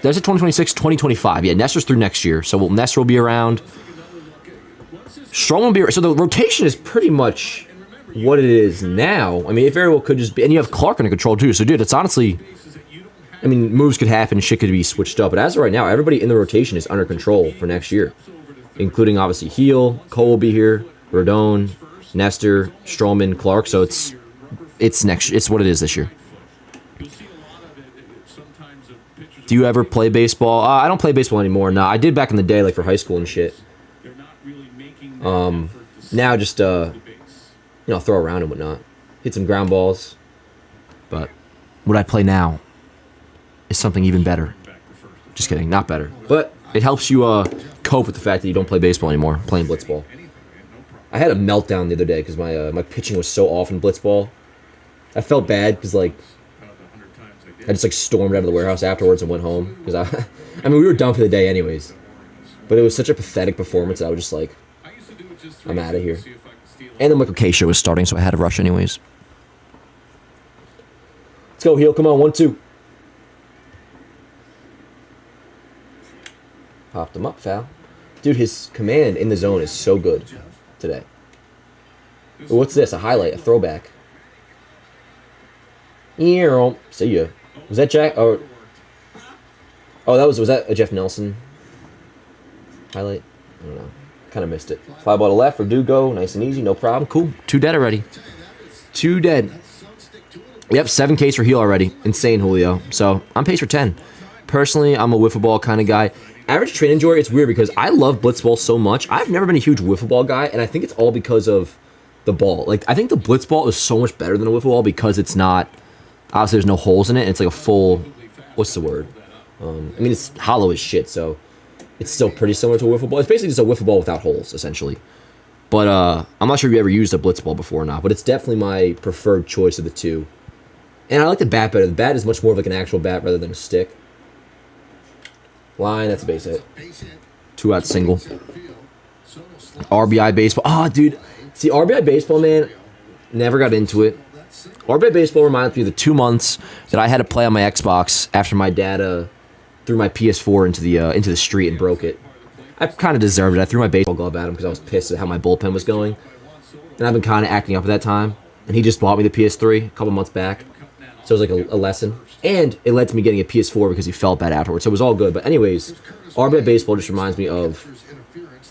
There's a 2026, 2025. Yeah, Nestor's through next year. So Nestor will be around. Strong will be. So the rotation is pretty much what it is now. I mean, it very well could just be. And you have Clark under control too. So, dude, it's honestly. I mean, moves could happen, shit could be switched up. But as of right now, everybody in the rotation is under control for next year, including obviously Heel, Cole will be here, Rodon, Nestor, Stroman, Clark. So it's what it is this year. Do you ever play baseball? I don't play baseball anymore. No, I did back in the day, like for high school and shit. Now just throw around and whatnot, hit some ground balls. But what I play now is something even better. Just kidding, not better. But it helps you cope with the fact that you don't play baseball anymore, playing blitzball. I had a meltdown the other day because my pitching was so off in blitzball. I felt bad because I just stormed out of the warehouse afterwards and went home because I mean we were done for the day anyways. But it was such a pathetic performance that I was just like, I'm out of here. And the Michael K show was starting, so I had to rush anyways. Let's go, Heel. Come on, 1-2. Popped him up, foul. Dude, his command in the zone is so good today. What's this? A highlight, a throwback. See ya. Was that Jack? Oh, was that a Jeff Nelson highlight? I don't know. Kind of missed it. Fly ball to left for Dugo. Nice and easy. No problem. Cool. 2 dead already. 2 dead. Yep, 7 Ks for Heel already. Insane, Julio. So, I'm pace for 10. Personally, I'm a wiffle ball kind of guy. Average train enjoyer, it's weird because I love blitzball so much. I've never been a huge wiffle ball guy, and I think it's all because of the ball. Like, I think the blitzball is so much better than a wiffle ball because it's not... Obviously, there's no holes in it, and it's like a full... What's the word? I mean, it's hollow as shit, so... It's still pretty similar to a wiffle ball. It's basically just a wiffle ball without holes, essentially. But I'm not sure if you ever used a blitzball before or not, but it's definitely my preferred choice of the two. And I like the bat better. The bat is much more of like an actual bat rather than a stick. Line, that's a base hit. 2-out single. RBI baseball. Oh, dude. See, RBI baseball, man, never got into it. RBI baseball reminds me of the 2 months that I had to play on my Xbox after my dad threw my PS4 into the street and broke it. I kind of deserved it. I threw my baseball glove at him because I was pissed at how my bullpen was going. And I've been kind of acting up at that time. And he just bought me the PS3 a couple months back. So it was like a lesson. And it led to me getting a PS4 because he felt bad afterwards. So it was all good. But anyways, RBI baseball just reminds me of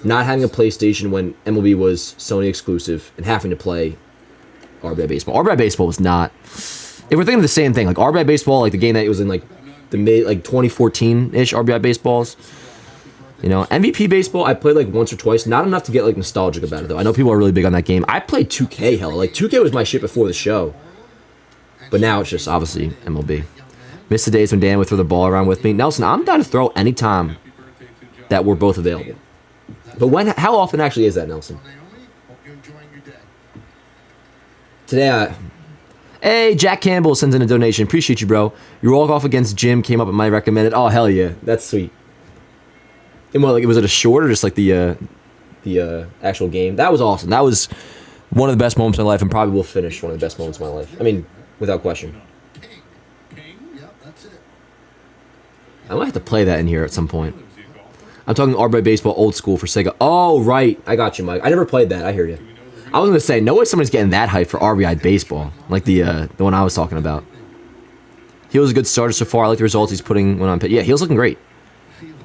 not having a PlayStation when MLB was Sony exclusive and having to play RBI baseball. RBI baseball was not... If we're thinking of the same thing, like RBI baseball, like the game that it was in like the mid 2014-ish RBI baseballs. You know, MVP baseball I played like once or twice. Not enough to get like nostalgic about it though. I know people are really big on that game. I played 2K, hell. Like 2K was my shit before the show. But now it's just obviously MLB. Miss the days when Dan would throw the ball around with me. Nelson, I'm down to throw anytime that we're both available. But how often actually is that, Nelson? Today, hey, Jack Campbell sends in a donation. Appreciate you, bro. Your walk-off against Jim came up at my recommended. Oh, hell yeah. That's sweet. And what, like, was it a short or just like the actual game? That was awesome. That was one of the best moments of my life and probably will finish one of the best moments of my life. I mean, without question. I might have to play that in here at some point. I'm talking RBI baseball old school for Sega. Oh, right. I got you, Mike. I never played that. I hear you. I was going to say, no way somebody's getting that hype for RBI baseball. Like the one I was talking about. Heel's a good starter so far. I like the results he's putting when on pitch. Yeah, Heel's looking great.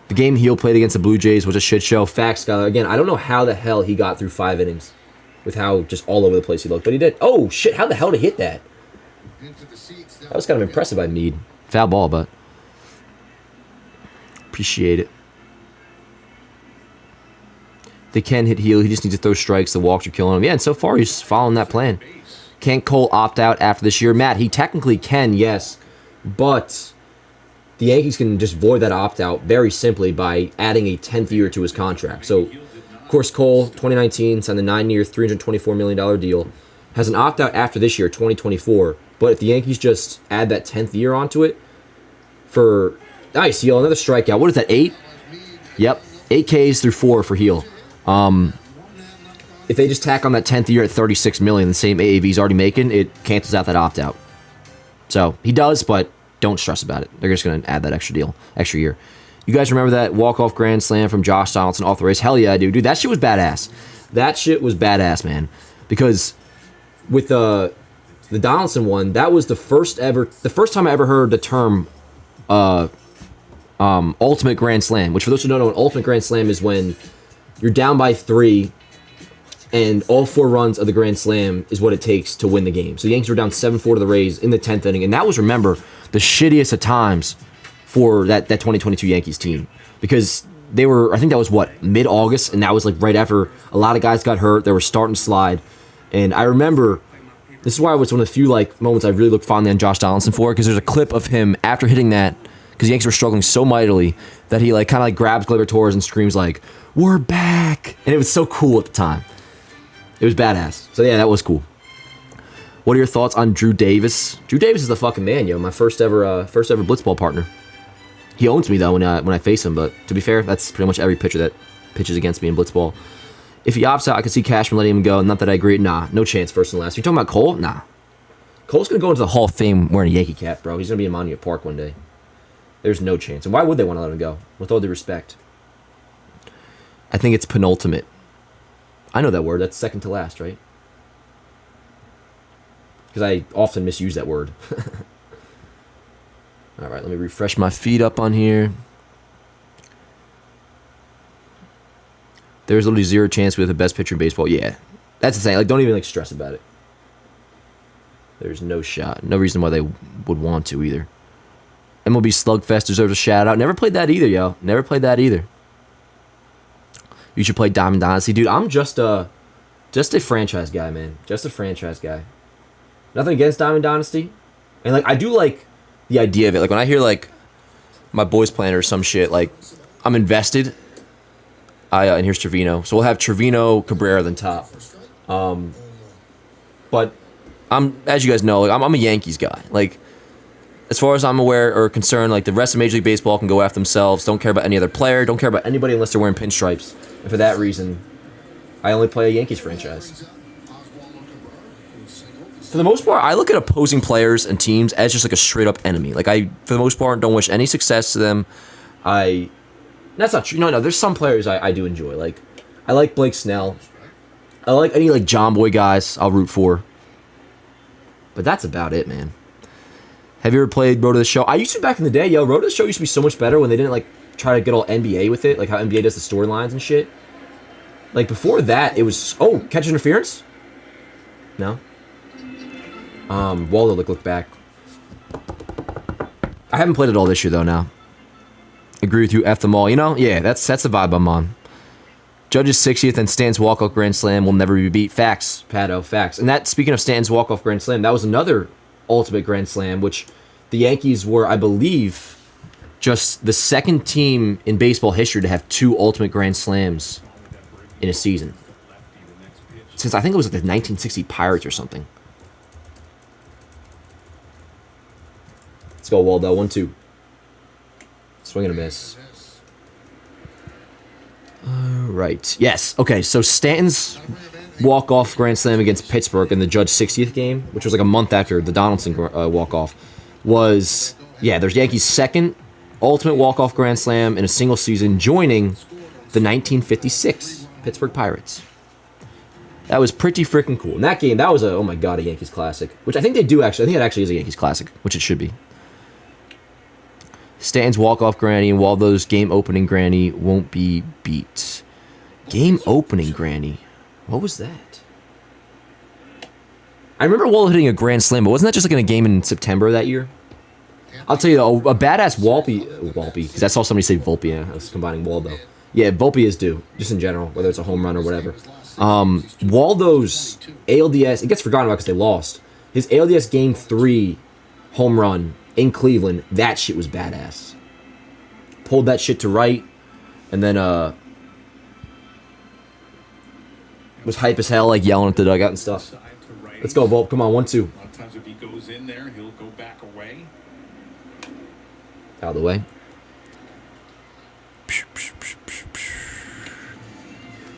The game Heel played against the Blue Jays was a shit show. Facts, Skyler. Again, I don't know how the hell he got through 5 innings with how just all over the place he looked. But he did. Oh, shit. How the hell did he hit that? That was kind of impressive by Meade. Foul ball, but... Appreciate it. They can hit Heel. He just needs to throw strikes. The walks are killing him. Yeah, and so far he's following that plan. Can Cole opt out after this year? Matt, he technically can, yes. But the Yankees can just void that opt-out very simply by adding a 10th year to his contract. So, of course, Cole, 2019, signed a 9-year, $324 million deal. Has an opt-out after this year, 2024. But if the Yankees just add that 10th year onto it for... Nice, Heel. Another strikeout. What is that, 8? Yep. 8 Ks through 4 for Heel. If they just tack on that 10th year at $36 million, the same AAV he's already making, it cancels out that opt-out. So he does, but don't stress about it. They're just going to add that extra year. You guys remember that walk-off grand slam from Josh Donaldson off the race? Hell yeah, I do. Dude, that shit was badass. That shit was badass, man. Because with the Donaldson one, that was the first time I ever heard the term ultimate grand slam, which for those who don't know, an ultimate grand slam is when you're down by 3 and all 4 runs of the grand slam is what it takes to win the game. So the Yankees were down 7-4 to the Rays in the 10th inning, and that was, remember, the shittiest of times for that 2022 Yankees team, because they were, I think that was mid-August, and that was like right after a lot of guys got hurt. They were starting to slide, and I remember this is why it was one of the few like moments I really looked fondly on Josh Donaldson for, because there's a clip of him after hitting that, because the Yankees were struggling so mightily that he like kind of like grabs Gleyber Torres and screams like, "We're back!" And it was so cool at the time. It was badass. So yeah, that was cool. What are your thoughts on Drew Davis? Drew Davis is the fucking man, yo. My first ever blitzball partner. He owns me though when I face him, but to be fair, that's pretty much every pitcher that pitches against me in blitzball. If he opts out, I could see Cashman letting him go. Not that I agree. Nah, no chance. First and last. You're talking about Cole? Nah. Cole's gonna go into the Hall of Fame wearing a Yankee cap, bro. He's gonna be in Monument Park one day. There's no chance. And why would they want to let him go? With all due respect, I think it's penultimate. I know that word. That's second to last, right? Because I often misuse that word. All right, let me refresh my feed up on here. There's literally zero chance with the best pitcher in baseball. Yeah, that's insane. Like, don't even like stress about it. There's no shot. No reason why they would want to either. MLB Slugfest deserves a shout out. Never played that either, yo. Never played that either. You should play Diamond Dynasty, dude. I'm just a franchise guy, man. Just a franchise guy. Nothing against Diamond Dynasty, and like I do like the idea of it. Like when I hear like my boys playing or some shit, like I'm invested. And here's Trevino. So we'll have Trevino, Cabrera, then top. But I'm, as you guys know, like I'm a Yankees guy. Like as far as I'm aware or concerned, like the rest of Major League Baseball can go after themselves. Don't care about any other player. Don't care about anybody unless they're wearing pinstripes. And for that reason, I only play a Yankees franchise. For the most part, I look at opposing players and teams as just like a straight up enemy. Like I, for the most part, don't wish any success to them. That's not true. No, there's some players I do enjoy. Like, I like Blake Snell. I like any, like, John Boy guys I'll root for. But that's about it, man. Have you ever played Road to the Show? I used to back in the day, yo. Road to the Show used to be so much better when they didn't, like, try to get all NBA with it. Like, how NBA does the storylines and shit. Like, before that, it was... Oh, catch interference? No? Waldo, look back. I haven't played it all this year, though, now. Agree with you, F them all. You know, yeah, that's the vibe I'm on. Judge's 60th and Stan's walk-off grand slam will never be beat. Facts, Pato, facts. And that, speaking of Stan's walk-off grand slam, that was another ultimate grand slam, which the Yankees were, I believe, just the second team in baseball history to have 2 ultimate grand slams in a season. Since I think it was like the 1960 Pirates or something. Let's go, Waldo. 1-2. Swing and a miss. Right. Yes. Okay, so Stanton's walk-off grand slam against Pittsburgh in the Judge 60th game, which was like a month after the Donaldson walk-off, was, yeah, there's Yankees' second ultimate walk-off grand slam in a single season, joining the 1956 Pittsburgh Pirates. That was pretty freaking cool. In that game, that was a, oh my god, a Yankees classic, which I think they do actually. I think it actually is a Yankees classic, which it should be. Stanton's walk-off granny and Waldo's game-opening granny won't be beat. Game-opening granny? What was that? I remember Waldo hitting a grand slam, but wasn't that just like in a game in September that year? I'll tell you though, a badass Volpe, because I saw somebody say Volpe, yeah, I was combining Waldo. Yeah, Volpe is due, just in general, whether it's a home run or whatever. Waldo's ALDS, it gets forgotten about because they lost. His ALDS Game 3 home run in Cleveland, that shit was badass. Pulled that shit to right, and then was hype as hell, like yelling at the dugout and stuff. Let's go, Volpe. Come on, 1-2. A lot of times if he goes in there, he'll go back away. Out of the way.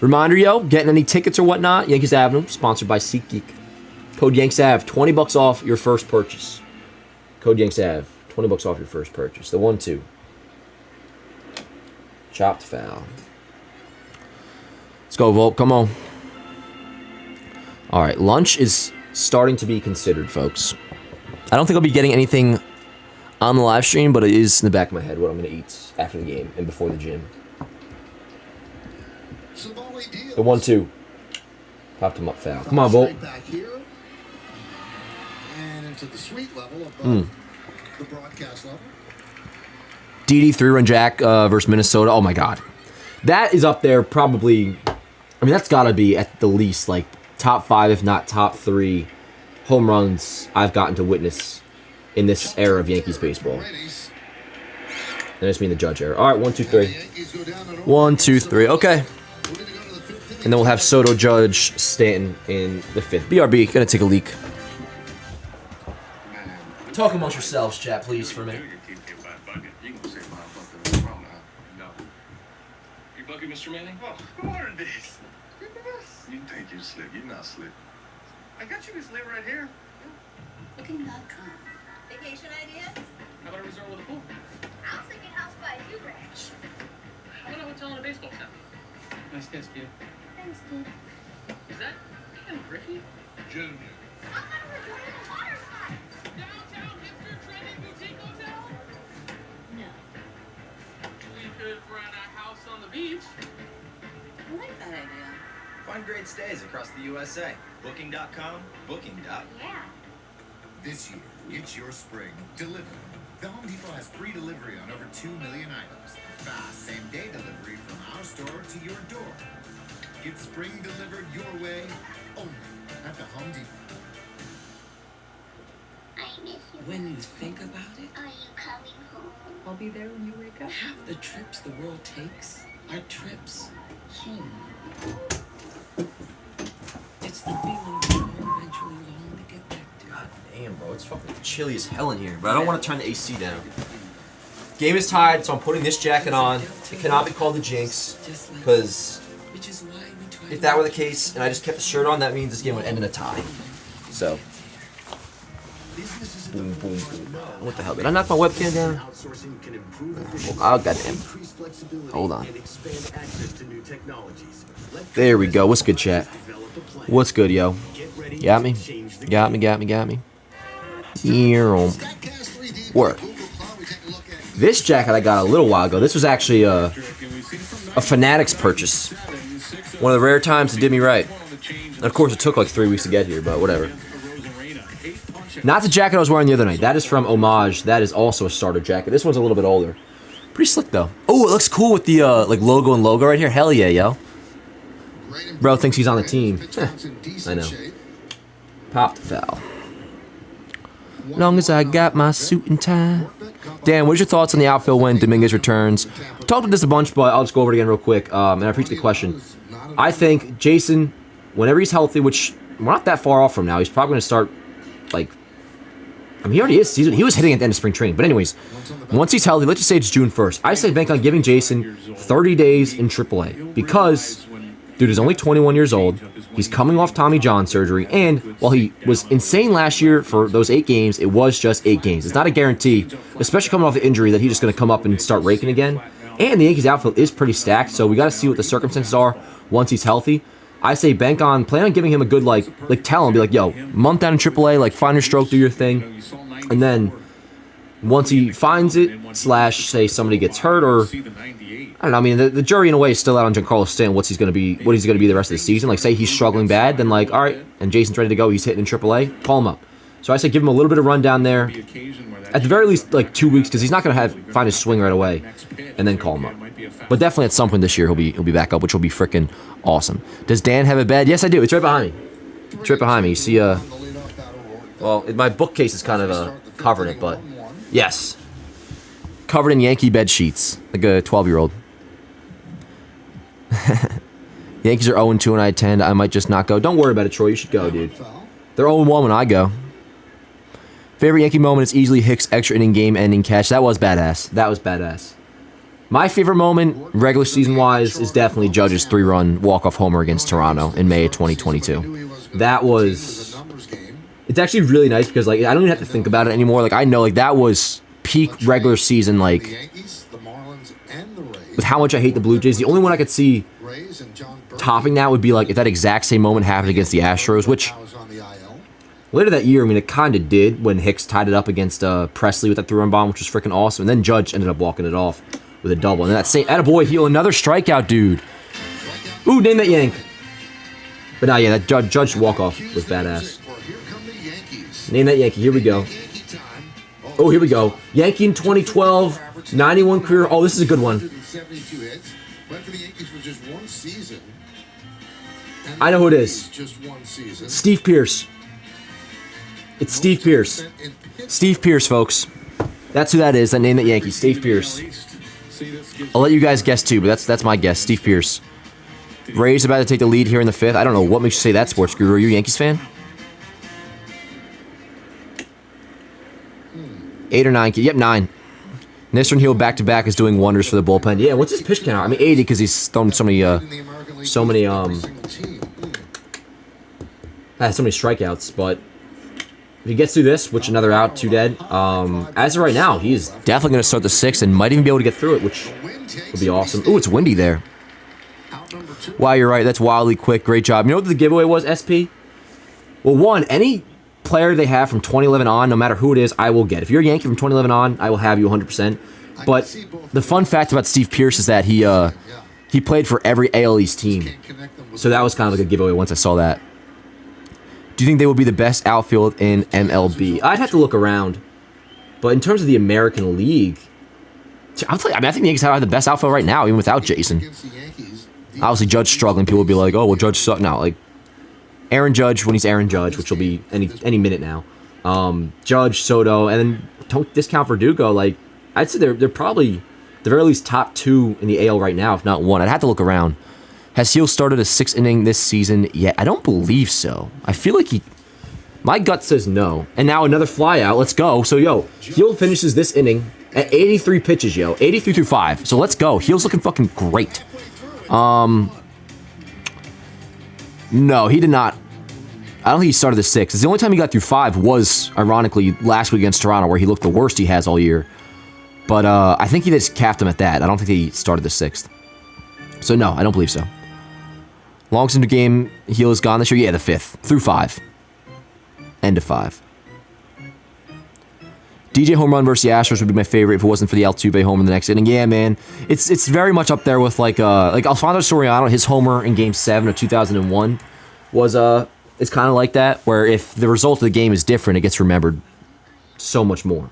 Reminder, yo, getting any tickets or whatnot, Yankees Avenue, sponsored by SeatGeek. Code YanksAv, $20 off your first purchase. Code Yanks Ave. $20 off your first purchase. The 1-2. Chopped foul. Let's go, Volt. Come on. All right. Lunch is starting to be considered, folks. I don't think I'll be getting anything on the live stream, but it is in the back of my head what I'm going to eat after the game and before the gym. The 1-2. Popped him up foul. Come on, Volt. And into the suite level above the broadcast level. DD 3-run jack versus Minnesota. Oh, my God. That is up there probably. I mean, that's got to be at the least like top 5, if not top 3 home runs I've gotten to witness in this era of Yankees baseball. And I just mean the Judge era. All right, 1, 2, 3. 1, 2, 3. Okay. And then we'll have Soto, Judge, Stanton in the 5th. BRB, gonna take a leak. Talk amongst yourselves, chat, please, for a minute. You bucket, Mr. Manning? Oh, who ordered this? You think you slick. You're not slick. I got you this lid right here. Booking.com. Vacation ideas? How about a resort with a pool? I was thinking house by a ranch. How about a hotel and a baseball cap? Nice guess, kid. Thanks, kid. Is that Ken Griffey? Junior. I'm on a resort in the waterside. Downtown hipster trendy boutique hotel? No. We could rent a house on the beach. I like that idea. Find great stays across the USA. Booking.com, booking. Yeah. This year, get your spring delivered. The Home Depot has free delivery on over 2 million items. Fast same-day delivery from our store to your door. Get spring delivered your way only at the Home Depot. I miss you. When you think about it, Are you coming home? I'll be there when you wake up. Half the trips the world takes are trips home. It's the feeling we all eventually long to get back to. God damn, bro. It's fucking chilly as hell in here. But I don't want to turn the AC down. Game is tied, so I'm putting this jacket on. It cannot be called the Jinx, because if that were the case and I just kept the shirt on, that means this game would end in a tie. So. Boom, boom, boom. What the hell? Did I knock my webcam down? Oh, goddamn. Hold on. There we go. What's good, chat? What's good, yo? Got me? Got me. Here. Work. This jacket I got a little while ago. This was actually a Fanatics purchase. One of the rare times it did me right. And of course, it took like 3 weeks to get here, but whatever. Not the jacket I was wearing the other night. That is from Homage. That is also a starter jacket. This one's a little bit older. Pretty slick, though. Oh, it looks cool with the like logo and logo right here. Hell yeah, yo. Bro thinks he's on the team. I know. Popped foul. Long as I got my suit and tie. Dan, what's your thoughts on the outfield when Dominguez returns? We talked about this a bunch, but I'll just go over it again real quick. And I appreciate the question. I think Jason, whenever he's healthy, which we're not that far off from now, he's probably going to start, like, I mean, he already is. He was hitting at the end of spring training. But anyways, once he's healthy, let's just say it's June 1st. I say bank on giving Jason 30 days in AAA because dude is only 21 years old. He's coming off Tommy John surgery. And while he was insane last year for those 8 games, it was just 8 games. It's not a guarantee, especially coming off the injury, that he's just going to come up and start raking again. And the Yankees outfield is pretty stacked, so we got to see what the circumstances are once he's healthy. I say plan on giving him a good, like tell him, be like, yo, month down in AAA, like, find your stroke, do your thing. And then once he finds it, / say somebody gets hurt, or I don't know. I mean, the jury in a way is still out on Giancarlo Stanton. What he's going to be the rest of the season. Like, say he's struggling bad, then like, all right, and Jason's ready to go. He's hitting in AAA. Call him up. So I say give him a little bit of run down there. At the very least, like 2 weeks, because he's not going to find his swing right away, and then call him up. But definitely at some point this year he'll be back up, which will be freaking awesome. Does Dan have a bed? Yes, I do. It's right behind me. It's right behind me. You see, well, my bookcase is kind of covering it, but yes, covered in Yankee bed sheets, like a 12-year-old. Yankees are 0-2 and I attend. I might just not go. Don't worry about it, Troy. You should go, dude. They're 0-1 when I go. Favorite Yankee moment is easily Hicks' extra inning game-ending catch. That was badass. My favorite moment, regular season-wise, is definitely Judge's 3-run walk-off homer against Toronto in May of 2022. That was It's actually really nice because like I don't even have to think about it anymore. Like I know like that was peak regular season. Like with how much I hate the Blue Jays, the only one I could see topping that would be like if that exact same moment happened against the Astros, which later that year, I mean, it kind of did when Hicks tied it up against Presley with that 3-run bomb, which was freaking awesome. And then Judge ended up walking it off with a double. And then that same, attaboy, heel, another strikeout, dude. Ooh, name that Yank. But nah, yeah, that Judge walk-off was badass. Name that Yankee. Here we go. Oh, here we go. Yankee in 2012, 91 career. Oh, this is a good one. I know who it is. Steve Pearce. It's Steve Pearce. Steve Pearce, folks. That's who that is. That name that Yankee. Steve Pearce. I'll let you guys guess too, but that's my guess. Steve Pearce. Rays about to take the lead here in the 5th. I don't know what makes you say that, Sports Guru. Are you a Yankees fan? 8 or 9. Yep, 9. Nestor and Hill back-to-back is doing wonders for the bullpen. Yeah, what's his pitch count? I mean, 80 because he's thrown so many strikeouts, but if he gets through this, which another out, 2 dead, as of right now, he's definitely going to start the 6th and might even be able to get through it, which would be awesome. Ooh, it's windy there. Wow, you're right. That's wildly quick. Great job. You know what the giveaway was, SP? Well, one, any player they have from 2011 on, no matter who it is, I will get. If you're a Yankee from 2011 on, I will have you 100%. But the fun fact about Steve Pearce is that he played for every AL East team. So that was kind of like a giveaway once I saw that. Do you think they will be the best outfield in MLB? I'd have to look around. But in terms of the American League, I'll tell you, I mean, I think the Yankees have the best outfield right now, even without Jason. Obviously, Judge struggling. People will be like, oh, well, Judge suck. No, like, Aaron Judge when he's Aaron Judge, which will be any minute now. Judge, Soto, and then don't discount Verdugo. Like, I'd say they're probably, at the very least, top 2 in the AL right now, if not 1. I'd have to look around. Has Heel started a 6th inning this season yet? I don't believe so. I feel like my gut says no. And now another fly out. Let's go. So, yo, Heel finishes this inning at 83 pitches, yo. 83 through 5. So let's go. Heel's looking fucking great. No, he did not. I don't think he started the 6th. The only time he got through 5 was, ironically, last week against Toronto, where he looked the worst he has all year. But I think he just capped him at that. I don't think he started the 6th. So no, I don't believe so. Longest into game, Heel is gone this year. Yeah, the 5th. Through 5. End of 5. DJ home run versus the Astros would be my favorite if it wasn't for the Altuve homer in the next inning. Yeah, man. It's very much up there with like Alfonso Soriano, his homer in Game 7 of 2001 was it's kind of like that, where if the result of the game is different, it gets remembered so much more.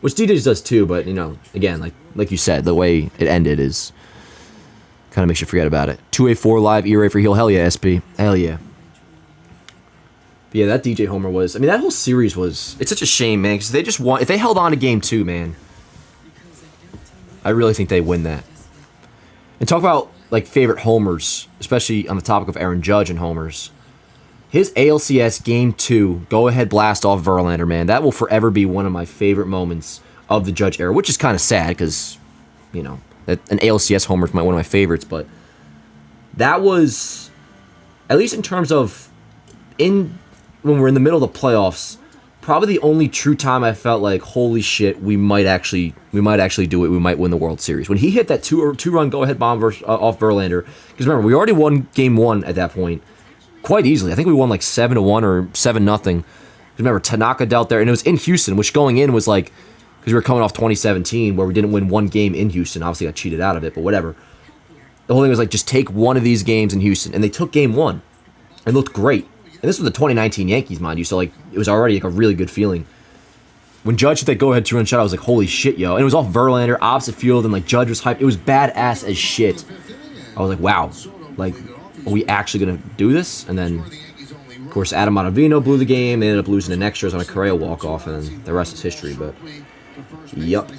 Which DJ's does too, but you know, again, like you said, the way it ended is kind of makes you forget about it. 2A4 live ERA for Heel. Hell yeah, SP. Hell yeah. But yeah, that DJ homer was... I mean, that whole series was... It's such a shame, man, because they just won... If they held on to Game 2, man, I really think they win that. And talk about, like, favorite homers, especially on the topic of Aaron Judge and homers. His ALCS Game 2 go-ahead blast off Verlander, man, that will forever be one of my favorite moments of the Judge era, which is kind of sad because, you know, an ALCS homer is one of my favorites, but that was, at least in terms of when we're in the middle of the playoffs, probably the only true time I felt like, holy shit, we might actually do it. We might win the World Series. When he hit that two-run go-ahead bomb off Verlander, because remember, we already won Game 1 at that point quite easily. I think we won like 7-1 or 7-0. Remember, Tanaka dealt there, and it was in Houston, which going in was like, because we were coming off 2017 where we didn't win one game in Houston. Obviously got cheated out of it, but whatever. The whole thing was like, just take one of these games in Houston, and they took Game 1 and looked great. And this was the 2019 Yankees, mind you, so like it was already like a really good feeling. When Judge hit that go-ahead 2-run shot, I was like, holy shit, yo. And it was off Verlander, opposite field, and like Judge was hyped. It was badass as shit. I was like, wow. Like, are we actually going to do this? And then, of course, Adam Ottavino blew the game. They ended up losing in extras on a Correa walk-off, and then the rest is history. But, yep.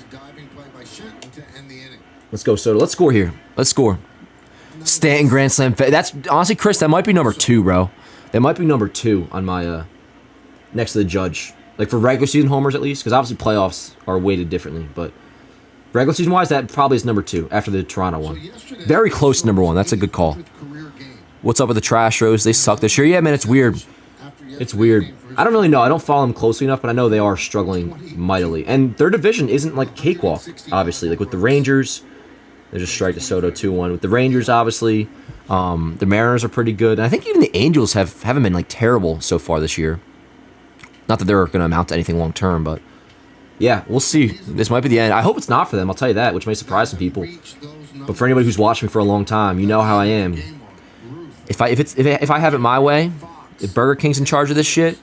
Let's go, Soto. Let's score here. Let's score. Stanton Grand Slam. That's, honestly, Chris, that might be number 2, bro. That might be number 2 on my, next to the Judge. Like, for regular season homers, at least, because obviously playoffs are weighted differently, but regular season-wise, that probably is number 2 after the Toronto one. Very close to number 1. That's a good call. What's up with the Trash Rose? They suck this year. Yeah, man, it's weird. It's weird. I don't really know. I don't follow them closely enough, but I know they are struggling mightily. And their division isn't like cakewalk, obviously. Like with the Rangers, they just strike to Soto 2-1. With the Rangers, obviously, the Mariners are pretty good. And I think even the Angels haven't been like terrible so far this year. Not that they're going to amount to anything long term, but yeah, we'll see. This might be the end. I hope it's not for them. I'll tell you that, which may surprise some people. But for anybody who's watched me for a long time, you know how I am. If I have it my way, if Burger King's in charge of this shit,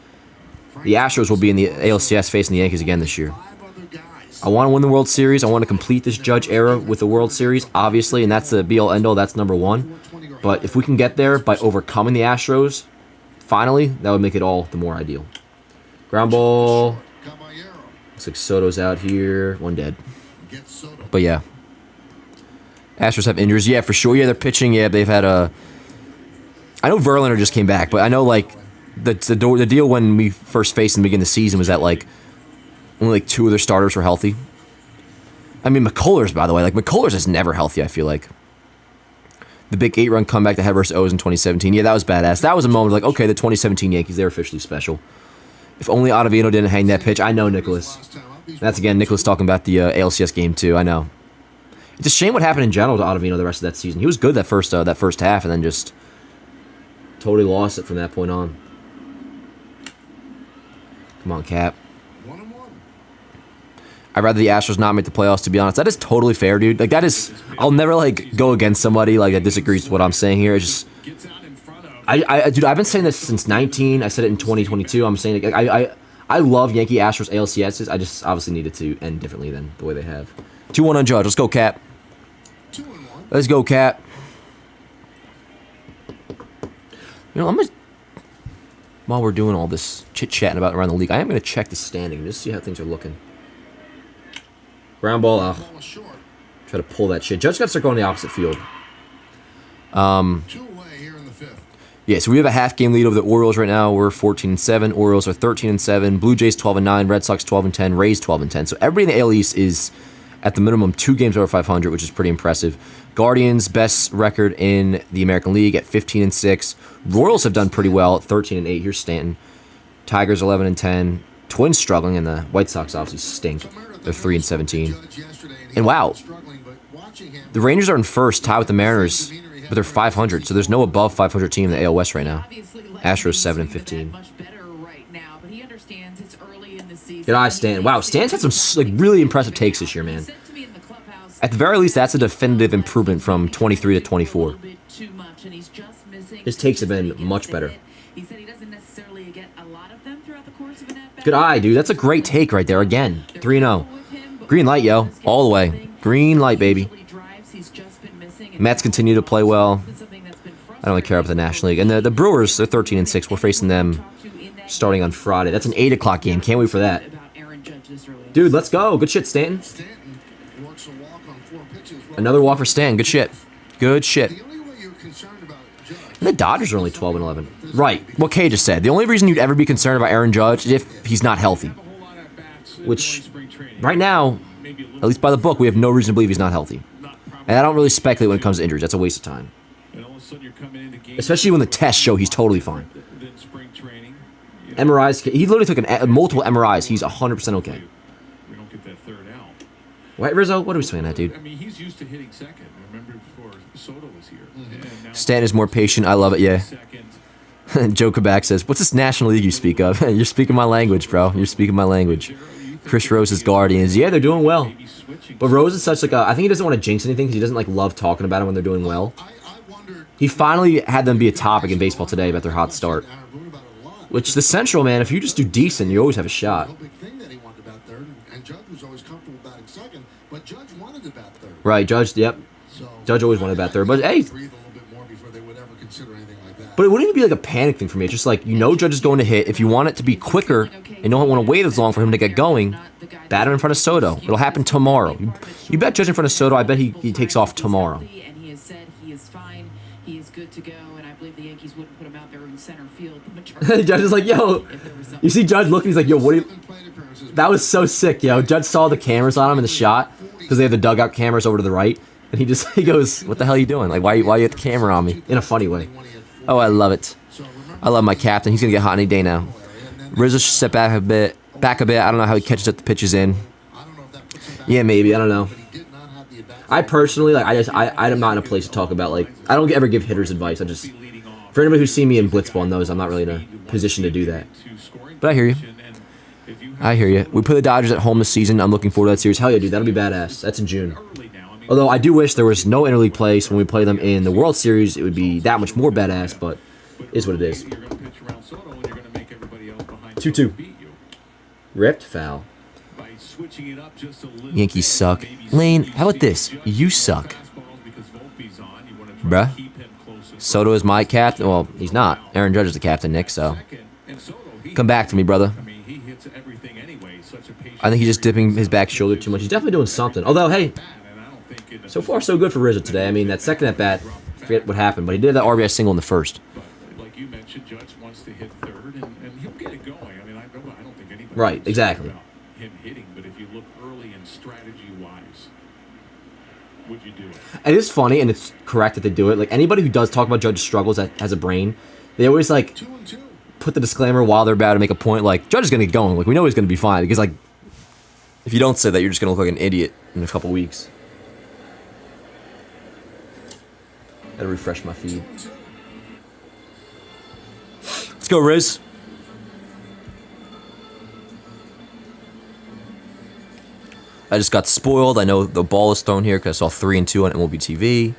the Astros will be in the ALCS facing the Yankees again this year. I want to win the World Series. I want to complete this Judge era with the World Series, obviously, and that's the be-all, end-all. That's number one. But if we can get there by overcoming the Astros, finally, that would make it all the more ideal. Ground ball. Looks like Soto's out here. One dead. But yeah. Astros have injuries. Yeah, for sure. Yeah, they're pitching. Yeah, they've had a... I know Verlander just came back, but I know, like, the deal when we first faced in the beginning of the season was that, like, only, like, 2 of their starters were healthy. I mean, McCullers, by the way. Like, McCullers is never healthy, I feel like. The big 8-run comeback they had versus O's in 2017. Yeah, that was badass. That was a moment like, okay, the 2017 Yankees, they're officially special. If only Ottavino didn't hang that pitch. I know, Nicholas. That's, again, Nicholas talking about the ALCS game, too. I know. It's a shame what happened in general to Ottavino the rest of that season. He was good that first half, and then just totally lost it from that point on. Come on, Cap. I'd rather the Astros not make the playoffs, to be honest. That is totally fair, dude. Like, that is... I'll never, like, go against somebody, like, that disagrees with what I'm saying here. It's just... Dude, I've been saying this since 19. I said it in 2022. I'm saying... Like, I love Yankee Astros ALCSs. I just obviously need it to end differently than the way they have. 2-1 on Judge. Let's go, Cap. Let's go, Cap. You know, I'm going to... While we're doing all this chit-chatting about around the league, I am going to check the standing just see how things are looking. Ground ball out. Try to pull that shit. Judge got to start going the opposite field. Yeah, so we have a half-game lead over the Orioles right now. We're 14-7. Orioles are 13-7. Blue Jays 12-9. Red Sox 12-10. Rays 12-10. So everybody in the AL East is at the minimum 2 games over 500, which is pretty impressive. Guardians, best record in the American League at 15-6. Royals have done pretty well at 13-8. Here's Stanton. Tigers 11-10. Twins struggling, and the White Sox obviously stink. They're 3-17. And wow, the Rangers are in first, tied with the Mariners, but they're 500. So there's no above 500 team in the AL West right now. Astros 7-15. Good eye, Stan. Wow, Stan's had some like really impressive takes this year, man. At the very least, that's a definitive improvement from 23 to 24. His takes have been much better. Good eye, dude. That's a great take right there. Again, 3-0. Green light, yo. All the way. Green light, baby. Mets continue to play well. I don't really care about the National League. And the Brewers, they're 13-6. We're facing them starting on Friday. That's an 8 o'clock game. Can't wait for that. Dude, let's go. Good shit, Stanton. Another walk for Stanton. Good shit. Good shit. And the Dodgers are only 12-11. Right. What Kay just said. The only reason you'd ever be concerned about Aaron Judge is if he's not healthy. Which, right now, at least by the book, we have no reason to believe he's not healthy. And I don't really speculate when it comes to injuries. That's a waste of time. Especially when the tests show he's totally fine. MRIs, he literally took multiple MRIs. He's 100% okay. What, Rizzo? What are we saying at, dude? I mean, he's used to hitting second. I remember before Soto was here. Stan is more patient. I love it, yeah. Joe Quebec says, what's this National League you speak of? You're speaking my language, bro. You're speaking my language. Chris Rose's Guardians. Yeah, they're doing well. But Rose is such like a... I think he doesn't want to jinx anything because he doesn't like love talking about it when they're doing well. He finally had them be a topic in baseball today about their hot start. Which, the Central, man, if you just do decent, you always have a shot. Right, Judge, yep. Judge always wanted to bat third. But, hey... But it wouldn't even be like a panic thing for me. It's just like, you know Judge is going to hit. If you want it to be quicker and don't want to wait as long for him to get going, bat him in front of Soto. It'll happen tomorrow. You bet Judge in front of Soto, I bet he takes off tomorrow. Judge is like, yo, you see Judge looking, he's like, yo, what are you... That was so sick, yo. Judge saw the cameras on him in the shot, because they have the dugout cameras over to the right, and he goes, what the hell are you doing? Like, why you have the camera on me? In a funny way. Oh, I love it. I love my captain. He's going to get hot any day now. Rizzo should step back a bit. I don't know how he catches up the pitches in. Yeah, maybe. I don't know. I personally, like, I'm not in a place to talk about, like, I don't ever give hitters advice. I just, for anybody who's seen me in Blitzball knows I'm not really in a position to do that. But I hear you. I hear you. We put the Dodgers at home this season. I'm looking forward to that series. Hell yeah, dude. That'll be badass. That's in June. Although I do wish there was no interleague play, so when we play them in the World Series, it would be that much more badass, but it is what it is. 2-2. Ripped foul. Yankees suck. Lane, how about this? You suck. Bruh. Soto is my captain. Well, he's not. Aaron Judge is the captain, Nick, so. Come back to me, brother. I think he's just dipping his back shoulder too much. He's definitely doing something. Although, hey, so far so good for Rizzo today. I mean, that second at bat, I forget what happened, but he did that RBI single in the first. Like you mentioned, Judge wants to hit third, and he'll get it going. I mean, I don't think anybody. Right, exactly. Him hitting, but if you look early and strategy-wise, would you do it? It is funny, and it's correct that they do it. Like, anybody who does talk about Judge's struggles that has a brain, they always, like, put the disclaimer while they're about to make a point, like, Judge is going to get going. Like, we know he's going to be fine. Because, like, if you don't say that, you're just going to look like an idiot in a couple weeks. Gotta refresh my feed. Let's go, Riz. I just got spoiled. I know the ball is thrown here because I saw 3 and 2 on MLB TV.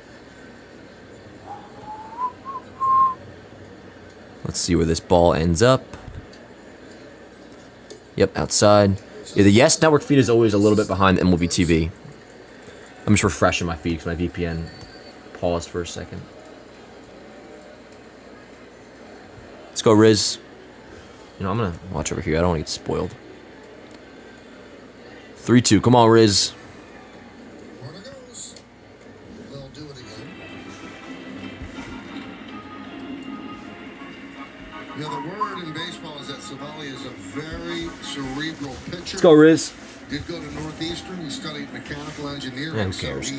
Let's see where this ball ends up. Yep, outside. Yeah, the Yes Network feed is always a little bit behind the MLB TV. I'm just refreshing my feed because my VPN paused for a second. Let's go, Riz. You know, I'm going to watch over here. I don't want to get spoiled. 3-2. Come on, Riz. Runner goes. They'll do it again. You know, the word in baseball is that Savali is a very cerebral pitcher. Let's go, Riz. Did go to Northeastern. He studied mechanical engineering. Yeah, who cares? So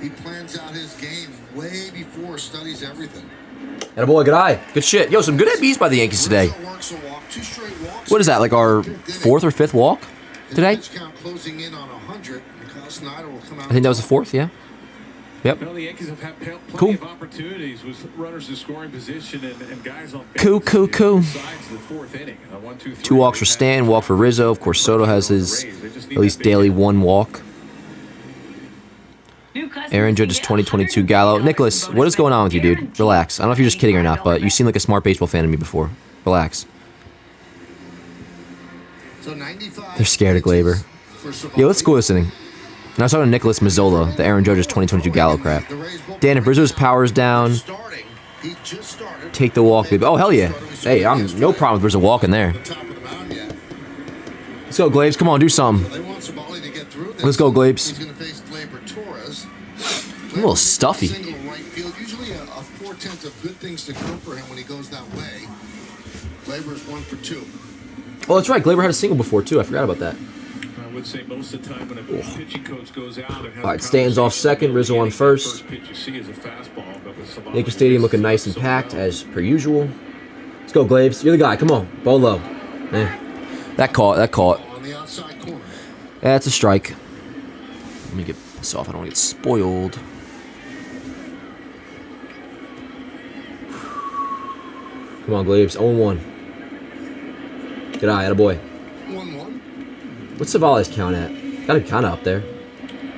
he plans out his game way before studies everything. Attaboy, good eye. Good shit. Yo, some good at-bees by the Yankees today. What is that, like our 4th or 5th walk today? I think that was the 4th, yeah. Yep. Well, the Yankees have had plenty Cool. of opportunities with runners in scoring position and guys on base. Cool. Besides the 4th inning. 1, 2, 3, 2 walks for Stan, walk for Rizzo. Of course, Soto has his at least daily 1 walk. Aaron Judge's 2022 Gallo. Nicholas, what is going on with you, dude? Relax. I don't know if you're just kidding or not, but you seem like a smart baseball fan to me before. Relax. They're scared of Gleyber. Yeah, let's go this inning. And I saw Nicholas Mazzola, the Aaron Judge's 2022 Gallo crap. Dan, if Rizzo's power's down, take the walk. Oh, hell yeah. Hey, I'm no problem with Rizzo walking there. Let's go, Glabes. Come on, do something. Let's go, Glabes. A little stuffy. Usually a portent of good things to come for him when he goes that way. Gleyber's 1 for 2. Oh, that's right. Gleyber had a single before, too. I forgot about that. I would say most of the time when a pitching coach goes out and has all right, Stan's off second, Rizzo on first. Yankee Stadium looking nice and packed, as per usual. Let's go, Glabes. You're the guy. Come on. Ball low. That caught. On the outside corner. That's a strike. Let me get this off. I don't want to get spoiled. Come on, Glabes. 0-1. Good eye, attaboy. 1-1. What's Savali's count at? Got him kind of up there.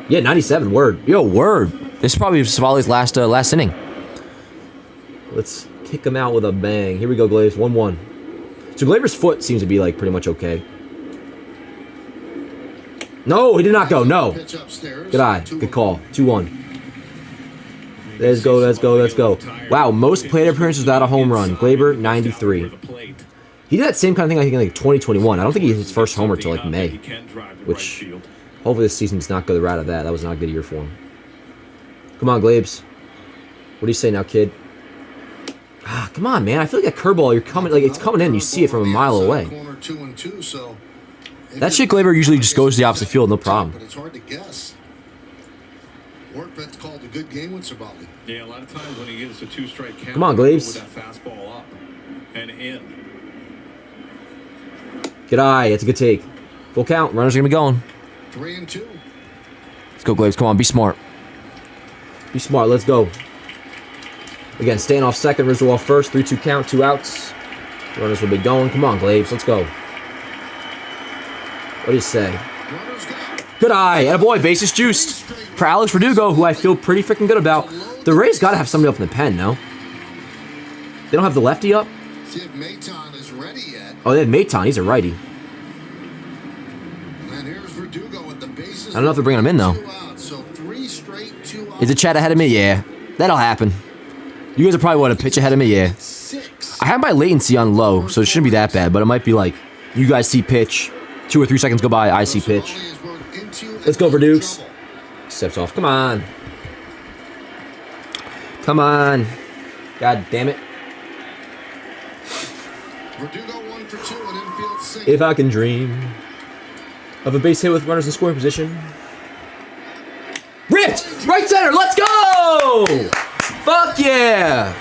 Yeah, 97. Word. Yo, word. This is probably Savali's last inning. Let's kick him out with a bang. Here we go, Glabes. 1-1. So Gleyber's foot seems to be like pretty much okay. No, he did not go. No. Good eye. Good call. 2-1. Let's go. Wow, most plate appearances without a home run. Gleyber, 93. He did that same kind of thing I think in like 2021. I don't think he hit his first homer till like May. Which, hopefully this season does not go the route of that. That was not a good year for him. Come on, Glabes. What do you say now, kid? Ah, come on, man. I feel like that curveball, you're coming, like it's coming in. You see it from a mile away. That shit Gleyber usually just goes to the opposite field, no problem. But it's hard to guess. Workvet's called a good game with Savali. Yeah, a lot of times when he gets a 2-strike count, come on, Glabes. with that fastball up and in. Good eye. It's a good take. Full count. Runners are going to be going. 3-2. Let's go, Gleyber. Come on, be smart. Be smart. Let's go. Again, staying off second. Rizzo off first. 3-2 count. 2 outs. Runners will be going. Come on, Gleyber. Let's go. What do you say? Good eye. And a boy, bases juiced. For Alex Verdugo, who I feel pretty freaking good about. The Rays got to have somebody up in the pen, no? They don't have the lefty up? See if Maton is ready yet. Oh, they have Maton. He's a righty. And here's Verdugo with the bases. I don't know if they're bringing him in, though. 2 outs, so 3 straight 2 outs. Is the chat ahead of me? Yeah. That'll happen. You guys are probably want to pitch ahead of me? Yeah. 6. I have my latency on low, so it shouldn't be that bad, but it might be like, you guys see pitch, 2 or 3 seconds go by, I see pitch. Let's go, Verdukes. Steps off. Come on. Come on. God damn it. Verdugo 1 for 2 and infield single. If I can dream of a base hit with runners in scoring position. Ripped! Right center! Let's go! Fuck yeah!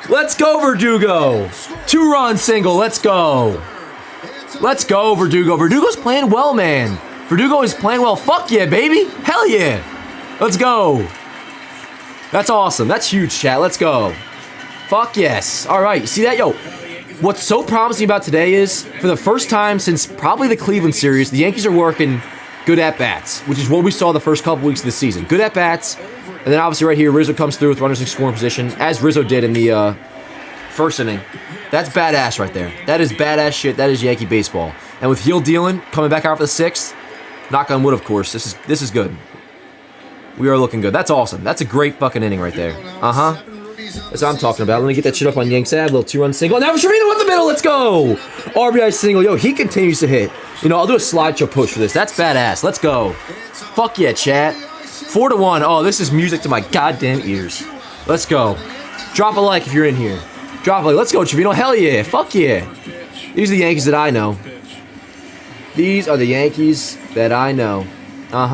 Let's go, Verdugo! 2-run single. Let's go. Let's go, Verdugo. Verdugo's playing well, man. Verdugo is playing well. Fuck yeah, baby. Hell yeah. Let's go. That's awesome. That's huge, chat. Let's go. Fuck yes. All right. You see that? Yo, what's so promising about today is, for the first time since probably the Cleveland series, the Yankees are working good at-bats, which is what we saw the first couple weeks of the season. Good at-bats. And then obviously right here, Rizzo comes through with runners in scoring position, as Rizzo did in the first inning. That's badass right there. That is badass shit. That is Yankee baseball. And with heel dealing coming back out for the 6th, knock on wood, of course. This is good. We are looking good. That's awesome. That's a great fucking inning right there. Uh-huh. That's what I'm talking about. Let me get that shit up on Yanks Ave. Little 2-run single. Now Trevino with the middle. Let's go. RBI single. Yo, he continues to hit. You know, I'll do a slideshow push for this. That's badass. Let's go. Fuck yeah, chat. 4-1. Oh, this is music to my goddamn ears. Let's go. Drop a like if you're in here. Drop a like. Let's go, Trevino. Hell yeah. Fuck yeah. These are the Yankees that I know. These are the Yankees that I know. How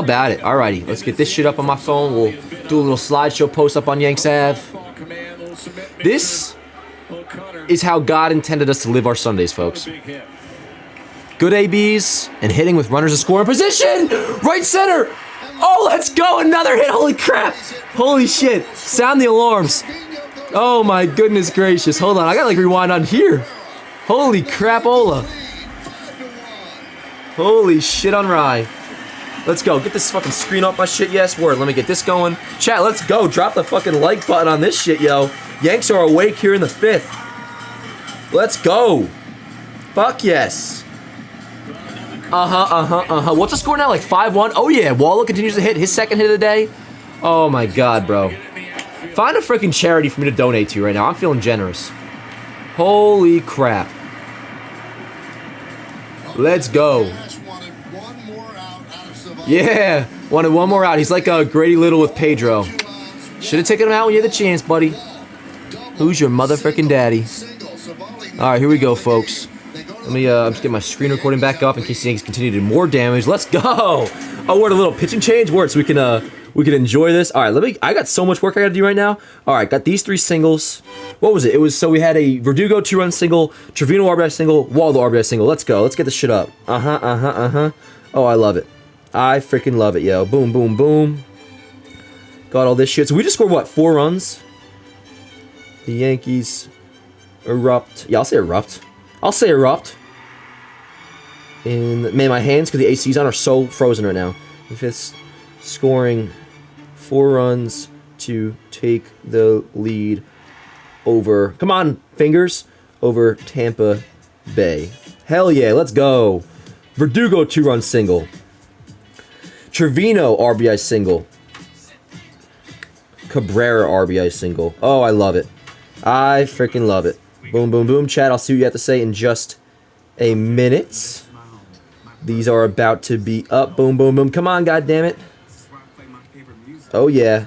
about it? Alrighty. Let's get this shit up on my phone. We'll do a little slideshow post up on Yanks Ave. This is how God intended us to live our Sundays, folks. Good ABs and hitting with runners in scoring position. Right center. Oh, let's go. Another hit. Holy crap. Holy shit. Sound the alarms. Oh my goodness gracious. Hold on. I gotta like rewind on here. Holy crap-ola. Holy shit on rye. Let's go. Get this fucking screen up my shit. Yes, word. Let me get this going. Chat, let's go. Drop the fucking like button on this shit, yo. Yanks are awake here in the 5th. Let's go. Fuck yes. What's the score now? Like 5-1? Oh, yeah. Waller continues to hit his second hit of the day. Oh, my God, bro. Find a freaking charity for me to donate to right now. I'm feeling generous. Holy crap. Let's go. Yeah. Wanted one more out. He's like Grady Little with Pedro. Should have taken him out when you had the chance, buddy. Who's your motherfucking daddy? All right, here we go, folks. Let me just get my screen recording back up in case the Yankees continue to do more damage. Let's go. Oh, we're at a little pitching change. Word, so we can enjoy this. All right, I got so much work I got to do right now. All right, got these 3 singles. What was it? It was, so we had a Verdugo 2-run single, Trevino RBI single, Waldo RBI single. Let's go. Let's get this shit up. Oh, I love it. I freaking love it, yo. Boom, boom, boom. Got all this shit. So we just scored, what, 4 runs? The Yankees erupt. Yeah, I'll say erupt. And, man, my hands, because the AC's on, are so frozen right now. If it's scoring 4 runs to take the lead over, come on, fingers, over Tampa Bay. Hell yeah, let's go. Verdugo 2-run single. Trevino RBI single. Cabrera RBI single. Oh, I love it. I freaking love it. Boom, boom, boom. Chat, I'll see what you have to say in just a minute. These are about to be up. Boom, boom, boom. Come on, goddammit. Oh, yeah.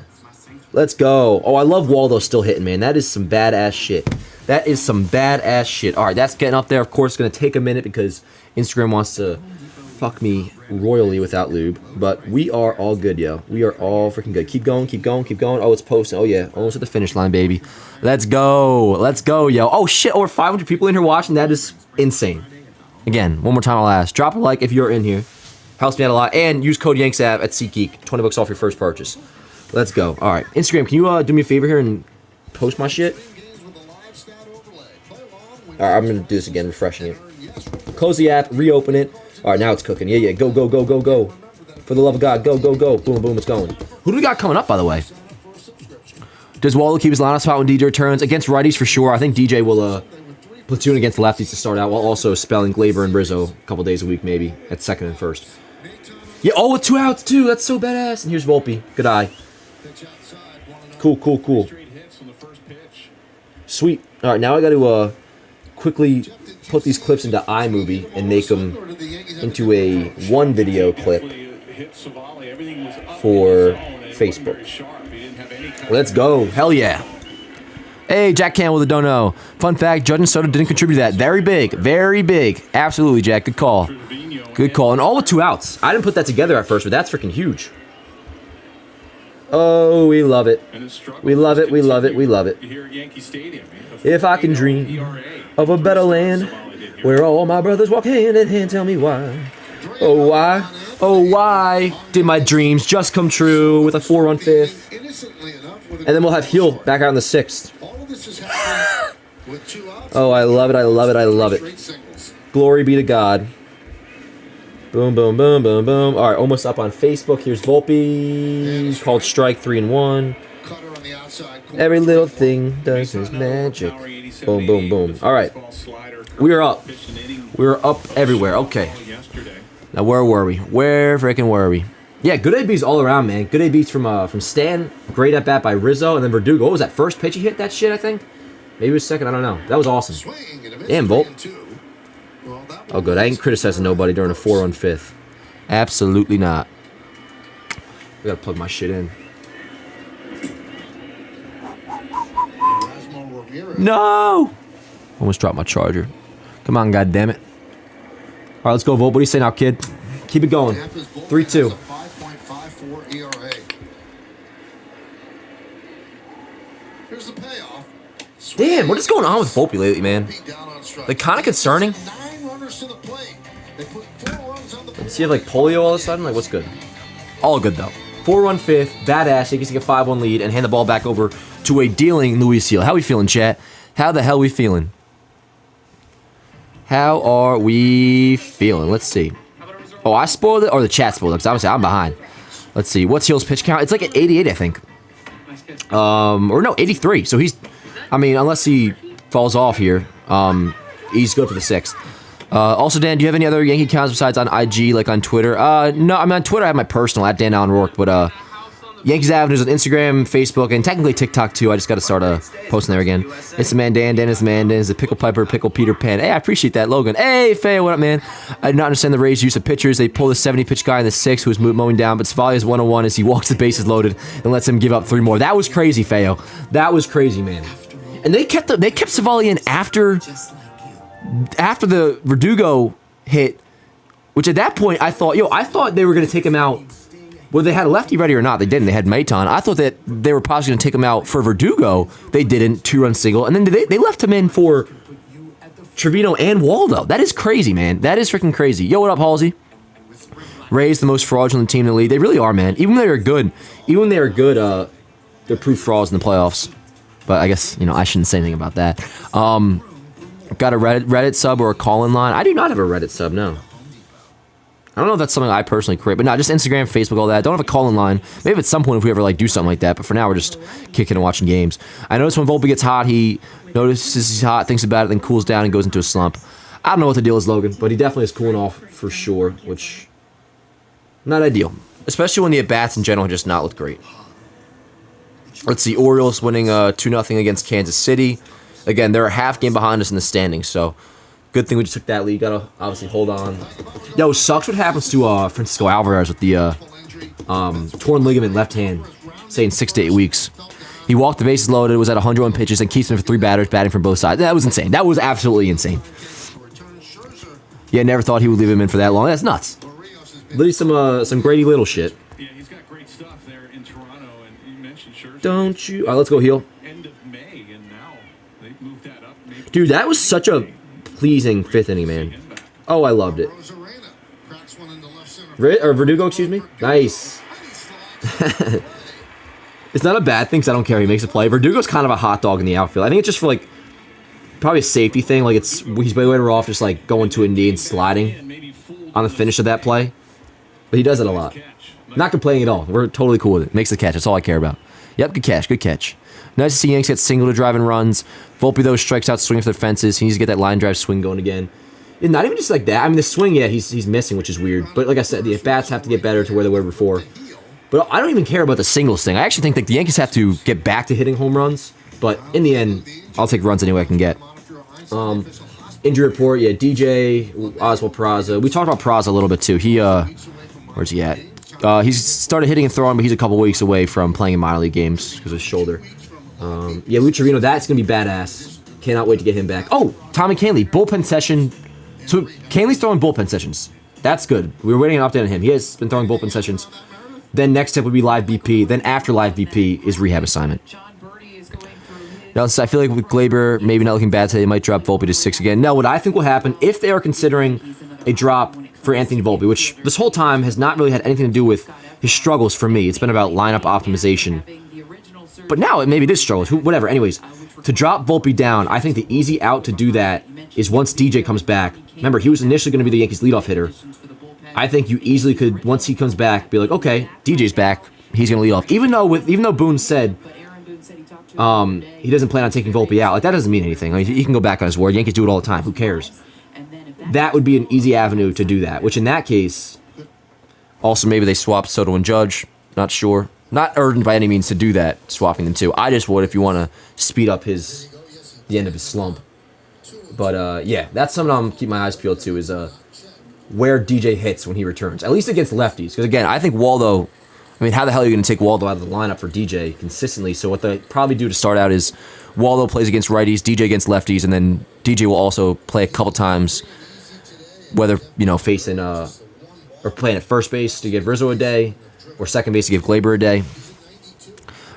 Let's go. Oh, I love Waldo still hitting, man. That is some badass shit. That is some badass shit. All right, that's getting up there. Of course, it's going to take a minute because Instagram wants to fuck me royally without lube, but we are all good, yo. We are all freaking good. Keep going, keep going, keep going. Oh, it's posting. Oh, yeah. Almost at the finish line, baby. Let's go. Let's go, yo. Oh, shit. Over 500 people in here watching. That is insane. Again, one more time I'll ask. Drop a like if you're in here. Helps me out a lot. And use code YANKSAV at SeatGeek. $20 off your first purchase. Let's go. All right. Instagram, can you do me a favor here and post my shit? All right, I'm going to do this again, refreshing it. Close the app, reopen it. All right, now it's cooking. Yeah, go, go, go, go, go. For the love of God, go, go, go. Boom, boom, it's going. Who do we got coming up, by the way? Does Waldo keep his lineup spot when DJ returns? Against righties, for sure. I think DJ will platoon against lefties to start out, while also spelling Gleyber and Rizzo a couple days a week, maybe, at second and first. Yeah, oh, with 2 outs, too. That's so badass. And here's Volpe. Good eye. Cool, cool, cool. Sweet. All right, now I got to quickly put these clips into iMovie and make them into a one video clip for Facebook. Let's go. Hell yeah. Hey, Jack Campbell with the don't know. Fun fact, Judge and Soto didn't contribute to that. Very big. Very big. Absolutely, Jack. Good call. Good call. And all with 2 outs. I didn't put that together at first, but that's freaking huge. Oh, we love it. We love it. We love it. We love it. If I can dream of a better land where all my brothers walk hand in hand, tell me why. Oh, why? Oh, why did my dreams just come true with a 4-run fifth? And then we'll have Heel back out in the 6th. Oh, I love it. I love it. I love it. Glory be to God. Boom, boom, boom, boom, boom. All right, almost up on Facebook. Here's Volpe, called strike 3-1. Every little thing does his magic. Boom, boom, boom. All right, we are up. We are up everywhere. Okay. Now, where were we? Where freaking were we? Yeah, good ABs all around, man. Good ABs from Stan. Great at bat by Rizzo, and then Verdugo. What was that first pitch he hit? That shit, I think. Maybe it was second. I don't know. That was awesome. Damn, Volt. Oh, good. I ain't criticizing nobody during a 4-run fifth. Absolutely not. I gotta plug my shit in. No! Almost dropped my charger. Come on, goddammit. All right, let's go, Volt. What do you say now, kid? Keep it going. 3-2. Damn, what is going on with Volpe lately, man? Like, kind of concerning. Does he have, like, polio all of a sudden? Like, what's good? All good, though. 4-run fifth, badass. He gets to get a 5-1 lead and hand the ball back over to a dealing Luis Heel. How we feeling, chat? How the hell we feeling? How are we feeling? Let's see. Oh, I spoiled it, or the chat spoiled it, because obviously I'm behind. Let's see. What's Heel's pitch count? It's like at 88, I think. Or no, 83. So he's, I mean, unless he falls off here, he's good for the 6th. Also, Dan, do you have any other Yankee accounts besides on IG, like on Twitter? No, I mean, on Twitter I have my personal, at Dan Allen Rourke, but Yankees Avenues on Instagram, Facebook, and technically TikTok, too. I just got to start posting there again. It's the man, Dan. Dan is the man. Dan is the Pickle Piper, Pickle Peter Pan. Hey, I appreciate that, Logan. Hey, Faye, what up, man? I do not understand the Rays' use of pitchers. They pull the 70-pitch guy in the 6th who was mowing down, but Savalia's 101 as he walks the bases loaded and lets him give up 3 more. That was crazy, Fayo. That was crazy, man. And they kept Savalia in after the Verdugo hit, which at that point I thought they were going to take him out. Whether they had a lefty ready or not, they didn't. They had Maton. I thought that they were possibly going to take him out for Verdugo. They didn't. 2-run single. And then they left him in for Trevino and Waldo. That is crazy, man. That is freaking crazy. Yo, what up, Halsey? Rays, the most fraudulent team in the league. They really are, man. Even when they are good, they're proof frauds in the playoffs. But I guess, I shouldn't say anything about that. Got a Reddit sub or a call-in line? I do not have a Reddit sub, no. I don't know if that's something I personally create, but no, just Instagram, Facebook, all that. Don't have a call-in line. Maybe at some point if we ever do something like that, but for now we're just kicking and watching games. I notice when Volpe gets hot, he notices he's hot, thinks about it, then cools down and goes into a slump. I don't know what the deal is, Logan, but he definitely is cooling off for sure, which not ideal. Especially when the at-bats in general just not look great. Let's see, Orioles winning 2-0 against Kansas City. Again, they're a half game behind us in the standings, so good thing we just took that lead. Gotta obviously hold on. Yo, sucks what happens to Francisco Alvarez with the torn ligament left hand, saying 6 to 8 weeks. He walked the bases loaded, was at 101 pitches, and keeps him for 3 batters, batting from both sides. That was insane. That was absolutely insane. Yeah, never thought he would leave him in for that long. That's nuts. Literally some Grady Little shit. Yeah, he's got great stuff there in Toronto, and you mentioned Scherzer. Don't you? All right, let's go heel. End of May, and now they've moved that up. Maybe Dude, that was such a pleasing 5th inning, man. Oh, I loved it. Verdugo, excuse me. Nice. It's not a bad thing because I don't care. He makes a play. Verdugo's kind of a hot dog in the outfield. I think it's just for like probably a safety thing. Like he's way better off just like going to a knee and sliding on the finish of that play. But he does it a lot. Not complaining at all. We're totally cool with it. Makes the catch. That's all I care about. Yep, good catch. Good catch. Nice to see Yanks get single to drive and runs. Volpe, though, strikes out, swinging for the fences. He needs to get that line drive swing going again. And not even just like that. I mean, the swing, yeah, he's missing, which is weird. But like I said, the at-bats have to get better to where they were before. But I don't even care about the singles thing. I actually think that the Yankees have to get back to hitting home runs. But in the end, I'll take runs any way I can get. Injury report, yeah, DJ, Oswald Peraza. We talked about Peraza a little bit, too. Where's he at? He's started hitting and throwing, but he's a couple weeks away from playing in minor league games because of his shoulder. Yeah, Lou Trevino, that's going to be badass. Cannot wait to get him back. Oh, Tommy Kahnle, bullpen session. So Kahnle's throwing bullpen sessions. That's good. We were waiting an update on him. He has been throwing bullpen sessions. Then next step would be live BP. Then after live BP is rehab assignment. Now, I feel like with Gleyber maybe not looking bad today, they might drop Volpe to 6 again. Now, what I think will happen, if they are considering a drop for Anthony Volpe, which this whole time has not really had anything to do with his struggles for me. It's been about lineup optimization. But now it maybe it is struggles. Whatever. Anyways, to drop Volpe down, I think the easy out to do that is once DJ comes back. Remember, he was initially going to be the Yankees' leadoff hitter. I think you easily could, once he comes back, be like, okay, DJ's back. He's going to lead off. Even though Boone said he doesn't plan on taking Volpe out, like that doesn't mean anything. Like, he can go back on his word. Yankees do it all the time. Who cares? That would be an easy avenue to do that. Which in that case, also maybe they swap Soto and Judge. Not sure. Not urgent by any means to do that, swapping them too. I just would if you want to speed up the end of his slump. But yeah, that's something I'm keep my eyes peeled to is where DJ hits when he returns, at least against lefties. Because again, I think Waldo. I mean, how the hell are you going to take Waldo out of the lineup for DJ consistently? So what they probably do to start out is Waldo plays against righties, DJ against lefties, and then DJ will also play a couple times, whether facing or playing at first base to give Rizzo a day, or second base to give Gleyber a day.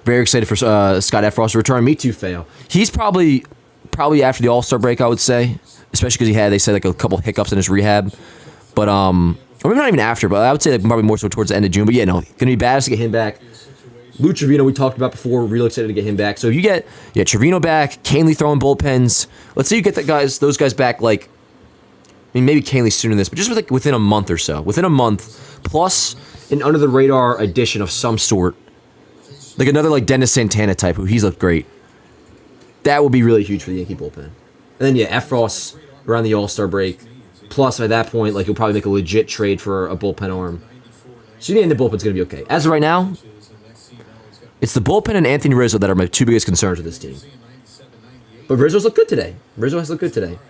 Very excited for Scott Efros to return. Me too, Feo. He's probably after the All-Star break, I would say, especially because they said like a couple hiccups in his rehab. But or maybe not even after, but I would say like probably more so towards the end of June. But yeah, no, gonna be badass to get him back. Lou Trevino, we talked about before, real excited to get him back. So if you get Trevino back, Kahnle throwing bullpens. Let's say you get those guys back like, I mean maybe Kahnle sooner than this, but just within a month or so. Within a month, plus an under the radar addition of some sort. Like another like Dennis Santana type, who he's looked great. That would be really huge for the Yankee bullpen. And then yeah, Efros around the All-Star break. Plus at that point, like you'll probably make a legit trade for a bullpen arm. So the bullpen's gonna be okay. As of right now, it's the bullpen and Anthony Rizzo that are my two biggest concerns with this team. But Rizzo's looked good today. Rizzo has looked good today.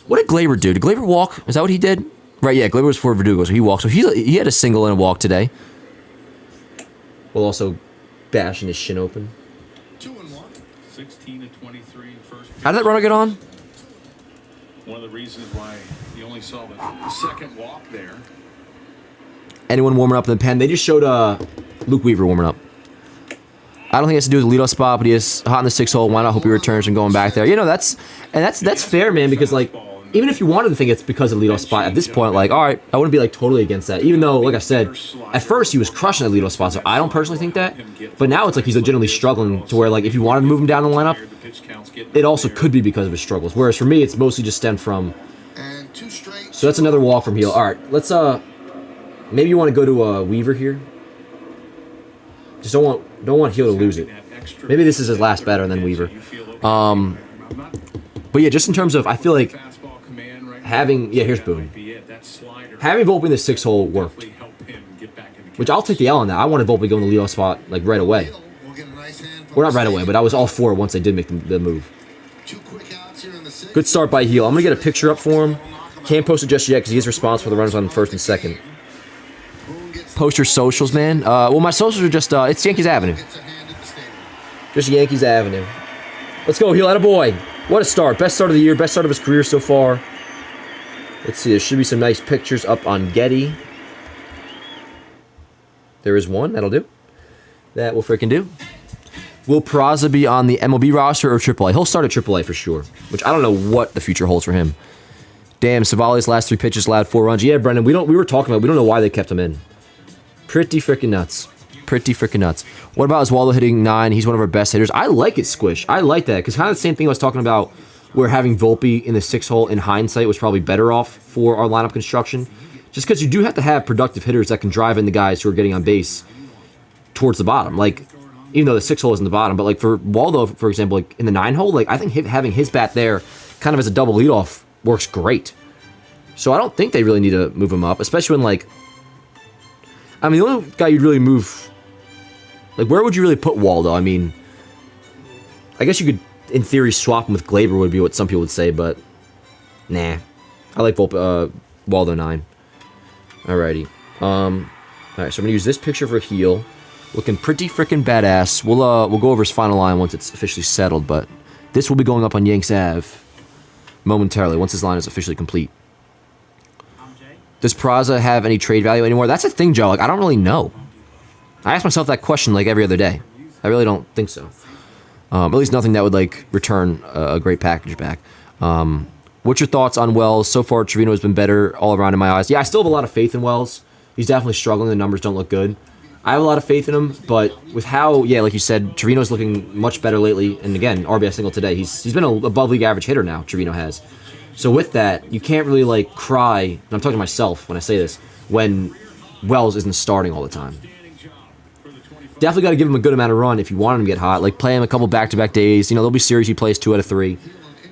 What did Gleyber do? Did Gleyber walk? Is that what he did? Right, yeah, Gleyber was for Verdugo, so he walked. So he had a single and a walk today. While also bashing his shin open. 2-1. 16-23 first. How did that runner get on? One of the reasons why you only saw the second walk there. Anyone warming up in the pen? They just showed Luke Weaver warming up. I don't think it has to do with the leadoff spot, but he is hot in the 6 hole. Why not? Hope he returns and going back there. That's fair, man. Because like, even if you wanted to think it's because of the leadoff spot, at this point, like, all right, I wouldn't be like totally against that. Even though, like I said, at first he was crushing the leadoff spot, so I don't personally think that. But now it's like he's legitimately struggling to where like if you wanted to move him down the lineup, it also could be because of his struggles. Whereas for me, it's mostly just stemmed from. So that's another walk from heel. All right, let's maybe you want to go to Weaver here. Just don't want Heel to lose it. Maybe this is his last batter and then Weaver. But yeah, just in terms of, I feel like having here's Boone. Having Volpe in the 6 hole worked. Which I'll take the L on that. I wanted Volpe going to the leadoff spot like right away. Well, not right away, but I was all for it once they did make the move. Good start by Heel. I'm gonna get a picture up for him. Can't post it just yet because he is responsible for the runners on first and second. Post your socials, man. Well, my socials are just, it's Yankees Avenue. Just Yankees Avenue. Let's go, Heel. Attaboy. What a start. Best start of the year. Best start of his career so far. Let's see. There should be some nice pictures up on Getty. There is one. That'll do. That will freaking do. Will Peraza be on the MLB roster or AAA? He'll start at AAA for sure, which I don't know what the future holds for him. Damn, Savali's last 3 pitches allowed 4 runs. Yeah, Brendan, we were talking about, we don't know why they kept him in. Pretty freaking nuts. Pretty freaking nuts. What about Oswaldo hitting 9? He's one of our best hitters. I like it, Squish. I like that, because kind of the same thing I was talking about where having Volpe in the 6 hole in hindsight was probably better off for our lineup construction. Just because you do have to have productive hitters that can drive in the guys who are getting on base towards the bottom. Like, even though the 6 hole is in the bottom, but like for Waldo, for example, like in the 9 hole, like I think having his bat there kind of as a double leadoff works great. So I don't think they really need to move him up, especially when like, I mean, the only guy you'd really move, like where would you really put Waldo? I mean, I guess you could, in theory, swap him with Gleyber would be what some people would say, but nah. I like Waldo 9. Alrighty. Alright, so I'm gonna use this picture for heel. Looking pretty freaking badass. We'll go over his final line once it's officially settled, but this will be going up on Yanks Ave momentarily once his line is officially complete. Does Peraza have any trade value anymore? That's a thing, Joe. Like, I don't really know. I ask myself that question like every other day. I really don't think so. At least nothing that would like return a great package back. What's your thoughts on Wells? So far, Trevino has been better all around in my eyes. Yeah, I still have a lot of faith in Wells. He's definitely struggling. The numbers don't look good. I have a lot of faith in him, but with how, yeah, like you said, Trevino's looking much better lately. And again, RBI single today. He's been a above league average hitter now, Trevino has. So with that, you can't really like cry, and I'm talking to myself when I say this, when Wells isn't starting all the time. Definitely got to give him a good amount of run if you want him to get hot. Like play him a couple back-to-back days. You know, there'll be series he plays 2 out of 3.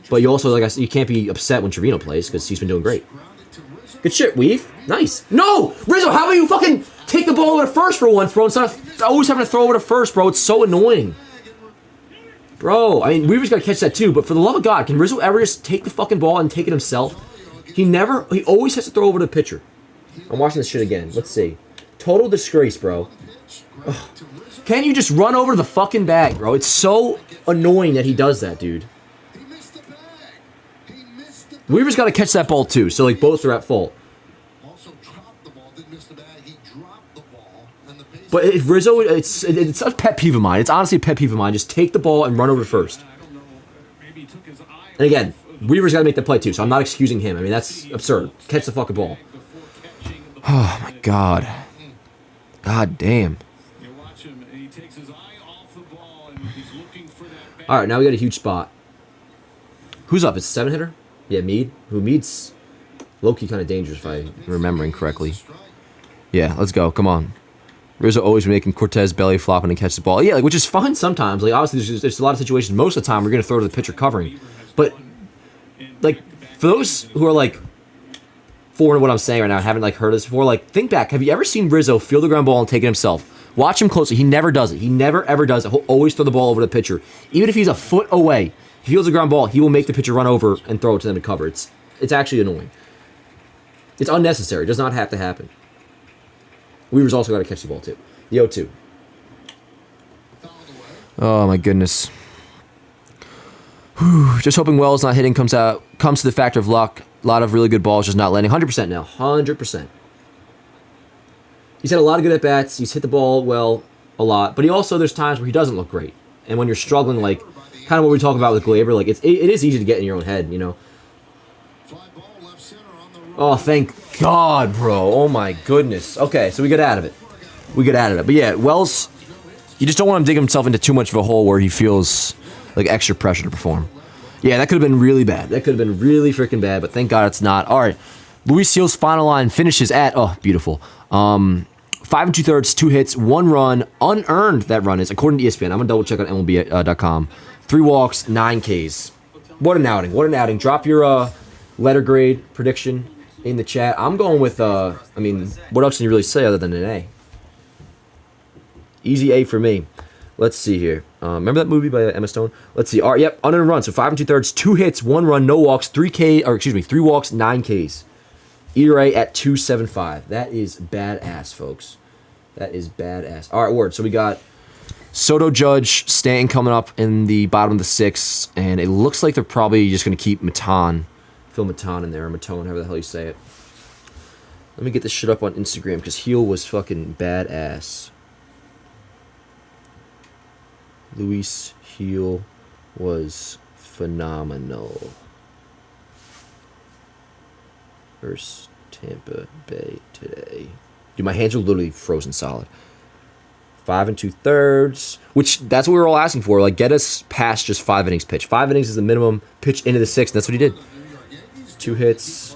But you also, like I said, you can't be upset when Trevino plays because he's been doing great. Good shit, Weave. Nice. No! Rizzo, how about you fucking take the ball over to first for once, bro, instead of always having to throw over to first, bro. It's so annoying. Bro, I mean, Weaver's got to catch that too, but for the love of God, can Rizzo ever just take the fucking ball and take it himself? He always has to throw over to the pitcher. I'm watching this shit again. Let's see. Total disgrace, bro. Ugh. Can't you just run over to the fucking bag, bro? It's so annoying that he does that, dude. Weaver's got to catch that ball too, so like both are at fault. But if Rizzo, it's a pet peeve of mine. It's honestly a pet peeve of mine. Just take the ball and run over to first. And again, Weaver's got to make the play too, so I'm not excusing him. I mean, that's absurd. Catch the fucking ball. Oh my God. God damn. All right, now we got a huge spot. Who's up? It's a 7-hitter? Yeah, Mead. Mead's low-key kind of dangerous if I'm remembering correctly. Yeah, let's go. Come on. Rizzo always making Cortez belly flop and catch the ball. Yeah, like, which is fine sometimes. Like, obviously, there's a lot of situations. Most of the time, we're going to throw to the pitcher covering. But, like, for those who are, like, foreign to what I'm saying right now and haven't, like, heard this before, like, think back. Have you ever seen Rizzo field the ground ball and take it himself? Watch him closely. He never does it. He never, ever does it. He'll always throw the ball over to the pitcher. Even if he's a foot away, if he fields a ground ball, he will make the pitcher run over and throw it to them to cover. It's actually annoying. It's unnecessary. It does not have to happen. Weaver's also got to catch the ball, too. The 0-2. Oh, my goodness. Whew. Just hoping Wells not hitting comes to the factor of luck. A lot of really good balls just not landing. 100% now. 100%. He's had a lot of good at-bats. He's hit the ball well a lot. But there's times where he doesn't look great. And when you're struggling, like, kind of what we talk about with Gleyber, like, it is easy to get in your own head, you know? Oh, thank God, bro. Oh, my goodness. Okay, so we get out of it. But, yeah, Wells, you just don't want him to dig himself into too much of a hole where he feels, like, extra pressure to perform. Yeah, that could have been really bad. That could have been really freaking bad, but thank God it's not. All right, Luis Seal's final line finishes at, oh, beautiful. 5 2/3, 2 hits, 1 run, unearned that run is, according to ESPN. I'm going to double check on MLB.com. 3 walks, 9 Ks. What an outing. Drop your letter grade prediction in the chat. I'm going with, I mean, what else can you really say other than an A? Easy A for me. Let's see here. Remember that movie by Emma Stone? Let's see. All right, yep, unearned run. So 5 2/3, 2 hits, 1 run, no walks, 3 walks, 9 Ks. ERA at 2.75. That is badass, folks. That is badass. All right, Ward. So we got Soto, Judge, Stanton coming up in the bottom of the 6th, and it looks like they're probably just going to keep Matan Phil Maton in there, or Matone, however the hell you say it. Let me get this shit up on Instagram because Heel was fucking badass. Luis Heel was phenomenal. Versus Tampa Bay today. Dude, my hands are literally frozen solid. 5 2/3, which that's what we were all asking for. Like, get us past just 5 innings pitch. 5 innings is the minimum pitch into the 6th. That's what he did. 2 hits.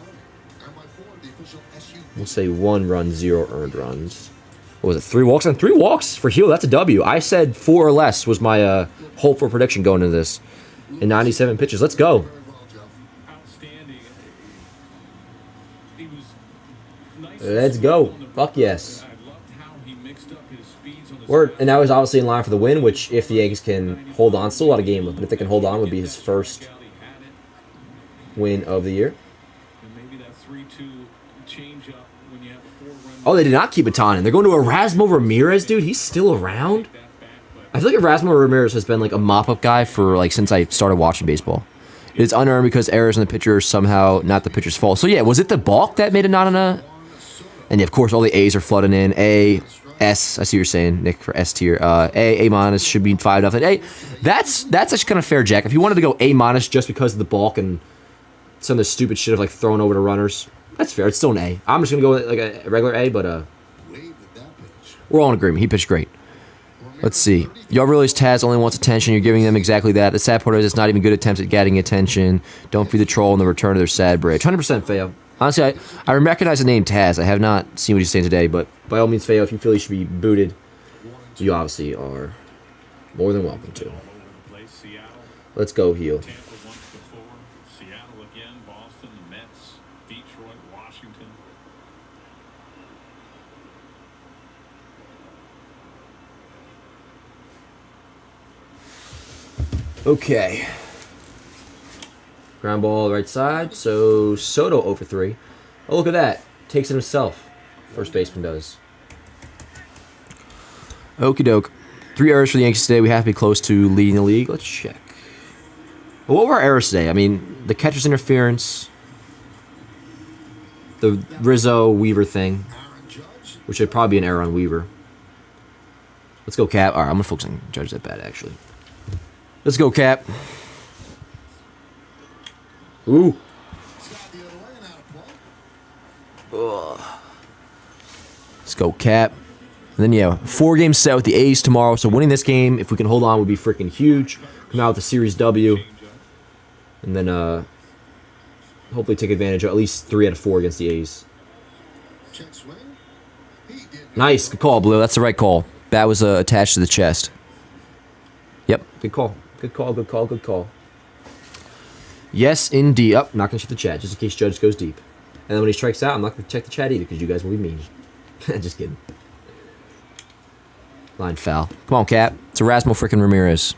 We'll say 1 run, 0 earned runs. What was it? 3 walks? And 3 walks for Heel. That's a W. I said 4 or less was my hopeful prediction going into this. In 97 pitches. Let's go. Outstanding. He was nice. Let's go. Fuck yes. I loved how he mixed up his speeds on the Word. And that was obviously in line for the win, which if the Yankees can hold on, still a lot of game left, but if they can hold on, would be his first win of the year. And maybe that 3-2 change up when you have a 4-run. Oh, they did not keep Baton in. They're going to Erasmo Ramirez, dude. He's still around. I feel like Erasmo Ramirez has been like a mop-up guy for like since I started watching baseball. It's unearned because errors in the pitcher are somehow not the pitcher's fault. So yeah, was it the balk that made it not on a? And yeah, of course, all the A's are flooding in. A, S. I see what you're saying, Nick, for S tier. A minus should be 5-0. A. That's actually kind of fair, Jack. If you wanted to go A minus just because of the balk and some of the stupid shit of like throwing over to runners, that's fair. It's still an A. I'm just gonna go with like a regular A, but we're all in agreement. He pitched great. Let's see. Y'all realize Taz only wants attention. You're giving them exactly that. The sad part is it's not even good attempts at getting attention. Don't feed the troll in the return of their sad bridge. 100% Feo. Honestly, I recognize the name Taz. I have not seen what he's saying today, but by all means, Feo, if you feel he should be booted, you obviously are more than welcome to. Let's go, Heel. Tampa once before, Seattle again, Boston, the Mets, Detroit, Washington. Okay. Ground ball right side. So Soto 0 for 3. Oh, look at that. Takes it himself. First baseman does. Okie doke. 3 errors for the Yankees today. We have to be close to leading the league. Let's check. Well, what were our errors today? I mean, the catcher's interference, the Rizzo Weaver thing, which should probably be an error on Weaver. Let's go, Cap. All right, I'm going to focus on Judge that bad, actually. Let's go, Cap. Ooh. Ugh. Let's go, Cap. And then, yeah, 4 games set with the A's tomorrow. So winning this game, if we can hold on, would be freaking huge. Come out with a Series W. And then hopefully take advantage of at least 3 out of 4 against the A's. Nice. Good call, Blue. That's the right call. Bat was attached to the chest. Yep. Good call. Good call. Good call. Good call. Yes, indeed. Up. Not going to shoot the chat just in case Judge goes deep. And then when he strikes out, I'm not going to check the chat either because you guys will be mean. Just kidding. Line foul. Come on, Cap. It's Erasmo freaking Ramirez.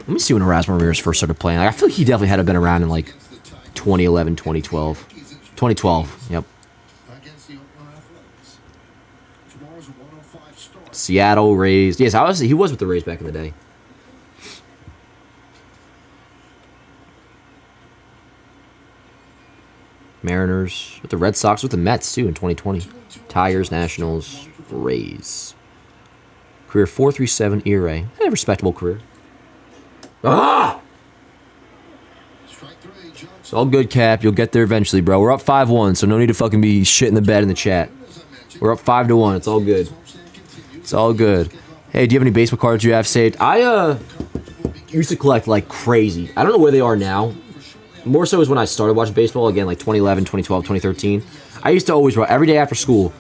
Let me see when Erasmo Ramirez first started playing. Like, I feel like he definitely had to have been around in like 2011, 2012. 2012. Yep. Seattle Rays. Yes, he was with the Rays back in the day. Mariners, with the Red Sox, with the Mets too in 2020. Tigers, Nationals, Rays. Career 4.37 ERA. A respectable career. Ah! It's all good, Cap. You'll get there eventually, bro. We're up 5-1, so no need to fucking be shitting the bed in the chat. We're up 5-1. It's all good. It's all good. Hey, do you have any baseball cards you have saved? I used to collect like crazy. I don't know where they are now. More so is when I started watching baseball, again, like 2011, 2012, 2013. I used to always, every day after school,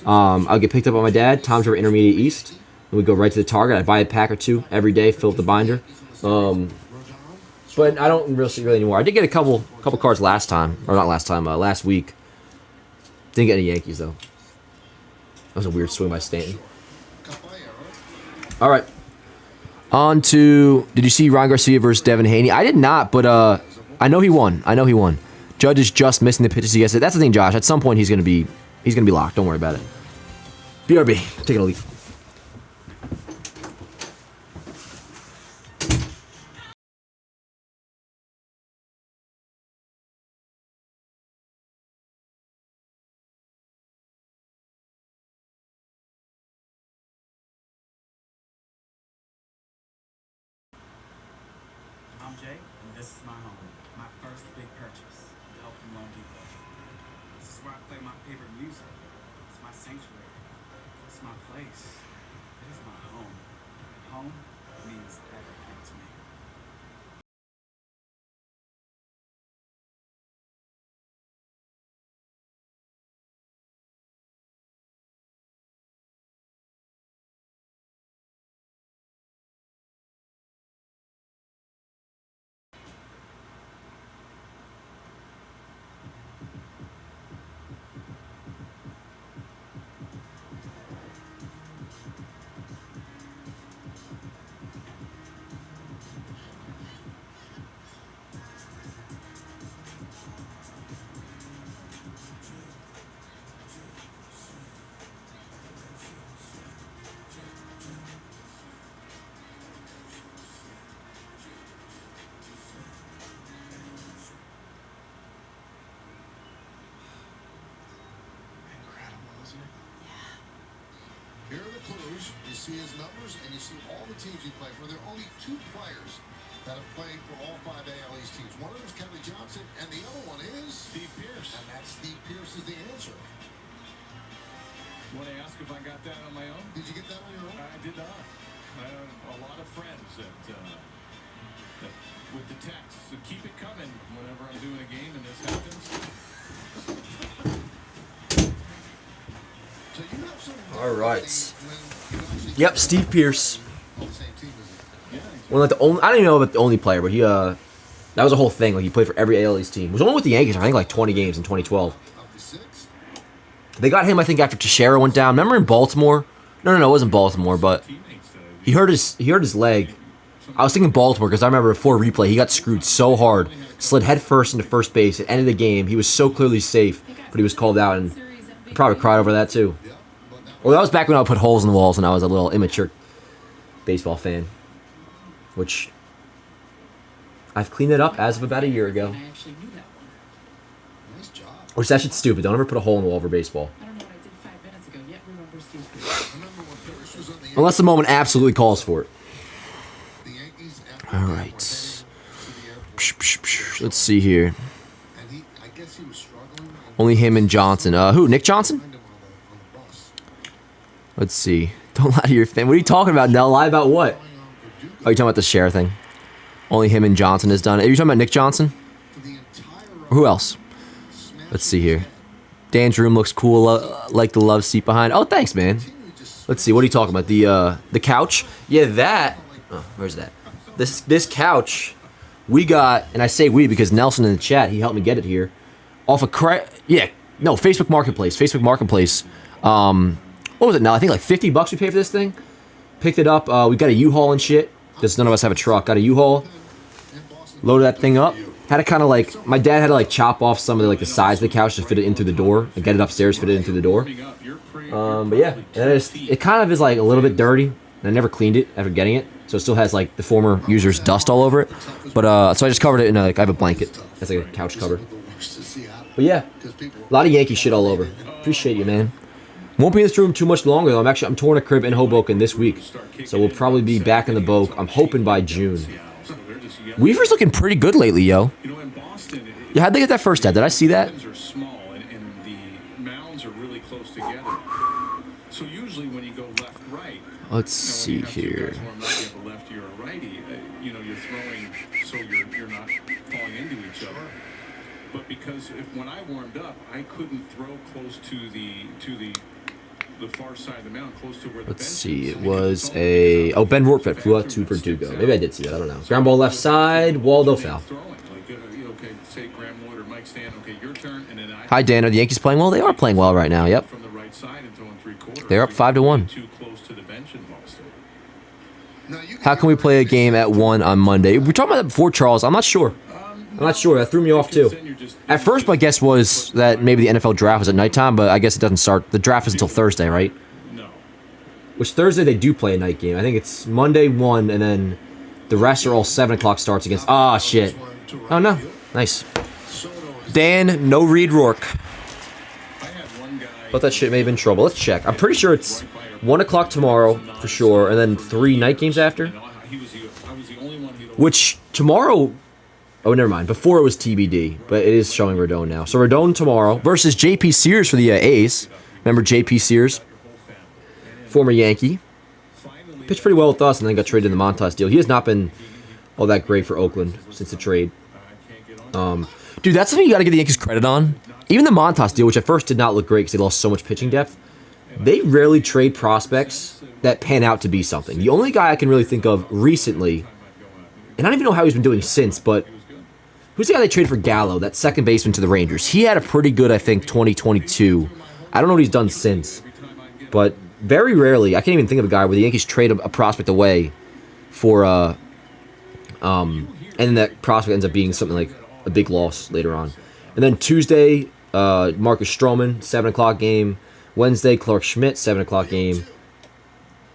I'll get picked up by my dad, Tom's River Intermediate East, and we'd go right to the Target. I'd buy a pack or 2 every day, fill up the binder. But I don't really see anymore. I did get a couple cards last time, or not last time, last week. Didn't get any Yankees, though. That was a weird swing by Stanton. All right. On to, did you see Ron Garcia versus Devin Haney? I did not, but I know he won. Judge is just missing the pitches he has. That's the thing, Josh. At some point, he's gonna be locked. Don't worry about it. BRB, taking a leap. I'm Jake, and this is my home. My first big purchase, with help from Loan Depot. This is where I play my favorite music. It's my sanctuary. It's my place. It is my home. And home means everything to me. Here are the clues. You see his numbers, and you see all the teams he played for. There are only 2 players that have played for all 5 AL East teams. One of them is Kelly Johnson, and the other one is Steve Pierce. And that Steve Pierce is the answer. Want to ask if I got that on my own? Did you get that on your own? I did not. I have a lot of friends that with the text. So keep it coming whenever I'm doing a game and this happens. So you have some All right. when you actually Yep, Steve Pierce. on the same team as him. Well, like the only, I don't even know about the only player, but he that was a whole thing. Like he played for every AL East team. He was only with the Yankees, I think, like 20 games in 2012. Up to 6. They got him, I think, after Teixeira went down. Remember in Baltimore? No, it wasn't Baltimore, but he hurt his leg. I was thinking Baltimore because I remember before replay he got screwed so hard, slid head first into first base at the end of the game. He was so clearly safe, but he was called out, and he probably cried over that too. Well, that was back when I would put holes in the walls and I was a little immature baseball fan, which I've cleaned it up as of about a year ago. I actually knew that one. Nice job. Which that shit's stupid. Don't ever put a hole in the wall for baseball. I don't know what I did 5 minutes ago. Yet remember Steve Pierce. Remember when Pierce was on the Unless the moment absolutely calls for it. The Yankees after All they were right. heading to the airport. Let's see here. And I guess he was struggling. and Only him and Johnson. Who? Nick Johnson? find him on the bus. Let's see. Don't lie to your fan. What are you talking about, Nell? Lie about what? Going on for Duke Oh, you talking about the share thing? Only him and Johnson has done it. Are you talking about Nick Johnson? for the entire Or who else? Let's see here. Dan's room looks cool, like the love seat behind. Oh, thanks, man. Let's see. What are you talking about? The couch? Yeah, that. Oh, where's that? This couch we got, and I say we because Nelson in the chat, he helped me get it here. Off of Facebook Marketplace. Facebook Marketplace. What was it now? I think like $50 we paid for this thing. Picked it up. We got a U-Haul and shit because none of us have a truck. Got a U-Haul. Loaded that thing up. Had to kind of like, my dad had to like chop off some of the size of the couch to fit it in through the door and get it upstairs, fit it in through the door. But yeah, it kind of is like a little bit dirty. And I never cleaned it after getting it, so it still has like the former user's dust all over it. But so I just covered it in I have a blanket. That's like a couch cover. But yeah, a lot of Yankee shit all over. Appreciate you, man. Won't be in this room too much longer though. I'm touring a crib in Hoboken this week, so we'll probably be back in the boat. I'm hoping by June. Weaver's looking pretty good lately, yo. Yeah, how'd they get that first at? Did I see that? Are small and the mounds are really close together. So usually when you go left right, Let's see here. a lefty or a righty, you're throwing so you're not falling into each other. But because when I warmed up, I couldn't throw close to the far side of the mound, close to where the Let's bench see. is. It was Ben Rortvedt flew out to Verdugo. Maybe I did see that. I don't know. Ground ball left side. Waldo foul. Throwing, okay, say Graham Wood or Mike Stan, okay, your turn, and then Hi, Dan. Are the Yankees playing well? They are playing well right now. Yep. from the right side and throwing 3/4. They're up 5-1. Too close to the bench in Boston. How can we play a game at 1 on Monday? We were talking about that before, Charles. I'm not sure. That threw me off too. At first, my guess was that maybe the NFL draft was at nighttime, but I guess it doesn't start. The draft is until Thursday, right? No. Which Thursday they do play a night game. I think it's Monday 1, and then the rest are all 7 o'clock starts against. Ah, shit. Oh no, nice. Dan, no Reed Rourke. Thought that shit may have been trouble. Let's check. I'm pretty sure it's 1 o'clock tomorrow for sure, and then 3 night games after. I was the only one he'd which tomorrow... Oh, never mind. Before it was TBD, but it is showing Rodon now. So Rodon tomorrow versus J.P. Sears for the A's. Remember J.P. Sears? Former Yankee. Pitched pretty well with us and then got traded in the Montas deal. He has not been all that great for Oakland since the trade. Dude, that's something you got to give the Yankees credit on. Even the Montas deal, which at first did not look great because they lost so much pitching depth, they rarely trade prospects that pan out to be something. The only guy I can really think of recently, and I don't even know how he's been doing since, but who's the guy they traded for Gallo, that second baseman to the Rangers? He had a pretty good, I think, 2022. I don't know what he's done since, but very rarely, I can't even think of a guy where the Yankees trade a prospect away for, and then that prospect ends up being something like a big loss later on. And then Tuesday, Marcus Stroman, 7 o'clock game. Wednesday, Clark Schmidt, 7 o'clock game.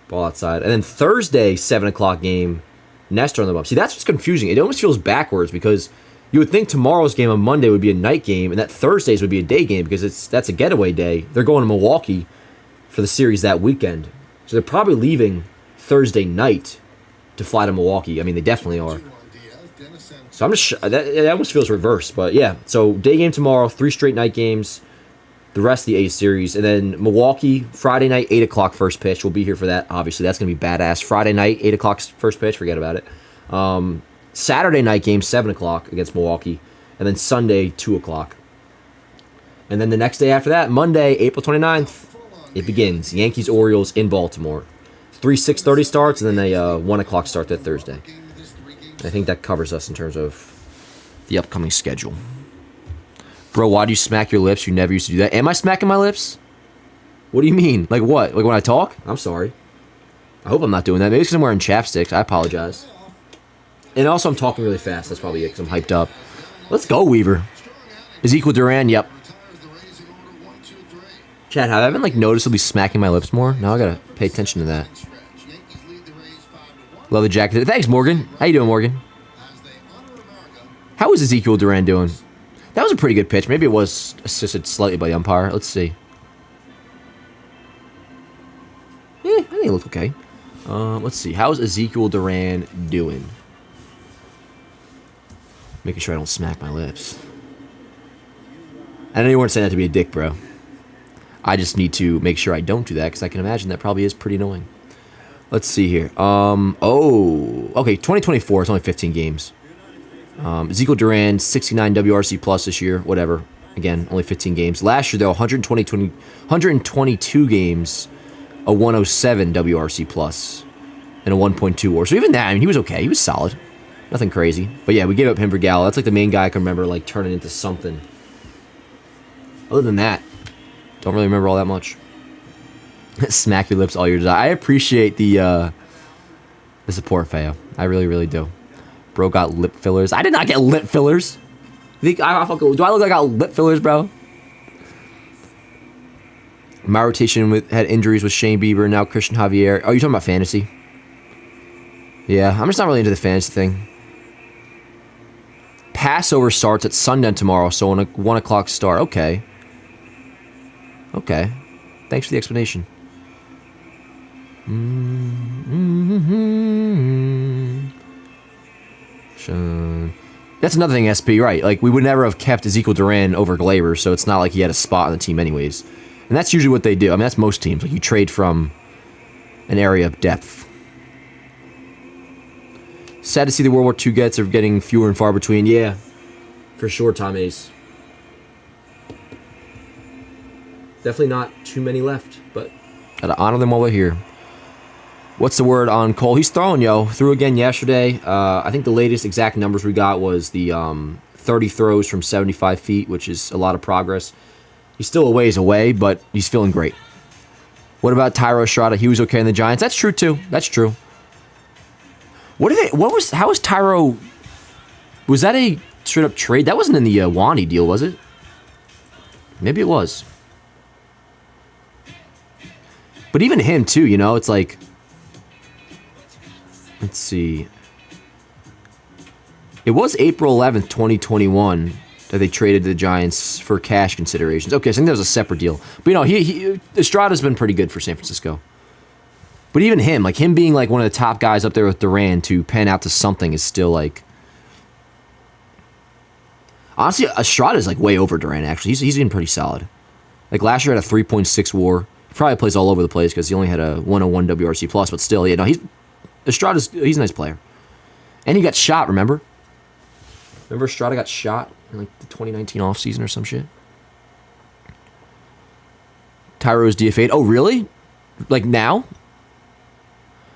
Ball outside. And then Thursday, 7 o'clock game, Nestor on the bump. See, that's what's confusing. It almost feels backwards because you would think tomorrow's game on Monday would be a night game and that Thursday's would be a day game because that's a getaway day. They're going to Milwaukee for the series that weekend. So they're probably leaving Thursday night to fly to Milwaukee. I mean, they definitely are. So I'm just that almost feels reversed, but yeah. So day game tomorrow, 3 straight night games, the rest of the A's series, and then Milwaukee Friday night, 8 o'clock first pitch. We'll be here for that. Obviously, that's gonna be badass. Friday night, 8 o'clock first pitch. Forget about it. Saturday night game, 7 o'clock against Milwaukee, and then Sunday 2 o'clock. And then the next day after that, Monday, April 29th, it begins. Yankees Orioles in Baltimore. 6:30 starts, and then a 1 o'clock start that Thursday. I think that covers us in terms of the upcoming schedule. Bro, why do you smack your lips? You never used to do that. Am I smacking my lips? What do you mean? Like what? Like when I talk? I'm sorry. I hope I'm not doing that. Maybe it's because I'm wearing chapsticks. I apologize. And also I'm talking really fast. That's probably it because I'm hyped up. Let's go, Weaver. Ezekiel Duran, yep. Chad, have I been like noticeably smacking my lips more? Now I gotta pay attention to that. Love the jacket. Thanks, Morgan. How you doing, Morgan? How is Ezekiel Duran doing? That was a pretty good pitch. Maybe it was assisted slightly by the umpire. Let's see. I think it looked okay. Let's see. How's Ezekiel Duran doing? Making sure I don't smack my lips. I know you weren't saying that to be a dick, bro. I just need to make sure I don't do that because I can imagine that probably is pretty annoying. Let's see here. Okay, 2024, it's only 15 games. Ezekiel Duran, 69 WRC plus this year, whatever. Again, only 15 games. Last year, though, 122 games, a 107 WRC plus, and a 1.2 WAR. So even that, I mean, he was okay. He was solid. Nothing crazy. But yeah, we gave up him for Gallo. That's like the main guy I can remember, like, turning into something. Other than that, don't really remember all that much. Smack your lips all your desire. I appreciate the support, Feo. I really, really do. Bro got lip fillers. I did not get lip fillers. Do I look like I got lip fillers, bro? My rotation had injuries with Shane Bieber, now Christian Javier. Oh, you talking about fantasy? Yeah, I'm just not really into the fantasy thing. Passover starts at sundown tomorrow, so on a 1 o'clock start. Okay. Okay. Thanks for the explanation. That's another thing, SP, right? Like, we would never have kept Ezekiel Duran over Gleyber, so it's not like he had a spot on the team anyways. And that's usually what they do. I mean, that's most teams. Like, you trade from an area of depth. Sad to see the World War II gets are getting fewer and far between. Yeah, for sure, Tom Ace. Definitely not too many left, but gotta honor them while they're here. What's the word on Cole? He's throwing, yo. Threw again yesterday. I think the latest exact numbers we got was the 30 throws from 75 feet, which is a lot of progress. He's still a ways away, but he's feeling great. What about Thairo Estrada? He was okay in the Giants. That's true, too. That's true. How was Thairo? Was that a straight-up trade? That wasn't in the Wani deal, was it? Maybe it was. But even him, too, you know, it's like... Let's see. It was April 11th, 2021 that they traded the Giants for cash considerations. Okay, so I think that was a separate deal. But, you know, Estrada's been pretty good for San Francisco. But even him, like him being like one of the top guys up there with Duran to pan out to something is still like. Honestly, Estrada's like way over Duran. Actually, he's been pretty solid. Like last year had a 3.6 WAR. He probably plays all over the place because he only had a 101 WRC plus. But still, yeah, no, he's a nice player. And he got shot. Remember Estrada got shot in like the 2019 offseason or some shit. Tyro's DFA'd. Oh, really? Like now?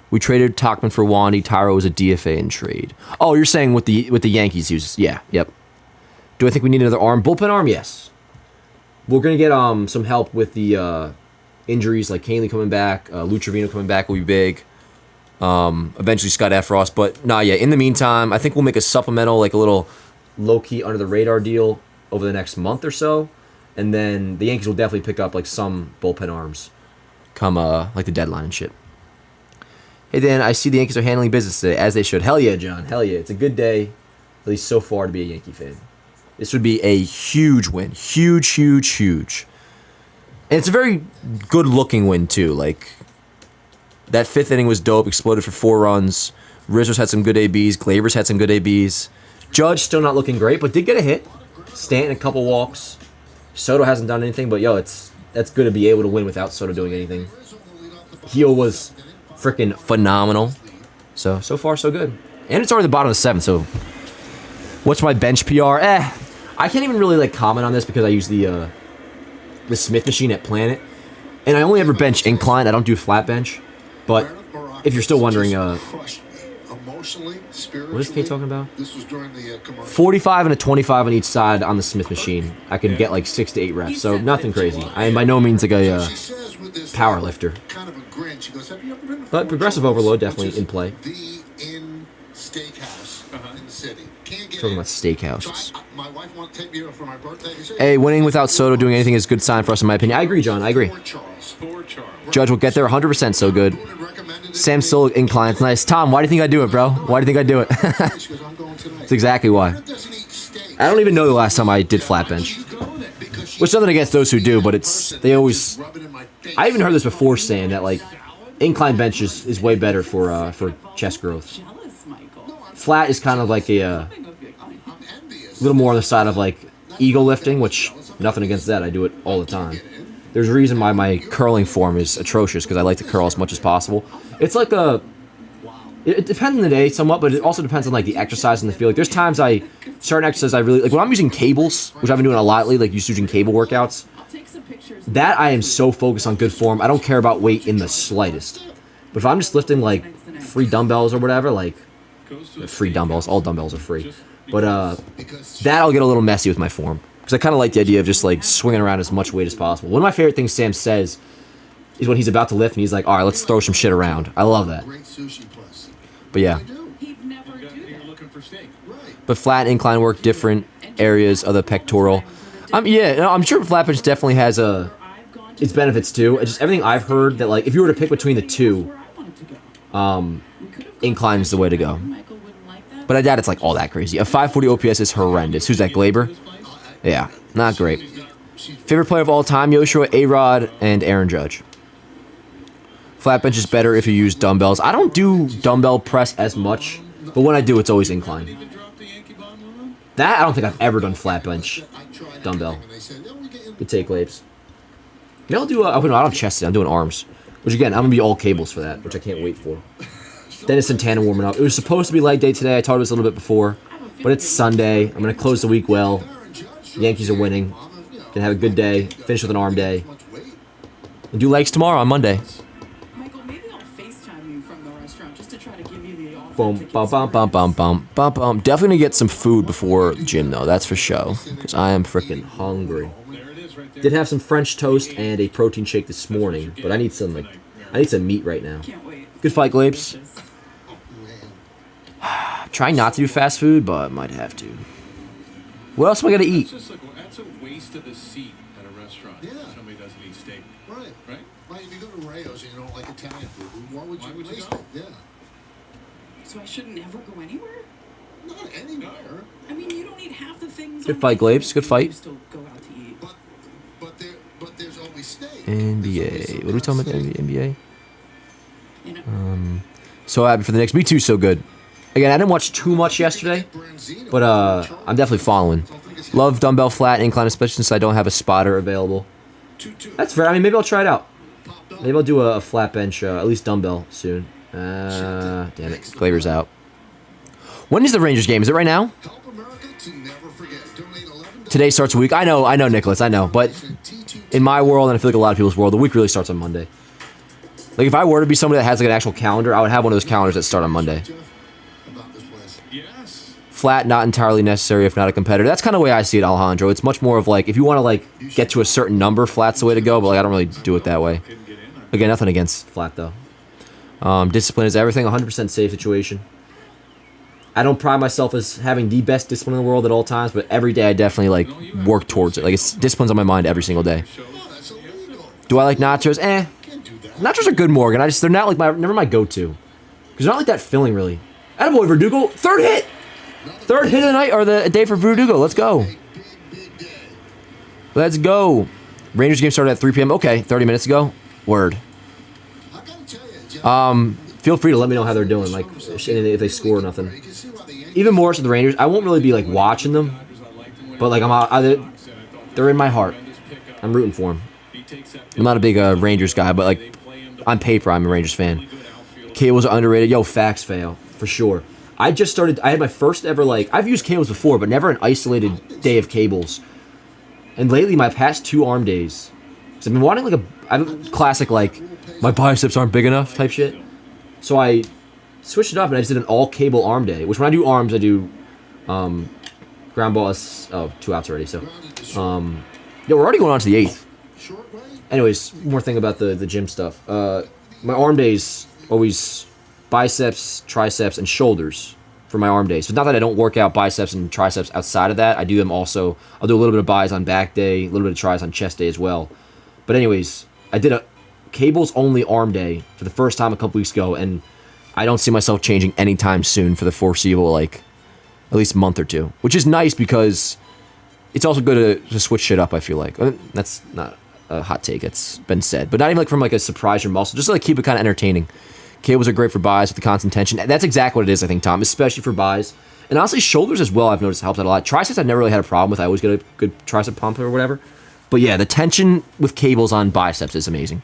We traded Tauchman for Wandy. Tyro was a DFA in trade. Oh, you're saying with the Yankees, he was, yeah, yep. Do I think we need another arm? Bullpen arm, yes. We're gonna get some help with the injuries, like Canely coming back, Lou Trevino coming back will be big. Eventually Scott Efros, but nah, yeah. In the meantime, I think we'll make a supplemental, like a little low key under the radar deal over the next month or so, and then the Yankees will definitely pick up like some bullpen arms come like the deadline and shit. Hey Dan, I see the Yankees are handling business today, as they should. Hell yeah, John. Hell yeah. It's a good day, at least so far, to be a Yankee fan. This would be a huge win. Huge, huge, huge. And it's a very good-looking win, too. Like, that fifth inning was dope. Exploded for 4 runs. Rizzo's had some good ABs. Gleyber's had some good ABs. Judge still not looking great, but did get a hit. Stanton a couple walks. Soto hasn't done anything, but, yo, that's good to be able to win without Soto doing anything. Heel was freaking phenomenal. So far, so good. And it's already the bottom of the 7th, so what's my bench PR? I can't even really like comment on this because I use the Smith machine at Planet, and I only ever bench incline. I don't do flat bench. But if you're still wondering, what is Kate talking about? 45 and a 25 on each side on the Smith machine. I can get like 6 to 8 reps, so nothing crazy. I am by no means like a power lifter. But progressive overload definitely in play. Talking about steakhouses. Hey, winning without Soto doing anything is a good sign for us, in my opinion. I agree, John. I agree. Judge will get there 100%. So good. Sam Still inclines. Nice. Tom, why do you think I do it, bro? Why do you think I do it? That's exactly why. I don't even know the last time I did flat bench. Which nothing against those who do, but they always. I even heard this before, saying that like incline bench is way better for chest growth. Flat is kind of like a little more on the side of like ego lifting, which nothing against that. I do it all the time. There's a reason why my curling form is atrocious, because I like to curl as much as possible. It's like it depends on the day somewhat, but it also depends on like the exercise in the field. Like there's times certain exercises I really like when I'm using cables, which I've been doing a lot lately, like using cable workouts. That I am so focused on good form. I don't care about weight in the slightest. But if I'm just lifting like free dumbbells or whatever, like free dumbbells, all dumbbells are free. But that'll get a little messy with my form, because I kind of like the idea of just like swinging around as much weight as possible. One of my favorite things Sam says is when he's about to lift and he's like, all right, let's throw some shit around. I love that. But yeah. But flat and incline work different areas of the pectoral. I'm sure flat bench definitely has its benefits too. It's just everything I've heard that like if you were to pick between the two, incline is the way to go. But I doubt it's like all that crazy. A 540 OPS is horrendous. Who's that, Gleyber? Yeah, not great. Favorite player of all time, Yoshua, A-Rod, and Aaron Judge. Flat bench is better if you use dumbbells. I don't do dumbbell press as much, but when I do, it's always incline. That, I don't think I've ever done flat bench dumbbell. Good take, Glapes. Maybe I'll do I don't chest it, I'm doing arms. Which again, I'm going to be all cables for that, which I can't wait for. Dennis Santana warming up. It was supposed to be leg day today. I talked about this a little bit before. But it's Sunday. I'm going to close the week well. The Yankees are winning. Going to have a good day. Finish with an arm day. And do legs tomorrow on Monday. Michael, maybe I'll FaceTime you from the restaurant just to try to give you the Boom, bum, bum, bum, bum, bum, bum, bum. Definitely going to get some food before the gym, though. That's for sure. Because I am freaking hungry. Did have some French toast and a protein shake this morning. But I need some meat right now. Good fight, Glapes. Trying not to do fast food, but might have to. What else am I gonna eat? That's a waste of a seat at a restaurant. Yeah. Somebody doesn't eat steak. Right. Like if you go to Rayo's and you don't like Italian food, why would you waste it? Yeah. So I shouldn't ever go anywhere? Not anywhere. I mean, you don't eat half the things. Good fight, Glapes. Good fight. Still go out to eat. But there's always steak. NBA. What are we talking about? NBA? You know. So happy for the Knicks. Me too, so good. Again, I didn't watch too much yesterday, but I'm definitely following. Love dumbbell flat incline, especially since I don't have a spotter available. That's fair. I mean, maybe I'll try it out. Maybe I'll do a flat bench, at least dumbbell soon. Damn it. Gleyber's out. When is the Rangers game? Is it right now? Today starts a week. I know, Nicholas, I know. But in my world, and I feel like a lot of people's world, the week really starts on Monday. Like, if I were to be somebody that has like an actual calendar, I would have one of those calendars that start on Monday. Flat, not entirely necessary if not a competitor. That's kind of the way I see it, Alejandro. It's much more of like, if you want to like get to a certain number, flat's the way to go, but like I don't really do it that way. Again, nothing against flat though. Discipline is everything, 100% safe situation. I don't pride myself as having the best discipline in the world at all times, but every day I definitely like work towards it. Like it's discipline's on my mind every single day. Do I like nachos? Nachos are good, Morgan. They're not like never my go-to. Because they're not like that filling really. Attaboy, Verdugo, third hit! Third hit of the night, or the day for Verdugo. Let's go. Let's go. Rangers game started at 3 p.m. Okay, 30 minutes ago. Word. Feel free to let me know how they're doing, like if they score or nothing. Even more so the Rangers, I won't really be like watching them, but like they're in my heart. I'm rooting for them. I'm not a big Rangers guy, but like on paper, I'm a Rangers fan. Cables are underrated. Yo, facts fail for sure. I had my first ever, like, I've used cables before, but never an isolated day of cables. And lately, my past 2 arm days, because I've been wanting, like, a classic, like, my biceps aren't big enough type shit. So I switched it up, and I just did an all-cable arm day, which when I do arms, I do ground ball. 2 outs already, so. Yeah, we're already going on to the 8th. Anyways, one more thing about the gym stuff. My arm days always biceps, triceps, and shoulders for my arm days. So not that I don't work out biceps and triceps outside of that. I do them also. I'll do a little bit of bis on back day, a little bit of tris on chest day as well. But anyways, I did a cables only arm day for the first time a couple weeks ago, and I don't see myself changing anytime soon for the foreseeable, like, at least month or two. Which is nice because it's also good to switch shit up, I feel like. That's not a hot take, it's been said. But not even like from like a surprise or muscle, just to like keep it kind of entertaining. Cables are great for bis with the constant tension. That's exactly what it is, I think, Tom, especially for bis. And honestly, shoulders as well, I've noticed helps out a lot. Triceps, I've never really had a problem with. I always get a good tricep pump or whatever. But yeah, the tension with cables on biceps is amazing.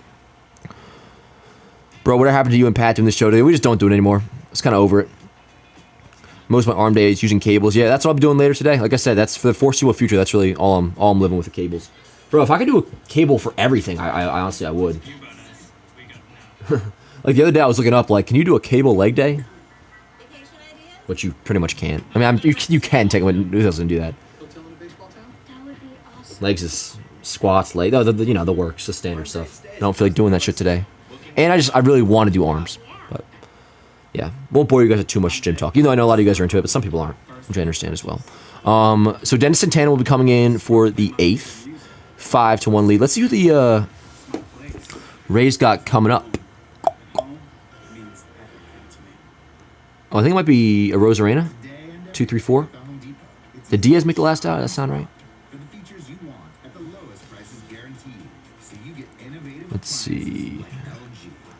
Bro, what happened to you and Pat doing this show today? We just don't do it anymore. It's kind of over it. Most of my arm days using cables. Yeah, that's what I'll be doing later today. Like I said, that's for the foreseeable future. That's really all I'm living with the cables. Bro, if I could do a cable for everything, I honestly, I would. Like the other day, I was looking up, like, can you do a cable leg day? Which you pretty much can't. I mean, you can take it, but who doesn't do that? Legs is squats, leg, the works, the standard stuff. I don't feel like doing that shit today. And I really want to do arms, but yeah, won't bore you guys with too much gym talk. Even though I know a lot of you guys are into it, but some people aren't, which I understand as well. So Dennis Santana will be coming in for the 8th, 5-1 lead. Let's see who the Rays got coming up. Oh, I think it might be a Rosarena. 2-3-4. Did Diaz make the last out? Does that sound right? Let's see.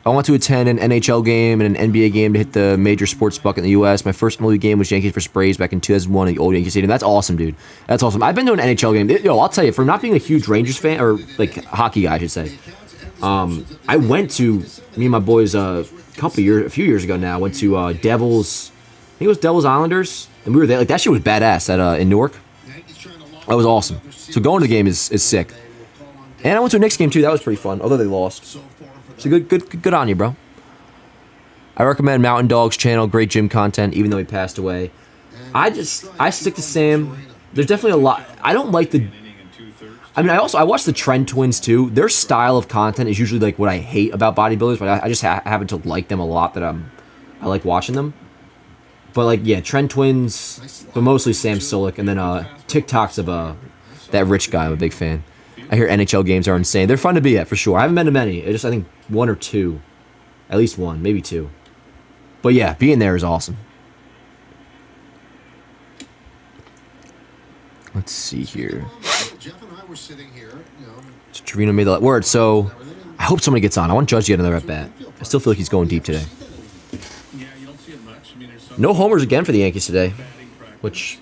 I want to attend an NHL game and an NBA game to hit the major sports bucket in the U.S. My first MLB game was Yankees vs. Braves back in 2001 at the old Yankee Stadium. That's awesome, dude. That's awesome. I've been to an NHL game. Yo, I'll tell you, for not being a huge Rangers fan, or like hockey guy, I should say, I went to, me and my boys, a few years ago now, went to Devils, I think it was Devils Islanders, and we were there. Like, that shit was badass in Newark. That was awesome. So going to the game is sick. And I went to a Knicks game too. That was pretty fun, although they lost. So good on you, bro. I recommend Mountain Dog's channel. Great gym content, even though he passed away. I stick to Sam. There's definitely a lot. I don't like the... I mean, I watch the Trend Twins too. Their style of content is usually like what I hate about bodybuilders, but I just happen to like them a lot. I like watching them. But like, yeah, Trend Twins, but mostly Sam Solik, and then TikToks of that rich guy. I'm a big fan. I hear NHL games are insane. They're fun to be at, for sure. I haven't been to many. I think 1 or 2. At least 1, maybe 2. But yeah, being there is awesome. Let's see here. Trevino made the word. So, hope somebody gets on. I want Judge to get another at bat. I still feel like he's going deep today. Yeah, you don't see it much. I mean, there's some No homers again for the Yankees today, which,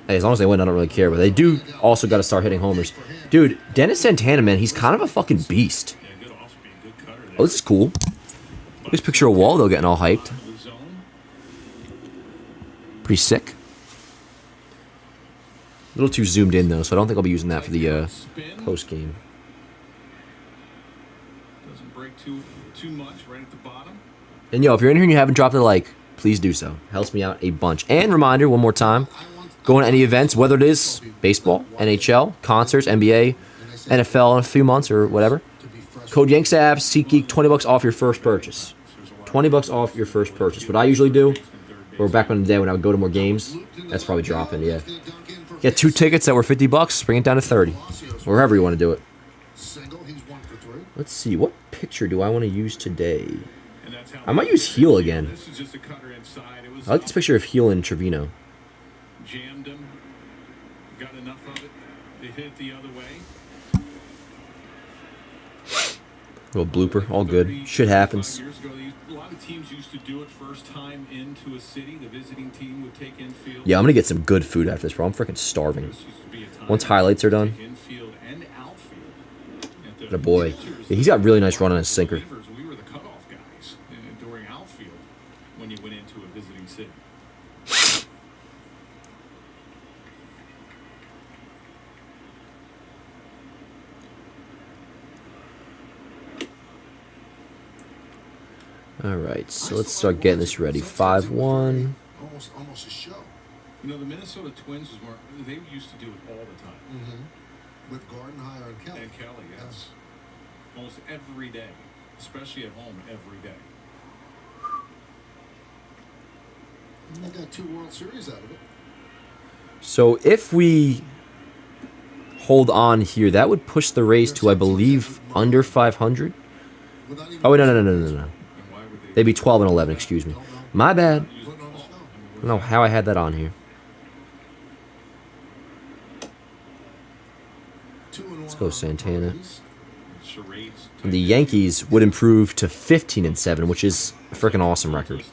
hey, as long as they win, I don't really care. But they do also got to start hitting homers. Dude, Dennis Santana, man, he's kind of a fucking beast. Oh, this is cool. This picture of Waldo getting all hyped. Pretty sick. A little too zoomed in, though, so I don't think I'll be using that for the post-game. Doesn't break too much right at the bottom. And, yo, if you're in here and you haven't dropped a like, please do so. Helps me out a bunch. And reminder, one more time, going to any events, whether it is baseball, NHL, concerts, NBA, NFL in a few months or whatever. Code YANKSAV, SeatGeek, $20 off your first purchase. $20 off your first purchase. What I usually do, or back in the day when I would go to more games, that's probably dropping, yeah. Get 2 tickets that were $50, bring it down to 30. Wherever you want to do it. Let's see, what picture do I want to use today? I might use Heel again. I like this picture of Heel and Trevino. Jammed him. Got enough of it. They hit it the other way. Little blooper, all good. Shit happens. Years ago, a lot of teams used to do it first time into a city. The visiting team would take infield. Yeah, I'm gonna get some good food after this, bro. I'm freaking starving. Once highlights are done. Infield and outfield. The boy. Yeah, he's got really nice run on his sinker. We were the cutoff guys during outfield when you went into a visiting city. All right, so let's start getting this ready. 5-1. Almost a show. You know, the Minnesota Twins was more. They used to do it all the time. With Gardenhire and Kelly. And Kelly, yes. Almost every day, especially at home, every day. And they got 2 World Series out of it. So if we hold on here, that would push the Rays to, I believe, under 500. Oh, wait, no. They'd be 12 and 11, excuse me. My bad. I don't know how I had that on here. Let's go Santana. And the Yankees would improve to 15 and 7, which is a freaking awesome record.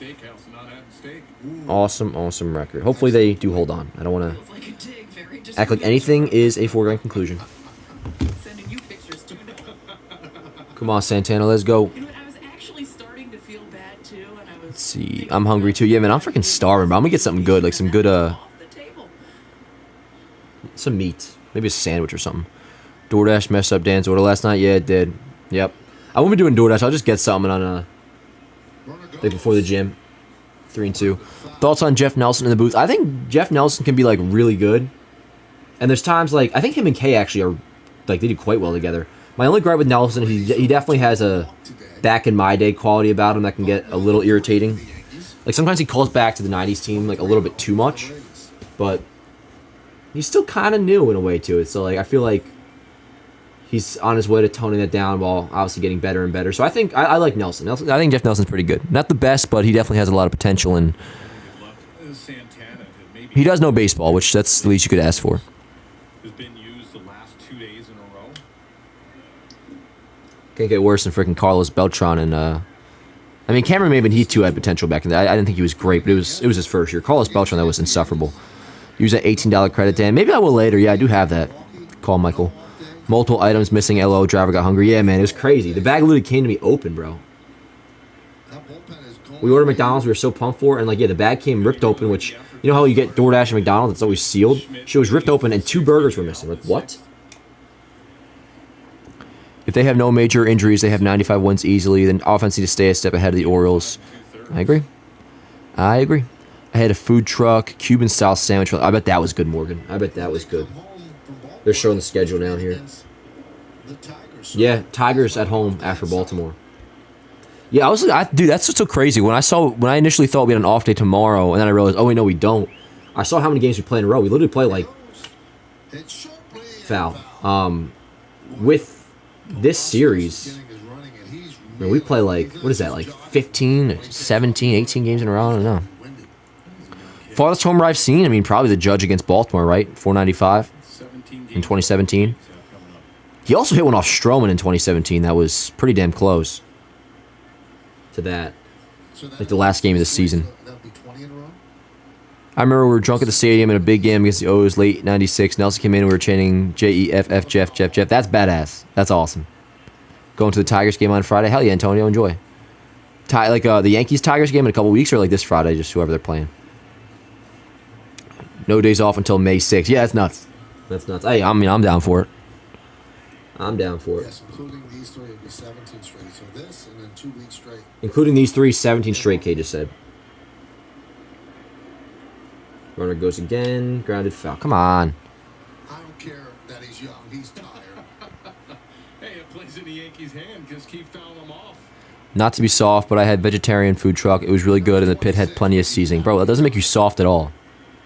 Awesome record. Hopefully they do hold on. I don't want to act like anything is a foregone conclusion. Come on, Santana, let's go. Let's see. I'm hungry too. Yeah, man, I'm freaking starving, bro. I'm gonna get something good, like some good, some meat. Maybe a sandwich or something. DoorDash messed up Dan's order last night. Yeah, it did. Yep. I won't be doing DoorDash. I'll just get something on like before the gym. 3-2. Thoughts on Jeff Nelson in the booth? I think Jeff Nelson can be like really good. And there's times like I think him and Kay actually are like they do quite well together. My only gripe with Nelson, he definitely has a back in my day quality about him that can get a little irritating. Like sometimes he calls back to the 90s team like a little bit too much, but he's still kind of new in a way to it. So like I feel like he's on his way to toning that down while obviously getting better and better. So I think I like Nelson. I think Jeff Nelson's pretty good. Not the best, but he definitely has a lot of potential, and he does know baseball, which that's the least you could ask for. Has been used the last 2 days in a row. Can't get worse than freaking Carlos Beltran and I mean Cameron Maybin, he too had potential back in the day. I didn't think he was great, but it was his first year. Carlos Beltran, that was insufferable. Use that $18 credit, Dan. Maybe I will later. Yeah, I do have that. Call Michael. Multiple items missing. LO. Driver got hungry. Yeah, man, it was crazy. The bag literally came to me open, bro. We ordered McDonald's. We were so pumped for it, and like, yeah, the bag came ripped open. Which you know how you get DoorDash and McDonald's, it's always sealed. She was ripped open, and 2 burgers were missing. Like what? If they have no major injuries, they have 95 wins easily. Then offense needs to stay a step ahead of the Orioles. I agree. I had a food truck, Cuban style sandwich. I bet that was good, Morgan. I bet that was good. They're showing the schedule down here. Yeah, Tigers at home after Baltimore. Yeah, dude, that's what's so crazy. When I initially thought we had an off day tomorrow, and then I realized, oh wait, no, we don't. I saw how many games we play in a row. We literally play like foul. With this series, I mean, we play like, what is that, like 15, 17, 18 games in a row? I don't know. Farthest homer I've seen, I mean, probably the Judge against Baltimore, right? 495 in 2017. He also hit one off Stroman in 2017 that was pretty damn close to that. Like the last game of the season. I remember we were drunk at the stadium in a big game against the O's late 96. Nelson came in and we were chanting Jeff, Jeff, Jeff. That's badass. That's awesome. Going to the Tigers game on Friday. Hell yeah, Antonio, enjoy. Like the Yankees-Tigers game in a couple weeks or like this Friday, just whoever they're playing. No days off until May 6th. Yeah, that's nuts. That's nuts. Hey, I mean, I'm down for it. I'm down for it. Yes, including these three, it'd be 17 straight. So this and then 2 weeks straight. Including these three, 17 straight, K just said. Runner goes again. Grounded foul. Come on. I don't care that he's young. He's tired. Hey, it plays in the Yankees' hand. Just keep fouling them off. Not to be soft, but I had vegetarian food truck. It was really good, and the pit had plenty of seasoning. Bro, that doesn't make you soft at all.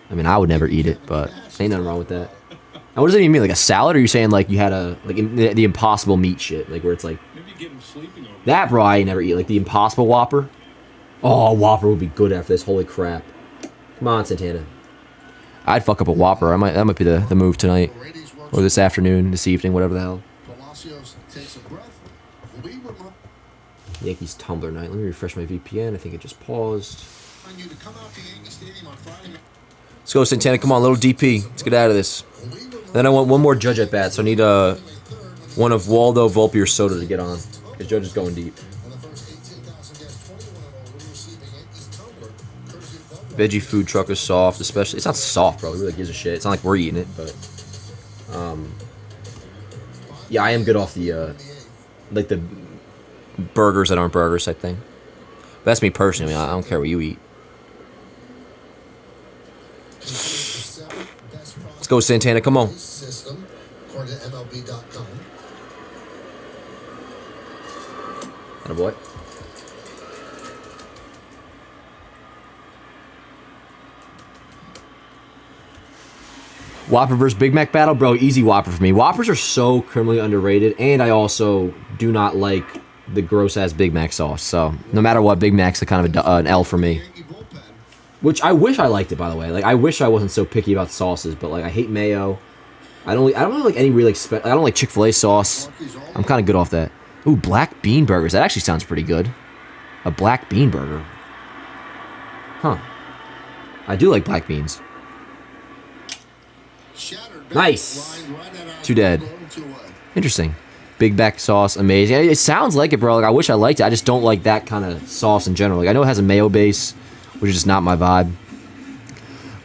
I mean, I would never eat it, but ain't nothing wrong with that. And what does it even mean? Like a salad? Or are you saying like you had a like the Impossible meat shit, like where it's like Maybe get him sleeping over that? Bro, I ain't never eat like the Impossible Whopper. Oh, Whopper would be good after this. Holy crap! Come on, Santana. I'd fuck up a Whopper. That might be the move tonight, or this afternoon, this evening, whatever the hell. Palacios takes a breath. Yankees Tumblr night. Let me refresh my VPN. I think it just paused. You to come out to Yankee Stadium on Friday. Let's go, Santana. Come on, little DP. Let's get out of this. Then I want one more Judge at bat, so I need one of Waldo, Volpe, or Soto to get on. Because Judge is going deep. Veggie food truck is soft, especially. It's not soft, bro. It really gives a shit. It's not like we're eating it, but yeah, I am good off the like the burgers that aren't burgers type thing. But that's me personally. I mean, I don't care what you eat. Let's go, Santana. Come on. Attaboy. Whopper versus Big Mac battle? Bro, easy Whopper for me. Whoppers are so criminally underrated, and I also do not like the gross-ass Big Mac sauce. So, no matter what, Big Mac's a kind of an L for me. Which I wish I liked it, by the way. Like, I wish I wasn't so picky about sauces, but, like, I hate mayo. I don't really like any really, I don't like Chick-fil-A sauce. I'm kind of good off that. Ooh, black bean burgers. That actually sounds pretty good. A black bean burger. Huh. I do like black beans. Nice. 2 dead. Interesting. Big Mac sauce, amazing. It sounds like it, bro. Like, I wish I liked it. I just don't like that kind of sauce in general. Like, I know it has a mayo base, which is just not my vibe.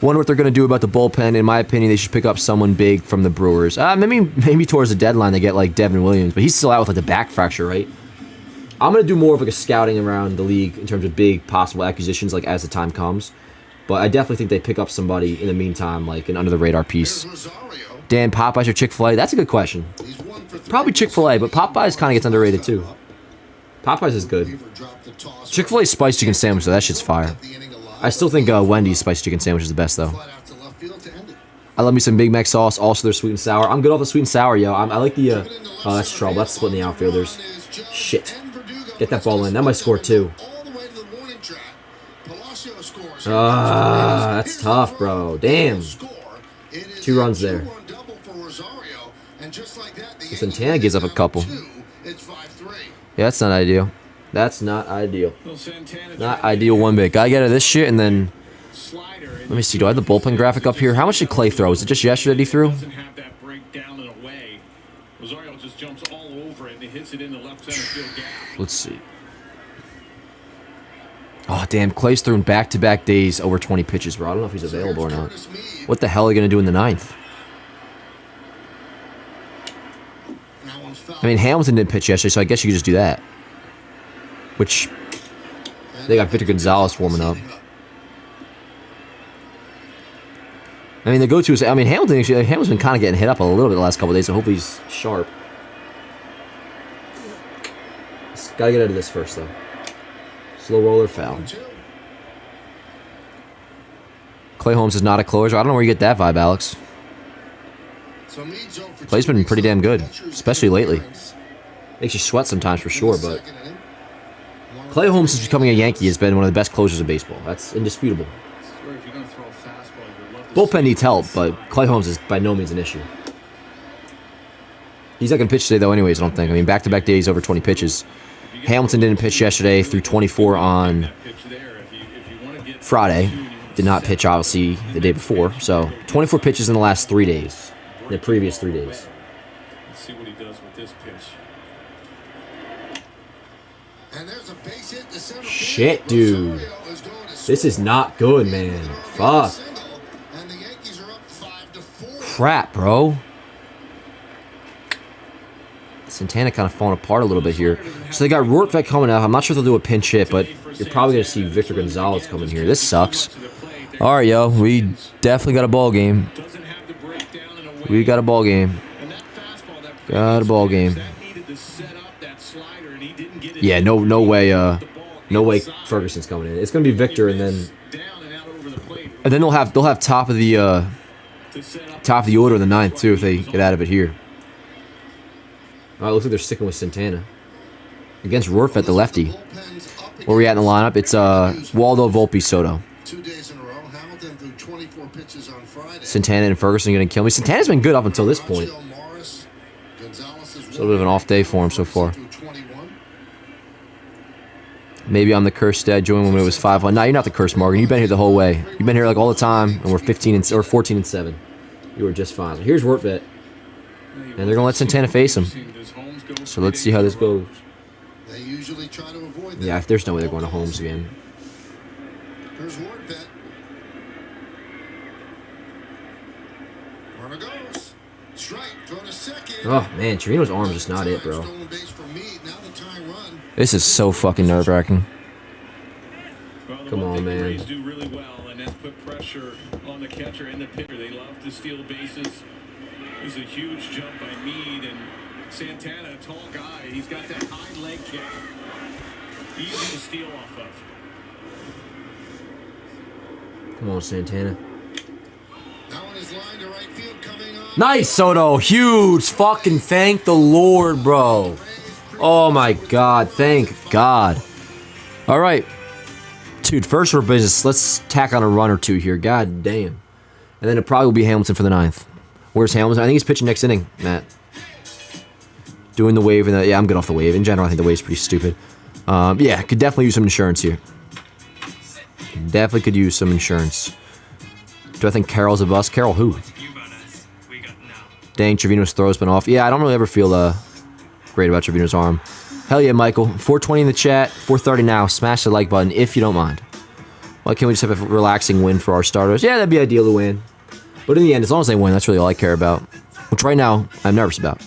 Wonder what they're going to do about the bullpen. In my opinion, they should pick up someone big from the Brewers. Maybe towards the deadline they get, like, Devin Williams. But he's still out with, like, the back fracture, right? I'm going to do more of, like, a scouting around the league in terms of big possible acquisitions, like, as the time comes. But I definitely think they pick up somebody in the meantime, like an under-the-radar piece. Dan, Popeyes or Chick-fil-A? That's a good question. Probably Chick-fil-A, but Popeyes kind of gets underrated too. Popeyes is good. Chick-fil-A spiced chicken sandwich, though, that shit's fire. I still think Wendy's spiced chicken sandwich is the best, though. I love me some Big Mac sauce. Also, they're sweet and sour. I'm good off the sweet and sour, yo. I like the... oh, that's trouble. That's splitting the outfielders. Shit. Get that ball in. That might score, too. That's tough, bro. Damn. 2 runs there. So Santana gives up a couple. Yeah, that's not ideal. That's not ideal. Not ideal one bit. Gotta get out of this shit and then... Let me see. Do I have the bullpen graphic up here? How much did Clay throw? Was it just yesterday that he threw? Let's see. Oh, damn. Clay's thrown back-to-back days over 20 pitches, bro. I don't know if he's available or not. What the hell are you going to do in the 9th? I mean, Hamilton didn't pitch yesterday, so I guess you could just do that. Which, they got Victor Gonzalez warming up. I mean, the go-to is, I mean, Hamilton's been kind of getting hit up a little bit the last couple of days, so hopefully he's sharp. Just gotta get out of this first, though. Slow roller foul. Clay Holmes is not a closer. I don't know where you get that vibe, Alex. Clay's been pretty damn good, especially lately. Makes you sweat sometimes for sure, but Clay Holmes since becoming a Yankee has been one of the best closers of baseball. That's indisputable. Bullpen needs help, but Clay Holmes is by no means an issue. He's not going to pitch today, though, anyways, I don't think. I mean, back-to-back days, over 20 pitches. Hamilton didn't pitch yesterday, threw 24 on Friday. Did not pitch, obviously, the day before. So, 24 pitches in the last 3 days. The previous 3 days. Let's see what he does with this pitch. And there's a base hit to center field. Shit, dude. This is not good, man. Fuck. And the Yankees are up 5-4. Crap, bro. Santana kind of falling apart a little bit here. So they got Rortvedt coming out. I'm not sure if they'll do a pinch hit, but you're probably going to see Victor Gonzalez coming here. This sucks. All right, yo. We definitely got a ball game. We got a ball game. Got a ball game. Yeah, no way. No way Ferguson's coming in. It's going to be Victor, and then they'll have top of the order in the ninth too if they get out of it here. All right, looks like they're sticking with Santana against Rortvedt, the lefty. Where we at in the lineup? It's Waldo, Volpe, Soto. 2 days in a row. Hamilton threw 24 pitches on Friday. Santana and Ferguson are going to kill me. Santana's been good up until this point. It's a little bit of an off day for him so far. Maybe I'm the cursed dad. Joined when it was 5-1. Nah, you're not the cursed, Morgan. You've been here the whole way. You've been here like all the time, and we're 14-7. You were just fine. Here's Rortvedt. And they're going to let Santana face him. So let's see how this goes. They usually try to avoid that. Yeah, if there's no way they're going to Holmes again. Here's Rortvedt. Runner goes. Strike. Throw to second. Oh, man. Trevino's arm's just not it, bro. This is so fucking nerve-wracking. Come on, man. Do really well, and that's put pressure on the catcher and the pitcher. They love to steal bases. There's a huge jump by Meade, and Santana, a tall guy. He's got that high leg kick. Easy to steal off of. Come on, Santana. Now on his line to right field coming on. Nice, Soto. Huge. Fucking thank the Lord, bro. Oh, my God. Thank God. All right. Dude, first order business. Let's tack on a run or two here. God damn. And then it probably will be Hamilton for the ninth. Where's Hamilton? I think he's pitching next inning, Matt. Doing the wave. And yeah, I'm good off the wave. In general, I think the wave's pretty stupid. Yeah, could definitely use some insurance here. Definitely could use some insurance. Do I think Carroll's a bust? Carroll who? Dang, Trevino's throw's been off. Yeah, I don't really ever feel great about Trevino's arm. Hell yeah, Michael. 420 in the chat. 430 now. Smash the like button if you don't mind. Why can't we just have a relaxing win for our starters? Yeah, that'd be ideal to win. But in the end, as long as they win, that's really all I care about. Which right now, I'm nervous about.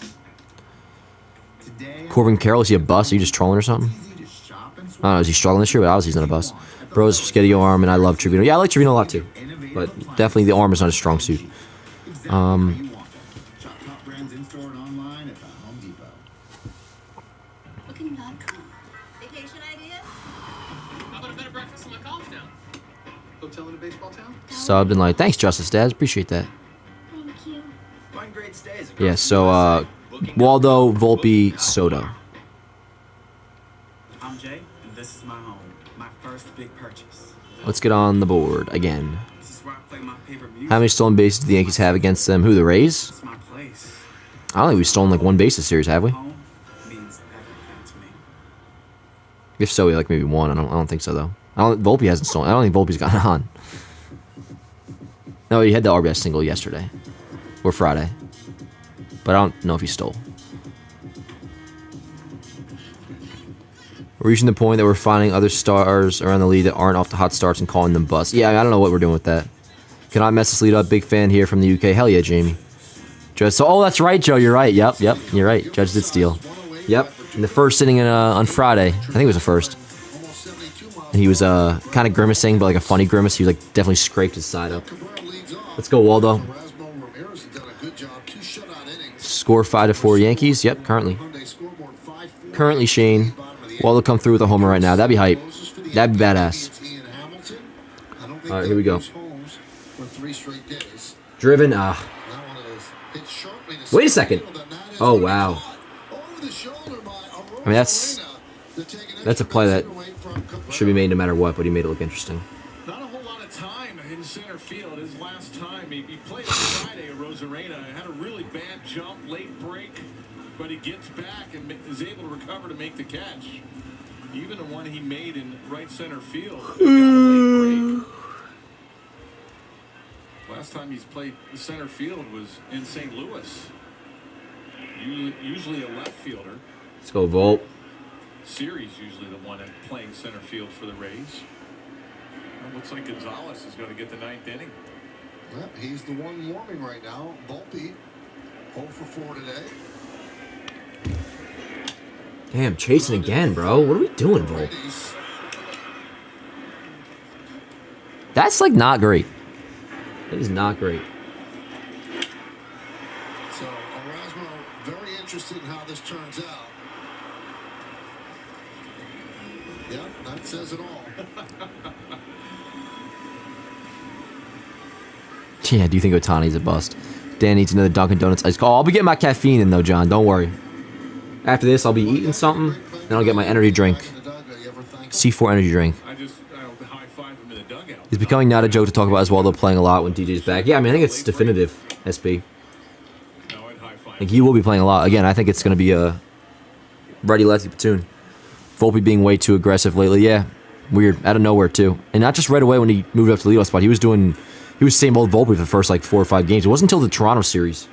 Corbin Carroll, is he a bust? Are you just trolling or something? I don't know, is he struggling this year? But obviously he's not a bust. Bro's spaghetti arm, and I love Trevino. Yeah, I like Trevino a lot too. But definitely the arm is not a strong suit. Subbed and like, thanks, Justice Dad. Appreciate that. Thank you. Yeah, so Waldo, Volpe, Soto. I'm Jay, and this is my home. My first big purchase. Let's get on the board again. This is where I play my favorite music. How many stolen bases do the Yankees have against them? Who, the Rays? It's my place. I don't think we've stolen like one base this series, have we? Home means everything to me. If so, we like maybe one. I don't think so though. Volpe hasn't stolen. I don't think Volpe's gotten on. No, he had the RBI single yesterday or Friday, but I don't know if he stole. We're reaching the point that we're finding other stars around the league that aren't off the hot starts and calling them busts. Yeah, I don't know what we're doing with that. Can I mess this lead up? Big fan here from the UK. Hell yeah, Jamie. So, oh, that's right, Joe. You're right. Yep, you're right. Judge did steal. Yep, in the first inning on Friday. I think it was the first. And he was kind of grimacing, but like a funny grimace. He like definitely scraped his side up. Let's go, Waldo. Score 5-4 Yankees. Yep, currently. Currently, Shane. Waldo come through with a homer right now. That'd be hype. That'd be badass. All right, here we go. Driven. Wait a second. Oh, wow. I mean, that's a play that should be made no matter what, but he made it look interesting. Not a whole lot of time in center field. His last time, he played on Friday at Rosarena. Had a really bad jump, late break. but he gets back and is able to recover to make the catch. Even the one he made in right center field. Got a late break. Last time he's played center field was in St. Louis. Usually a left fielder. Let's go, Volt. Series usually the one playing center field for the Rays. Well, looks like Gonzalez is going to get the 9th inning. Well, he's the one warming right now. Volpe, 0 for 4 today. Damn, chasing again, bro. What are we doing, Volt? That's like not great. That is not great. So, Erasmo, very interested in how this turns out. Yep, that says it all. Yeah, do you think Otani's a bust? Dan needs another Dunkin' Donuts ice cold. I'll be getting my caffeine in, though, John. Don't worry. After this, I'll be eating something, then I'll get my energy drink. C4 energy drink. High-five him in the dugout. It's becoming not a joke to talk about as well, though, playing a lot when DJ's back. Yeah, I mean, I think it's definitive, SP. Like, he will be playing a lot. Again, I think it's going to be a righty-lefty platoon. Volpe being way too aggressive lately. Yeah, weird. Out of nowhere, too. And not just right away when he moved up to the leadoff spot. He was same old Volpe for the first, like, 4 or 5 games. It wasn't until the Toronto series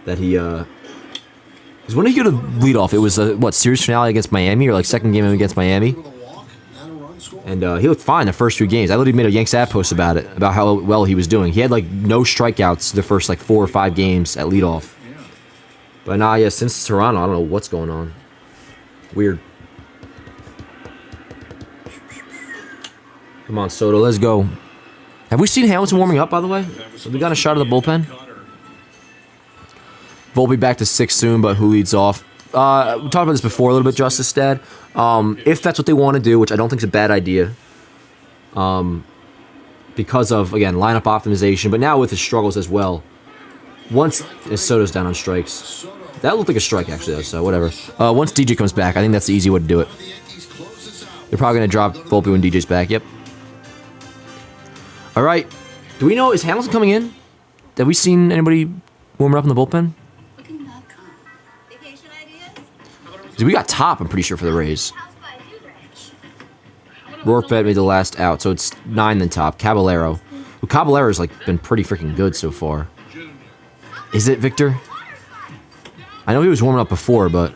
that he, because when did he go to leadoff? It was, series finale against Miami, or, like, second game against Miami? And he looked fine the first 2 games. I literally made a Yanks app post about it, about how well he was doing. He had, like, no strikeouts the first, like, 4 or 5 games at leadoff. But nah, yeah, since Toronto, I don't know what's going on. Weird. Come on, Soto, let's go. Have we seen Hamilton warming up, by the way? Have we got a shot of the bullpen? Volpe back to 6 soon, but who leads off? We talked about this before a little bit, Justice Stad. If that's what they want to do, which I don't think is a bad idea, because of, again, lineup optimization, but now with his struggles as well. Once Soto's down on strikes. That looked like a strike, actually, though, so whatever. Once DJ comes back, I think that's the easy way to do it. They're probably going to drop Volpe when DJ's back, yep. All right. Do we know, is Hamilton coming in? Have we seen anybody warming up in the bullpen? We got Top, I'm pretty sure, for the Rays. Rorfed made the last out, so it's 9 then Top. Caballero. Well, Caballero's like been pretty freaking good so far. Is it, Victor? I know he was warming up before, but...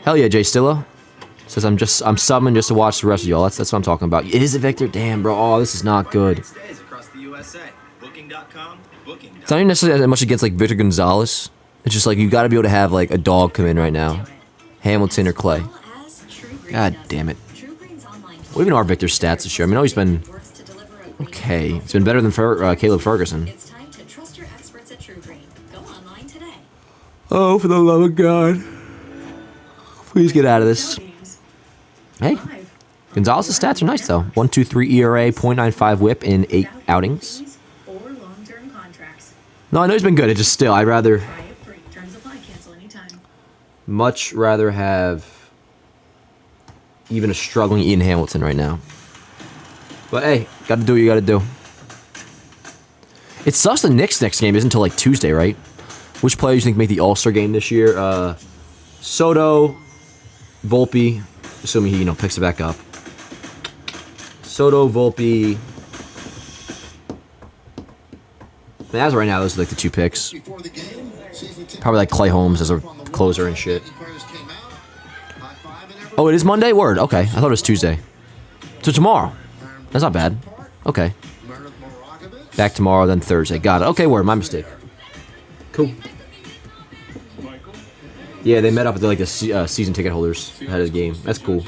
Hell yeah, Jay Stillo. Says I'm subbing just to watch the rest of y'all. That's what I'm talking about. Is it, Victor? Damn, bro. Oh, this is not good. It's not even necessarily that much against, like, Victor Gonzalez. It's just like, you got to be able to have, like, a dog come in right now. Hamilton or Clay. God damn it. What even are Victor's stats this year? I mean, I know he's been... Okay. He's been better than Caleb Ferguson. Oh, for the love of God. Please get out of this. Hey. Gonzalez's stats are nice, though. 1.23 ERA, .95 whip in 8 outings. No, I know he's been good. It's just still, I'd rather... Much rather have even a struggling Ian Hamilton right now. But hey, gotta do what you gotta do. It sucks the Knicks next game isn't until like Tuesday, right? Which players do you think make the All-Star game this year? Soto, Volpe, assuming he, picks it back up. Soto, Volpe. As of right now, those are like the 2 picks. Probably like Clay Holmes as a closer and shit. Oh, it is Monday? Word. Okay. I thought it was Tuesday. So tomorrow. That's not bad. Okay. Back tomorrow, then Thursday. Got it. Okay, word. My mistake. Cool. Yeah, they met up with like the season ticket holders ahead of the game. That's cool.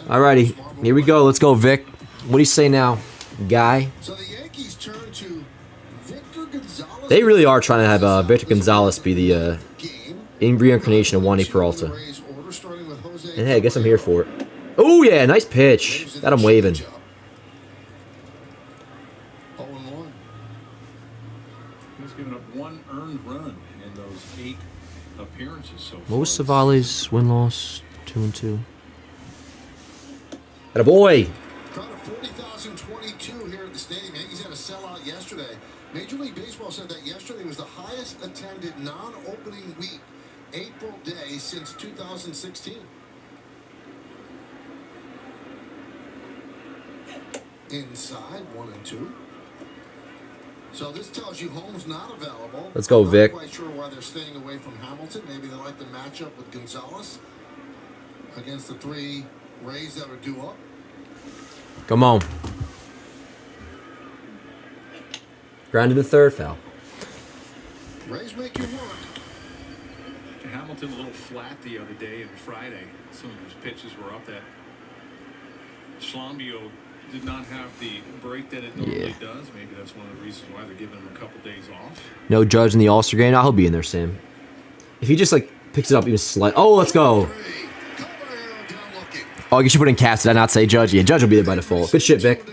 Alrighty. Here we go. Let's go, Vic. What do you say now, guy? They really are trying to have Victor Gonzalez be the reincarnation of Wandy Peralta. And hey, I guess I'm here for it. Oh, yeah, nice pitch. Got him waving. He's given up 1 earned run in those 8 appearances so far. What was Savali's win-loss? 2-2. Attaboy! Crowd of 40,022 here at the stadium. Yankees had a sellout yesterday. Major League Baseball said that yesterday was the highest attended non-opening week, April day, since 2016. Inside, 1 and 2. So this tells you Holmes not available. Let's go, Vic. Not quite sure why they're staying away from Hamilton. Maybe they like the matchup with Gonzalez against the 3 Rays that are due up. Come on. Grounded to third, foul. Rays make you work. Hamilton a little flat the other day and Friday. Some of his pitches were up. That Schlambio did not have the break that it normally does. Maybe that's one of the reasons why they're giving him a couple days off. No Judge in the All-Star game. He'll be in there, Sam. If he just like picks it up even slight. Oh, let's go. Oh, you should put in caps. Did I not say Judge? Yeah, Judge will be there by default. Good shit, Vic.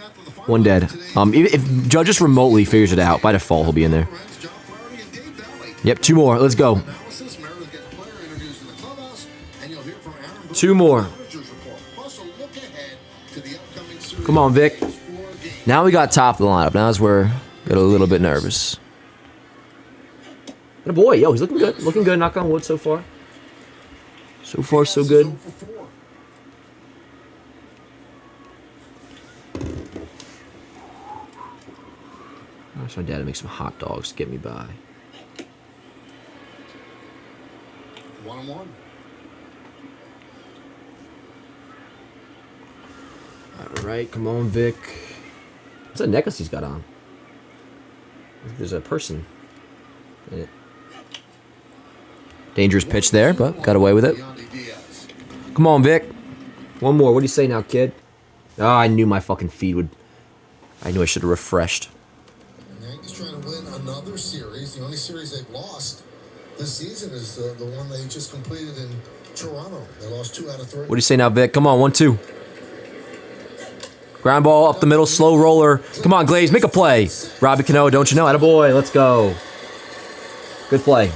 One dead. If Judge just remotely figures it out, by default he'll be in there. Yep, 2 more. Let's go. 2 more. Come on, Vic. Now we got top of the lineup. Now that's where I get a little bit nervous. Oh boy, yo, he's looking good. Looking good, knock on wood so far. So far, so good. I asked my dad to make some hot dogs to get me by. 1-1. Alright, come on, Vic. What's that necklace he's got on? There's a person in it. Dangerous pitch there, but got away with it. Come on, Vic. One more. What do you say now, kid? Oh, I knew my fucking feed would... I knew I should have refreshed. The Yankees trying to win another series. The only series they've lost this season is the one they just completed in Toronto. They lost 2 out of 3. What do you say now, Vic? Come on, 1-2. Ground ball up the middle, slow roller. Come on, Glaze, make a play. Robbie Cano, don't you know? Attaboy, let's go. Good play.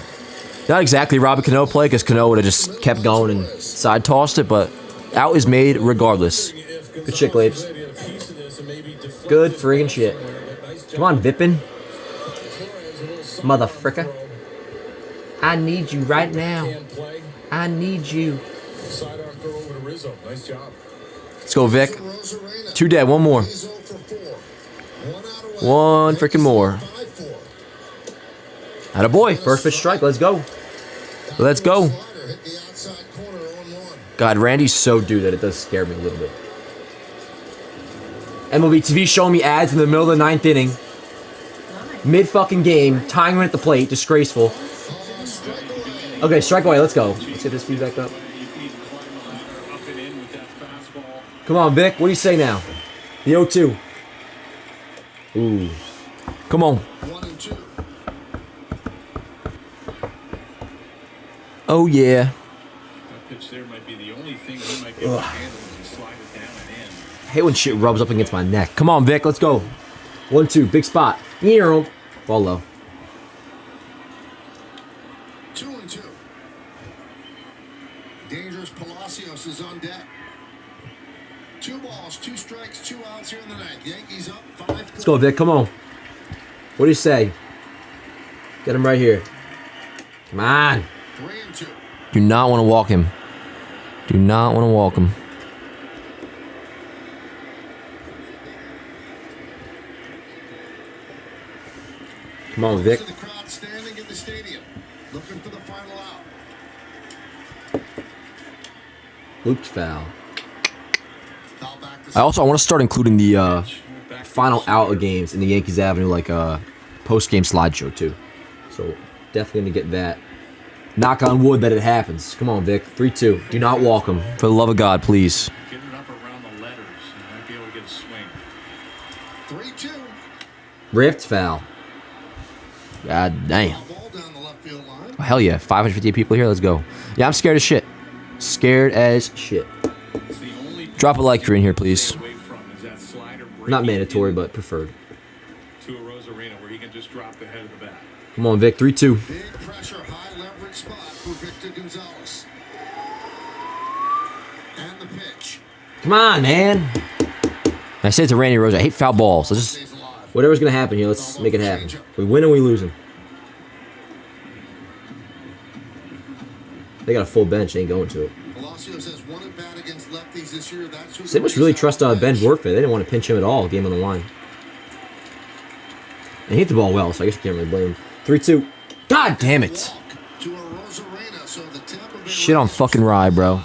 Not exactly Robbie Cano play, because Cano would have just kept going and side tossed it, but out is made regardless. Good shit, Glaze. Good friggin' shit. Come on, Vippin. Motherfricker. I need you right now. I need you. Let's go, Vic. 2 dead. 1 more. 1 freaking more. Attaboy. First pitch strike. Let's go. Let's go. God, Randy's so due that it does scare me a little bit. MLB TV showing me ads in the middle of the 9th inning. Mid-fucking game. Tying run at the plate. Disgraceful. Okay, strike away. Let's go. Let's get this feed back up. Come on, Vic. What do you say now? The 0-2. Ooh. Come on. 1-2. Oh, yeah. That pitch there might be the only thing he might be able to handle and slide it down and in. I hate when shit rubs up against my neck. Come on, Vic. Let's go. 1-2. Big spot. Ball low. 2-2. Dangerous Palacios is on deck. 2 balls, 2 strikes, 2 outs here in the 9th. Yankees up 5. Let's go, Vic. Come on. What do you say? Get him right here. Come on. 3-2. Do not want to walk him. Do not want to walk him. Come on, Vic. The crowd standing in the stadium, looking for the final out. Looped foul. I want to start including the final out of games in the Yankees Avenue like post-game slideshow too. So definitely gonna get that. Knock on wood that it happens. Come on, Vic. 3-2. Do not walk him. For the love of God, please. Get it up around the letters. You might be able to get a swing. 3-2. Ripped foul. God damn. Ball down the left field line. Oh, hell yeah. 550 people here. Let's go. Yeah, I'm scared as shit. Scared as shit. Drop a like if you're in here, please. Not mandatory, but preferred. To a Rose Arena where he can just drop the head of the bat. Come on, Vic. 3-2. Big pressure, high leverage spot for Victor Gonzalez. And the pitch. Come on, man. I said to Randy Rose, I hate foul balls. Let's just Whatever's gonna happen here, let's make it happen. We win and we losing. They got a full bench. They ain't going to it. They must really trust Ben Dwarfit. They didn't want to pinch him at all. Game on the line. And he hit the ball well, so I guess you can't really blame him. 3-2. God damn it. Shit on fucking Rye, bro.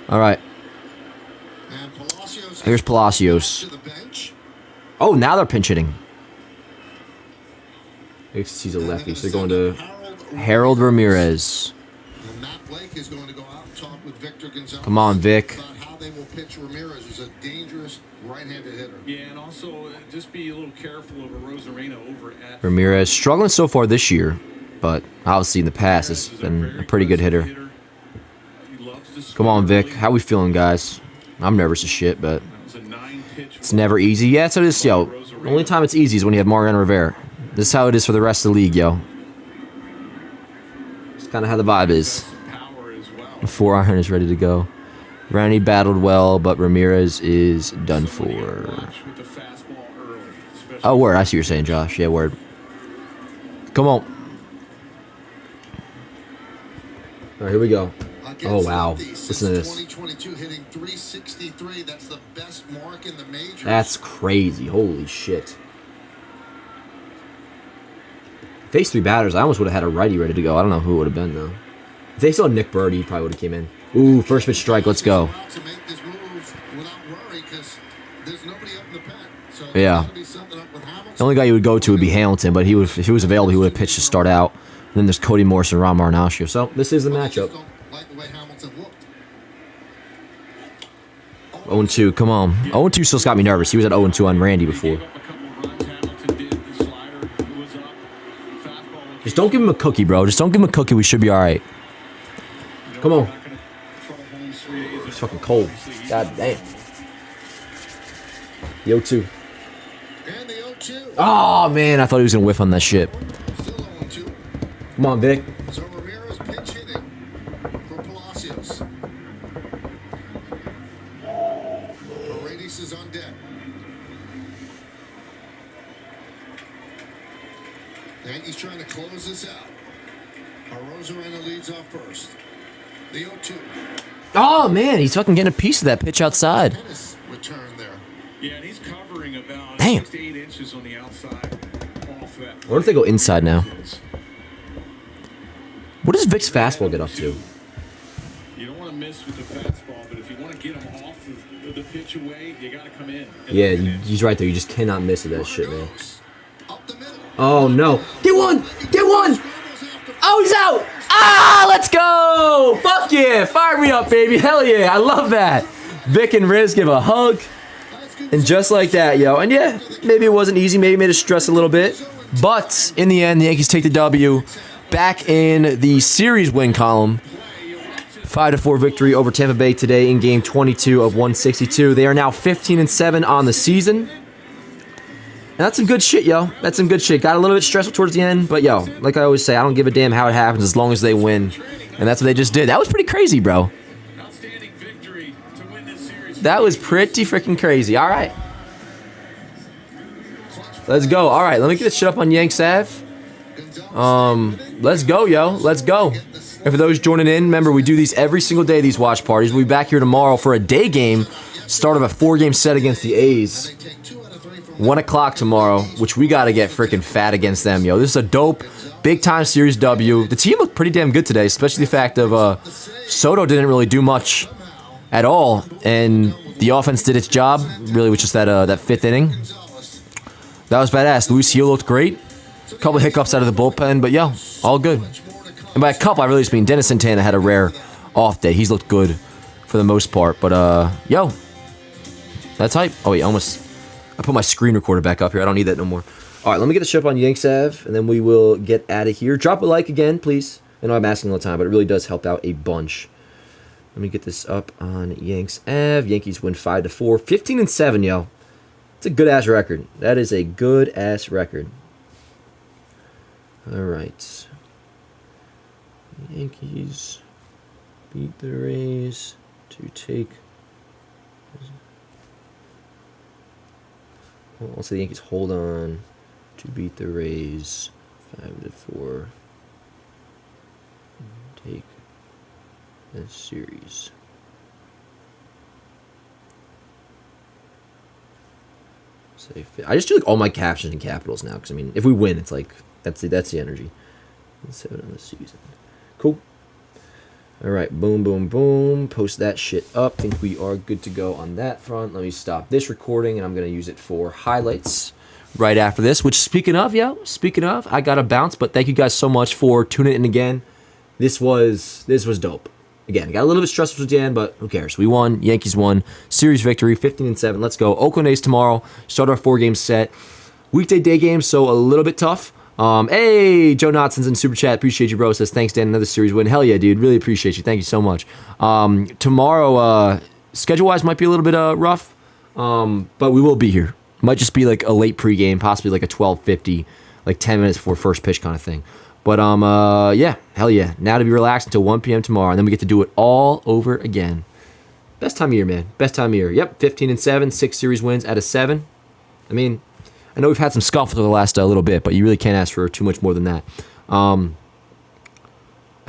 All right. Here's Palacios. Oh, now they're pinch hitting. He's a lefty, so they're going to Harold Ramirez. Come on, Vic. Yeah, and also just be a little careful of a Rosarena over at Ramirez struggling so far this year, but obviously in the past has been a pretty good hitter. Come on, Vic. How we feeling, guys? I'm nervous as shit, but it's never easy. Yeah, so it is, yo. The only time it's easy is when you have Mariano Rivera. This is how it is for the rest of the league, yo. It's kind of how the vibe is. The 4-iron is ready to go. Randy battled well, but Ramirez is done for. Oh, word. I see what you're saying, Josh. Yeah, word. Come on. All right, here we go. Oh, wow. Listen to this. That's crazy. Holy shit. Face 3 batters. I almost would have had a righty ready to go. I don't know who it would have been, though. If they saw Nick Birdie, he probably would have came in. Ooh, first pitch strike. Let's go. Yeah. The only guy you would go to would be Hamilton, but if he was available, he would have pitched to start out. And then there's Cody Morris and Ron Marinaccio. So this is the matchup. 0-2, come on. 0-2 still got me nervous. He was at 0-2 on Randy before. Just don't give him a cookie, bro. Just don't give him a cookie. We should be all right. Come on. It's fucking cold. God damn. The 0-2. Oh, man. I thought he was going to whiff on that shit. Come on, Vic. So Ramirez pinch hitting for Palacios. Paredes is on deck. Yankees trying to close this out. Rosarena leads off first. The 0-2. Oh, man. He's fucking getting a piece of that pitch outside. Return there. Yeah, and he's covering about damn. 6 to 8 inches on the outside. Off that. What if they go inside now? What does Vic's fastball get up to? You don't want to miss with the fastball, but if you want to get him off the pitch away, you got to come in. Yeah, he's right there. You just cannot miss with that shit, man. Oh, no. Get one! Get one! Oh, he's out! Ah, let's go! Fuck yeah! Fire me up, baby. Hell yeah. I love that. Vic and Riz give a hug. And just like that, yo. And yeah, maybe it wasn't easy. Maybe it made us stress a little bit. But in the end, the Yankees take the W. Back in the series win column. 5-4 victory over Tampa Bay today in game 22 of 162. They are now 15-7 on the season. And that's some good shit, yo. That's some good shit. Got a little bit stressful towards the end, but yo, like I always say, I don't give a damn how it happens as long as they win. And that's what they just did. That was pretty crazy, bro. That was pretty freaking crazy. All right. Let's go. All right, let me get this shit up on Yanks Ave. Let's go, yo. Let's go. And for those joining in, remember, we do these every single day, these watch parties. We'll be back here tomorrow for a day game, start of a 4-game set against the A's. 1 o'clock tomorrow, which we got to get freaking fat against them, yo. This is a dope, big-time series W. The team looked pretty damn good today, especially the fact of Soto didn't really do much at all, and the offense did its job, really, with just that 5th inning. That was badass. Luis Gil looked great. A couple of hiccups out of the bullpen, but yo, all good. And by a couple, I really just mean Dennis Santana had a rare off day. He's looked good for the most part, but yo, that's hype. Oh wait, I put my screen recorder back up here. I don't need that no more. All right, let me get the ship on Yanks Ave, and then we will get out of here. Drop a like again, please. I know I'm asking all the time, but it really does help out a bunch. Let me get this up on Yanks Ave. Yankees win 5-4, 15-7, yo. It's a good-ass record. That is a good-ass record. All right. Yankees beat the Rays to take let's say the Yankees hold on to beat the Rays 5-4. Take this series. Say I just do like all my captions in capitals now because I mean, if we win, it's like that's the energy. 7 on the season. Cool. All right, boom, boom, boom. Post that shit up. Think we are good to go on that front. Let me stop this recording, and I'm gonna use it for highlights right after this. Which, speaking of, I got to bounce. But thank you guys so much for tuning in again. This was dope. Again, got a little bit stressful at the end, but who cares? We won. Yankees won. Series victory, 15-7. Let's go. Oakland A's tomorrow. Start our 4-game set. Weekday day games, so a little bit tough. Hey, Joe Notson's in Super Chat. Appreciate you, bro. Says, thanks, Dan. Another series win. Hell yeah, dude. Really appreciate you. Thank you so much. Tomorrow, schedule-wise, might be a little bit rough, but we will be here. Might just be like a late pregame, possibly like a 12:50, like 10 minutes before first pitch kind of thing. But, yeah, hell yeah. Now to be relaxed until 1 p.m. tomorrow, and then we get to do it all over again. Best time of year, man. Best time of year. Yep, 15-7, 6 series wins out of 7. I mean, I know we've had some scuffles over the last little bit, but you really can't ask for too much more than that. I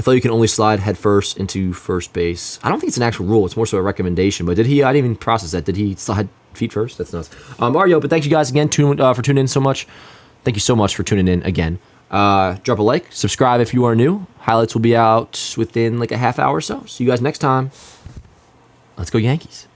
thought you can only slide head first into first base. I don't think it's an actual rule. It's more so a recommendation. But did he? I didn't even process that. Did he slide feet first? That's nuts. Mario, but thank you guys again for tuning in so much. Thank you so much for tuning in again. Drop a like, subscribe if you are new. Highlights will be out within like a half hour or so. See you guys next time. Let's go Yankees.